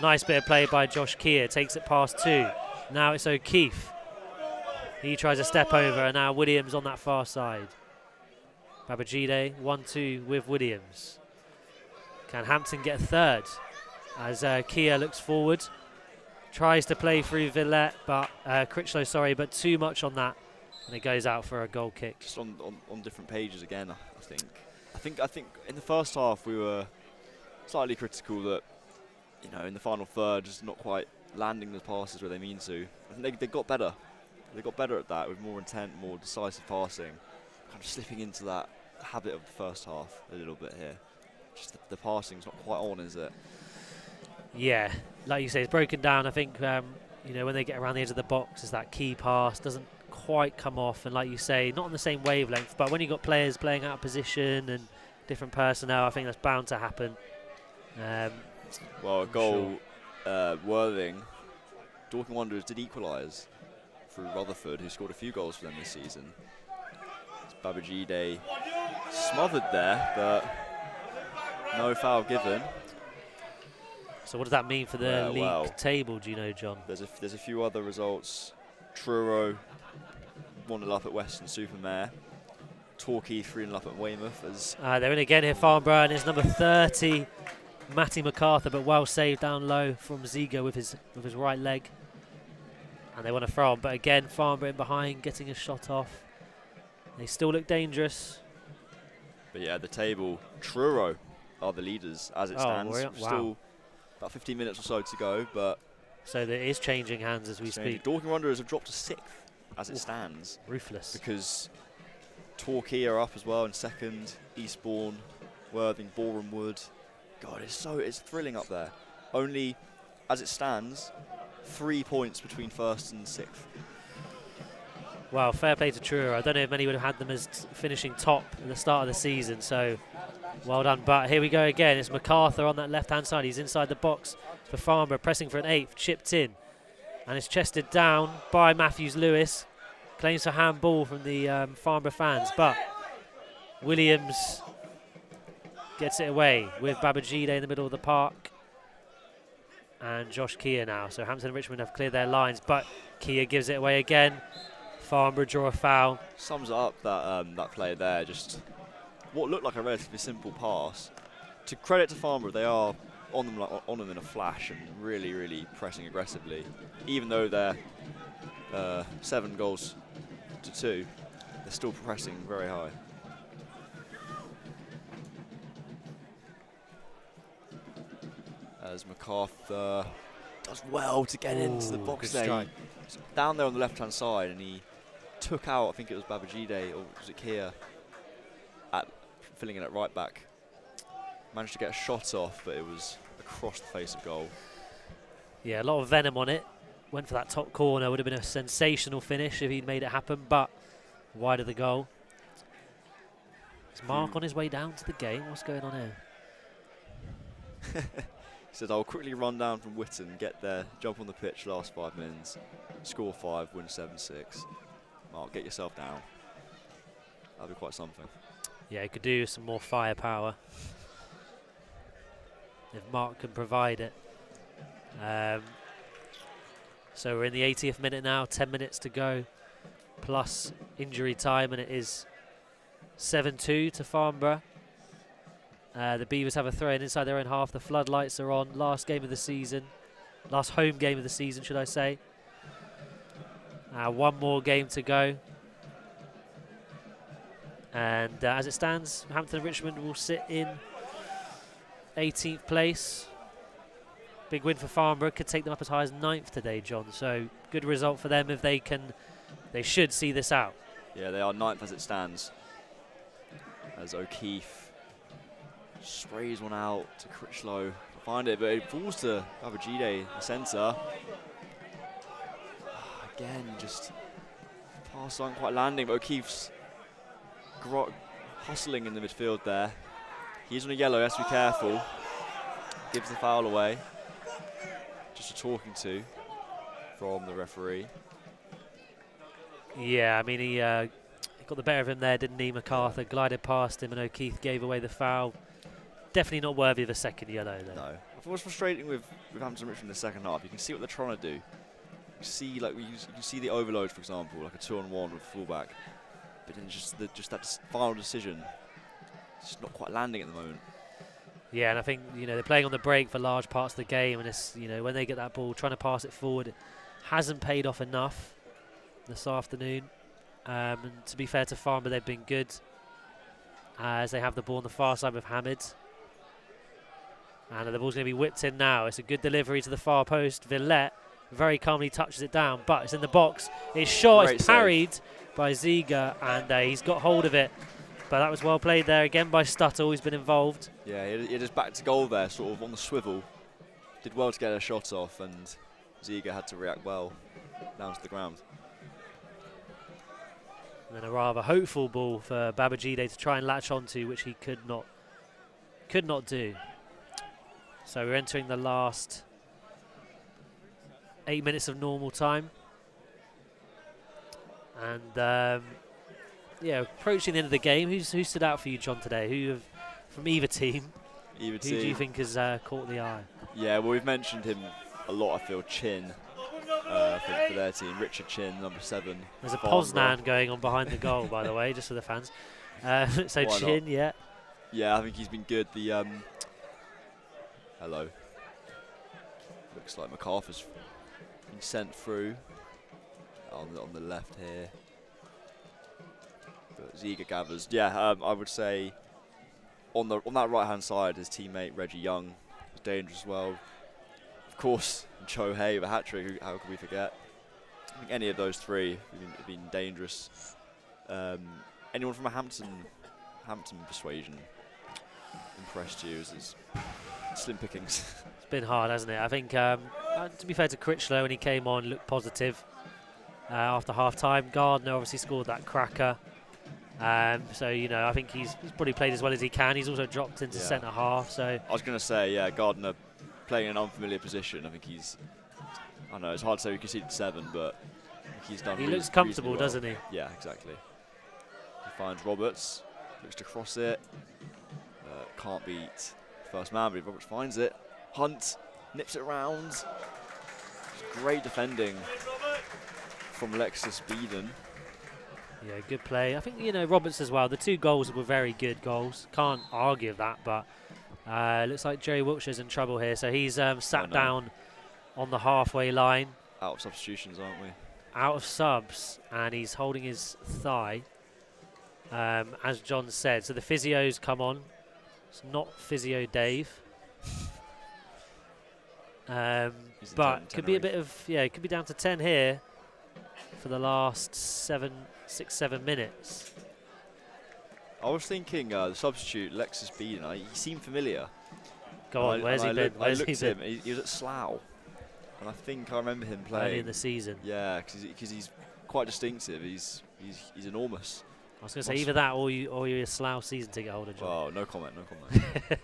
Nice bit of play by Josh Keir. Takes it past 2. Now it's O'Keefe. He tries a step over, and now Williams on that far side. Babajide 1-2 with Williams. Can Hampton get a third? As Keir looks forward. Tries to play through Villette, but Critchlow, but too much on that. And it goes out for a goal kick. Just on different pages again, I think. I think in the first half we were slightly critical that, in the final third, just not quite landing the passes where they mean to. I think they got better. They got better at that with more intent, more decisive passing. Kind of slipping into that habit of the first half a little bit here. Just the passing's not quite on, is it? Yeah, like you say, it's broken down. I think, when they get around the edge of the box, it's that key pass doesn't quite come off. And like you say, not on the same wavelength, but when you've got players playing out of position and different personnel, I think that's bound to happen. Well, a goal, Worthing, Dorking Wanderers did equalise through Rutherford, who scored a few goals for them this season. Babajide smothered there, but no foul given. So what does that mean for the league table, do you know, John? There's a few other results. Truro 1-0 up at Weston-super-Mare. Torquay 3-0 up at Weymouth. As they're in again here, Farnborough, and it's number 30, Matty MacArthur, but well saved down low from Ziga with his right leg. And they want to throw on, but again, Farnborough in behind, getting a shot off. They still look dangerous. But yeah, the table, Truro are the leaders as it stands. Wow. Still about 15 minutes or so to go, but so it is changing hands as we speak. Dorking Wanderers have dropped to 6th as it stands. Ruthless. Because Torquay are up as well in 2nd, Eastbourne, Worthing, Boreham Wood. God, it's thrilling up there. Only, as it stands, 3 points between 1st and 6th. Well, fair play to Truro. I don't know if many would have had them as finishing top at the start of the season, so well done. But here we go again. It's MacArthur on that left-hand side. He's inside the box for Farnborough, pressing for an 8th, chipped in. And it's chested down by Matthews-Lewis. Claims for handball from the Farnborough fans, but Williams gets it away with Babajide in the middle of the park. And Josh Keir now. So Hampton and Richmond have cleared their lines, but Keir gives it away again. Farnborough draw a foul. Sums up that play there. Just what looked like a relatively simple pass. To credit to Farnborough, they are on them in a flash and really, really pressing aggressively. Even though they're 7 goals to 2, they're still pressing very high. As MacArthur does well to get into the box there. He's down there on the left-hand side, and he took out, I think it was Babajide, or was it Keir, at filling in at right back. Managed to get a shot off, but it was across the face of goal. Yeah, a lot of venom on it. Went for that top corner. Would have been a sensational finish if he'd made it happen, but wide of the goal. Is Mark on his way down to the game? What's going on here? He said, I'll quickly run down from Witton, get there, jump on the pitch last 5 minutes, score 5, win 7-6. Mark, get yourself down. That'll be quite something. Yeah, he could do some more firepower if Mark can provide it. So we're in the 80th minute now, 10 minutes to go, plus injury time, and it is 7-2 to Farnborough. The Beavers have a throw in inside their own half. The floodlights are on. Last game of the season. Last home game of the season, should I say. One more game to go. And as it stands, Hampton and Richmond will sit in 18th place. Big win for Farnborough. Could take them up as high as 9th today, John. So good result for them if they can. They should see this out. Yeah, they are 9th as it stands. As O'Keefe sprays one out to Critchlow to find it, but it falls to Babajide, the centre. Again, just pass aren't quite landing, but O'Keefe's hustling in the midfield there. He's on a yellow, he has to be careful. Gives the foul away. Just a talking to from the referee. Yeah, I mean, he got the better of him there, didn't he? MacArthur glided past him and O'Keefe gave away the foul. Definitely not worthy of a second yellow, though. No. I thought it was frustrating with Hampton Richmond in the second half. You can see what they're trying to do. You see, like, you can see the overload, for example, like a 2-on-1 with fullback. But then just that final decision, it's just not quite landing at the moment. Yeah, and I think, you know, they're playing on the break for large parts of the game, and it's, you know, when they get that ball, trying to pass it forward, it hasn't paid off enough this afternoon. And to be fair to Farnborough, they've been good as they have the ball on the far side with Hamid. And the ball's going to be whipped in now. It's a good delivery to the far post. Villette very calmly touches it down, but it's in the box. It's shot, it's parried by Ziga, and he's got hold of it. But that was well played there again by Stuttle, who's been involved. Yeah, it is back to goal there, sort of on the swivel. Did well to get a shot off, and Ziga had to react well down to the ground. And then a rather hopeful ball for Babajide to try and latch onto, which he could not do. So we're entering the last 8 minutes of normal time. And yeah, approaching the end of the game. Who stood out for you, John, today? From either team? Who do you think has caught the eye? Yeah, well, we've mentioned him a lot, I feel. Chin. I think, for their team. Richard Chin, number 7. There's a Farnborough. Poznan going on behind the goal, by the way, just for the fans. So Why Chin, not? yeah. Yeah, I think he's been good. The hello. Looks like MacArthur's been sent through on the left here. But Ziege gathers. Yeah, I would say on that right hand side, his teammate Reggie Young was dangerous as well. Of course, Cho Hay with a hat trick. How could we forget? I think any of those three have been dangerous. Anyone from a Hampton persuasion impressed you? As slim pickings. It's been hard, hasn't it? I think, to be fair to Critchlow, when he came on, looked positive after half-time. Gardner obviously scored that cracker. So, you know, I think he's probably played as well as he can. He's also dropped into centre-half. So I was going to say, yeah, Gardner playing in an unfamiliar position. I think I don't know, it's hard to say we conceded 7, but I think he's done. He looks comfortable, well. doesn't he? Yeah, exactly. He finds Roberts, looks to cross it. Can't beat first man, but Roberts finds it. Hunt nips it round. Great defending from Lexus Beeden. Yeah, good play. I think, you know, Roberts as well. The 2 goals were very good goals. Can't argue with that, but looks like Jerry Wiltshire's in trouble here. So he's sat down on the halfway line. Out of substitutions, aren't we? Out of subs, and he's holding his thigh, as John said. So the physio's come on. It's not Physio Dave. But could be a bit of, it could be down to 10 here for the last 6, 7 minutes. I was thinking the substitute, Lexus Beeden, he seemed familiar. Go on, where's he been? I looked at him, he was at Slough. And I think I remember him playing early in the season. Yeah, because he's quite distinctive. He's enormous. I was going to say either that or you're a Slough season ticket holder, John. Oh, no comment, no comment.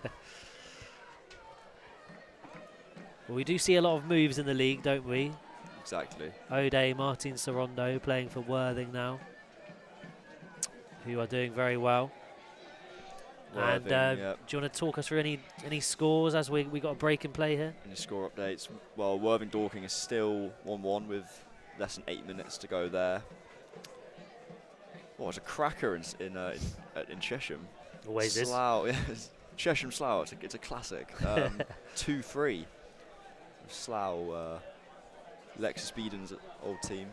Well, we do see a lot of moves in the league, don't we? Exactly. O'Day, Martin Sorondo playing for Worthing now, who are doing very well. Worthing, and do you want to talk us through any scores as we got a break in play here? Any score updates? Well, Worthing Dorking is still 1-1 with less than 8 minutes to go there. Oh, it's a cracker in Chesham. Always is. Slough, yes. Chesham Slough, it's a classic. 2-3. Slough, Lexus Beeden's old team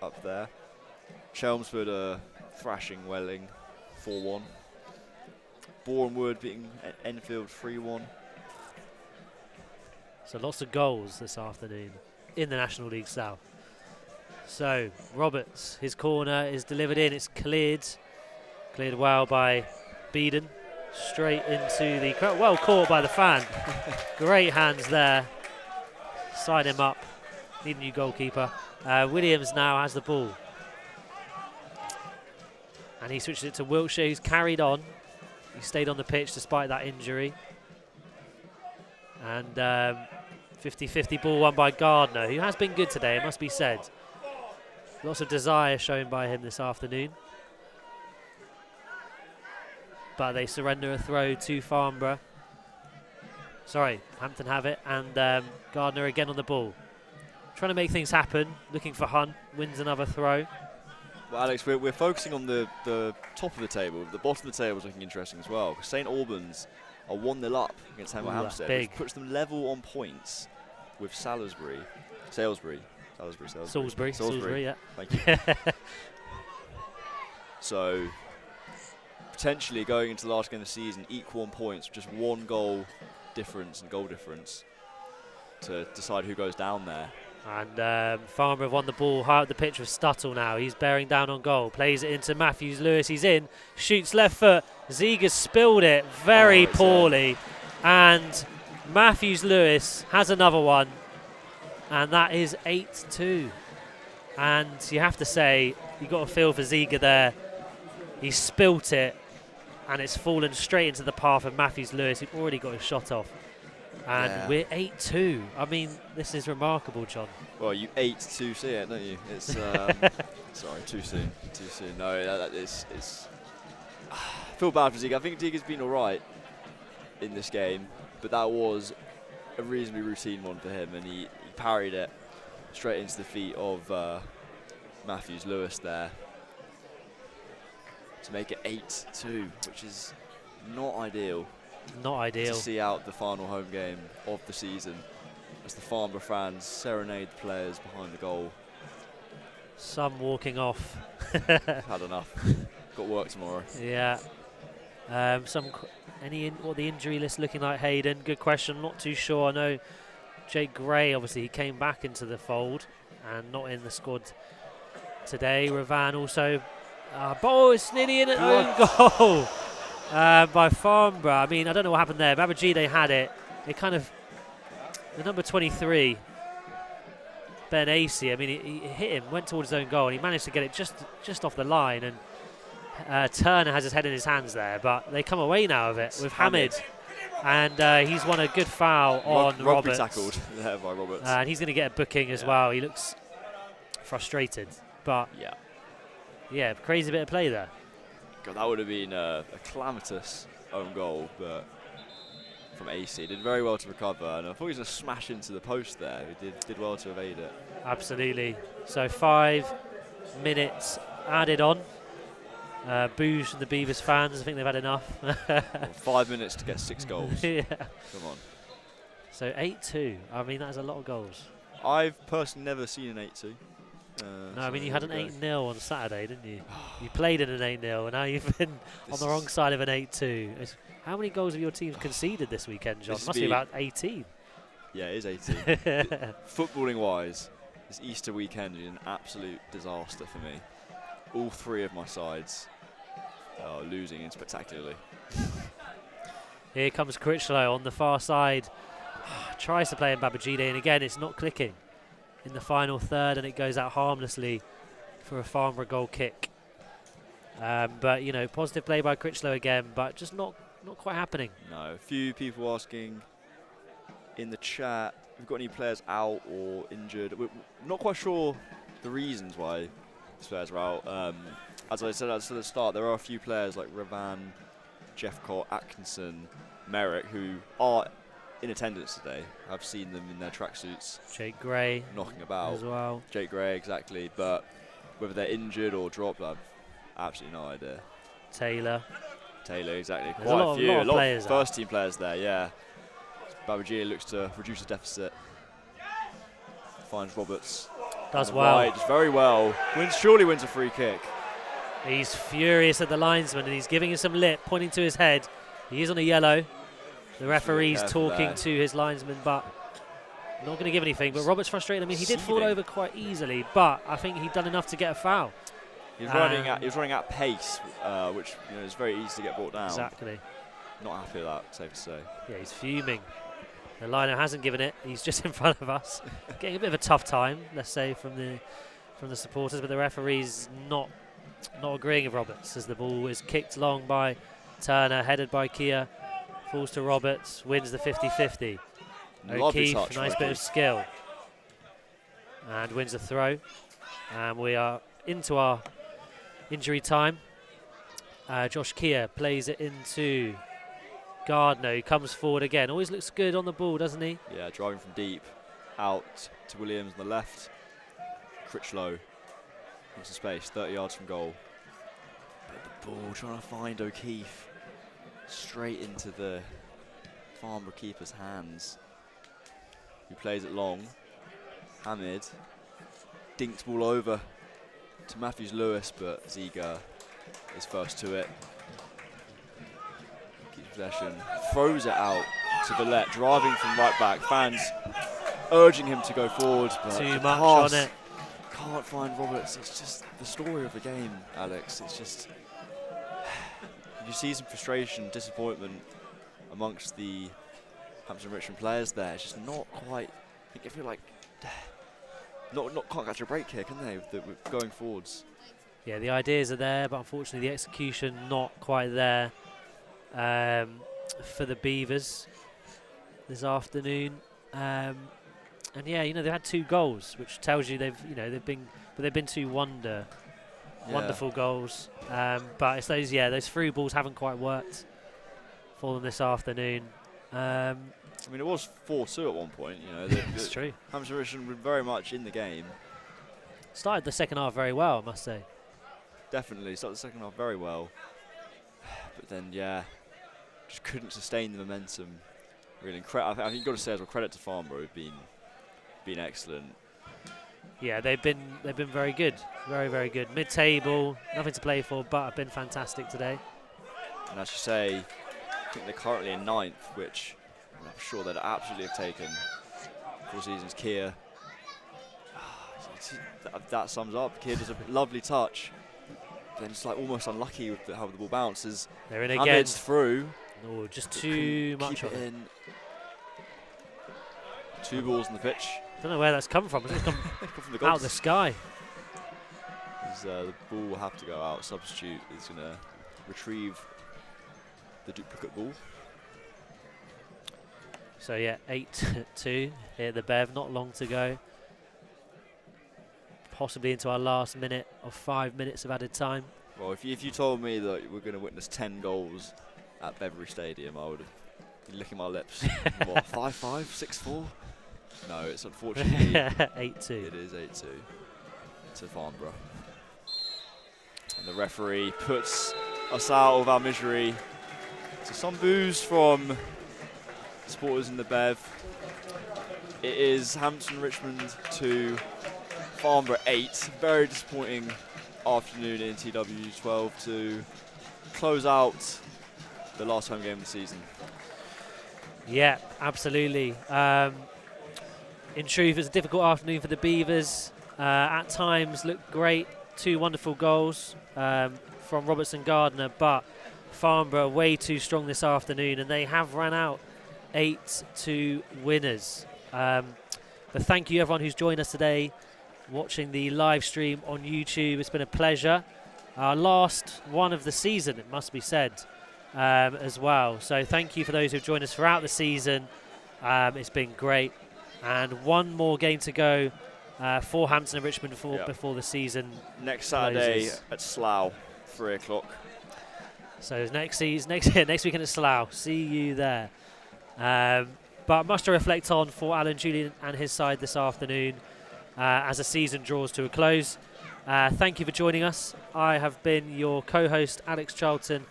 up there. Chelmsford thrashing Welling 4-1. Bournemouth beating Enfield 3-1. So lots of goals this afternoon in the National League South. So Roberts, his corner is delivered in. It's cleared well by Beeden. Straight into the crowd. Well caught by the fan. Great hands there. Side him up. Need a new goalkeeper. Williams now has the ball. And he switches it to Wiltshire, who's carried on. He stayed on the pitch despite that injury. And 50-50 ball won by Gardner, who has been good today, it must be said. Lots of desire shown by him this afternoon. But they surrender a throw to Farnborough. Sorry, Hampton have it, and Gardner again on the ball. Trying to make things happen, looking for Hunt, wins another throw. Well, Alex, we're focusing on the top of the table. The bottom of the table is looking interesting as well. St Albans are 1-0 up against Hemel Hempstead, which puts them level on points with Salisbury. Salisbury, yeah. Thank you. So, potentially going into the last game of the season, equal on points, just 1 goal difference to decide who goes down there. And Farmer have won the ball high up the pitch with Stuttle now. He's bearing down on goal. Plays it into Matthews Lewis. He's in. Shoots left foot. Ziege spilled it very poorly. And Matthews Lewis has another one. And that is 8-2. And you have to say, you got a feel for Ziege there. He spilt it. And it's fallen straight into the path of Matthews Lewis, who'd already got his shot off. And we're 8-2. I mean, this is remarkable, John. Well, you 8-2 see it, don't you? It's sorry, too soon. Too soon. No, that is. I feel bad for Ziege. I think Ziege's been all right in this game, but that was a reasonably routine one for him, and he parried it straight into the feet of Matthews Lewis there to make it 8-2, which is not ideal. Not ideal. To see out the final home game of the season as the Farnborough fans serenade the players behind the goal. Some walking off. Had enough. Got work tomorrow. Yeah. What the injury list looking like, Hayden? Good question. Not too sure. I know Jake Gray, obviously, he came back into the fold and not in the squad today. Ravan also. It's nearly in an own goal by Farnborough. I mean, I don't know what happened there. Babajide had it. It kind of. The number 23, Ben Acey, I mean, he hit him, went towards his own goal, and he managed to get it just off the line. And Turner has his head in his hands there, but they come away now of it with Hamid. And he's won a good foul on Roberts. Tackled there by Roberts. And he's going to get a booking as well. He looks frustrated, but yeah, crazy bit of play there. God, that would have been a calamitous own goal, but from AC did very well to recover, and I thought he was going to smash into the post there. He did well to evade it. Absolutely. So 5 minutes added on. Boos from the Beavers fans. I think they've had enough. 5 minutes to get 6 goals. Yeah. Come on. So 8-2. I mean, that is a lot of goals. I've personally never seen an 8-2. No, I mean, you had an 8-0 on Saturday, didn't you? You played in an 8-0, and now you've been on the wrong side of an 8-2. How many goals have your team conceded this weekend, John? Must be about 18. Yeah, it is 18. Footballing-wise, this Easter weekend is an absolute disaster for me. All 3 of my sides are losing spectacularly. Here comes Critchlow on the far side. Tries to play in Babajide, and again, it's not clicking in the final third, and it goes out harmlessly for a Farnborough goal kick. But, you know, positive play by Critchlow again, but just not quite happening. No, a few people asking in the chat if we've got any players out or injured. We're not quite sure the reasons why these players are out. As I said at the start, there are a few players like Ravan, Jeffcott, Atkinson, Merrick, who are in attendance today. I've seen them in their tracksuits. Jake Gray knocking about as well. Jake Gray, exactly. But whether they're injured or dropped, I've absolutely no idea. Taylor, exactly. There's Quite a few. lot of players first team players there, yeah. Babajide looks to reduce the deficit. Finds Roberts. Does well. Right, does very well. Surely wins a free kick. He's furious at the linesman, and he's giving him some lip, pointing to his head. He is on a yellow. The referee's talking to his linesman, but not going to give anything. But Roberts frustrated. I mean, he did fall over quite easily, but I think he'd done enough to get a foul. He was running at pace, which is very easy to get brought down. Exactly. Not happy with that, safe to say. Yeah, he's fuming. The liner hasn't given it. He's just in front of us, getting a bit of a tough time, let's say, from the supporters. But the referee's not agreeing with Roberts as the ball is kicked long by Turner, headed by Kia, falls to Roberts, wins the 50-50. O'Keefe, nice bit of skill, and wins the throw. And we are into our injury time. Josh Kia plays it into Gardner, who comes forward again. Always looks good on the ball, doesn't he? Yeah, driving from deep, out to Williams on the left. Critchlow into space, 30 yards from goal. But the ball trying to find O'Keefe straight into the Farnborough keeper's hands. He plays it long. Hamid dinks ball over to Matthews Lewis, but Ziga is first to it. Keeps possession, throws it out to Villette, driving from right back. Fans urging him to go forward, but too much on it. Can't find Roberts. It's just the story of the game, Alex. It's just you see some frustration, disappointment amongst the Hampton Richmond players there. It's just not quite. I feel like can't catch a break here, can they? With going forwards. Yeah, the ideas are there, but unfortunately the execution not quite there for the Beavers this afternoon. And yeah, they've had 2 goals, which tells you they've been 2 wonderful goals. But it's those through balls haven't quite worked for them this afternoon. I mean, it was 4-2 at one point. You know, It's true. Hampton Richmond were very much in the game. Started the second half very well, I must say. Definitely started the second half very well, but then yeah, just couldn't sustain the momentum. Really, I think you've got to say as well, credit to Farnborough, been excellent. Yeah, they've been very good, very good. Mid-table, nothing to play for, but have been fantastic today. And as you say, I think they're currently in 9th, which I'm sure they'd absolutely have taken 4 seasons. Kia, that sums up. Kia does a lovely touch, but then it's like almost unlucky with how the ball bounces. They're in again. Ahmed's through. Oh, just too much Keep of it it. in. 2 balls on the pitch. Don't know where that's come from. It's just come From the out of the sky. The ball will have to go out. Substitute is going to retrieve the duplicate ball. So yeah, 8-2 here at the Bev. Not long to go. Possibly into our last minute of 5 minutes of added time. Well, if you told me that we're going to witness 10 goals at Beverley Stadium, I would have been licking my lips. What, 5-5, 6-4? No, it's unfortunately 8-2. It is 8-2 to Farnborough. And the referee puts us out of our misery. So some boos from supporters in the Bev. It is Hampton Richmond 2, Farnborough 8. Very disappointing afternoon in TW12 to close out the last home game of the season. Yeah, absolutely. In truth, it's a difficult afternoon for the Beavers. At times looked great. 2 wonderful goals from Robertson Gardner, but Farnborough way too strong this afternoon, and they have ran out 8-2 winners. But thank you everyone who's joined us today, watching the live stream on YouTube. It's been a pleasure. Our last one of the season, it must be said, as well. So thank you for those who've joined us throughout the season. It's been great. And one more game to go for Hampton and Richmond before the season Next Saturday closes. at Slough, 3 o'clock. So next weekend at Slough. See you there. But much to reflect on for Alan Julian and his side this afternoon as the season draws to a close. Thank you for joining us. I have been your co-host, Alex Charlton,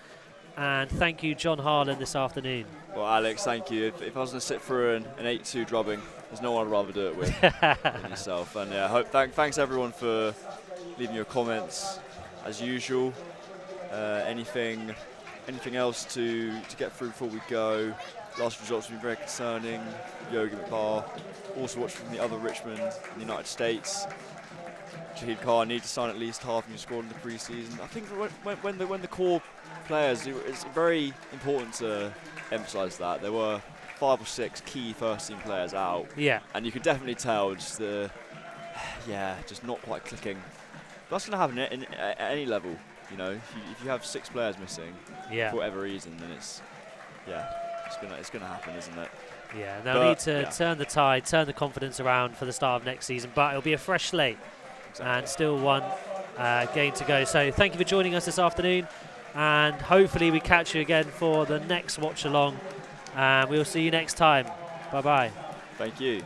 and thank you, John Harlan, this afternoon. Well, Alex, thank you. If I was going to sit through an 8-2 drubbing, there's no one I'd rather do it with than yourself. And yeah, thanks everyone for leaving your comments as usual. Anything else to get through before we go? Last results have been very concerning. Yogi McBar, also watched from the other Richmond in the United States. Shahid Khan need to sign at least half of your squad in the pre-season. I think when the core players, it's very important to emphasise that there were 5 or 6 key first-team players out. Yeah. And you could definitely tell just just not quite clicking. But that's going to happen at any level. You know, if you have 6 players missing for whatever reason, then it's gonna happen, isn't it? Yeah, they'll need to turn the tide, turn the confidence around for the start of next season. But it'll be a fresh slate, and still one game to go. So thank you for joining us this afternoon, and hopefully we catch you again for the next watch along. We'll see you next time. Bye bye. Thank you.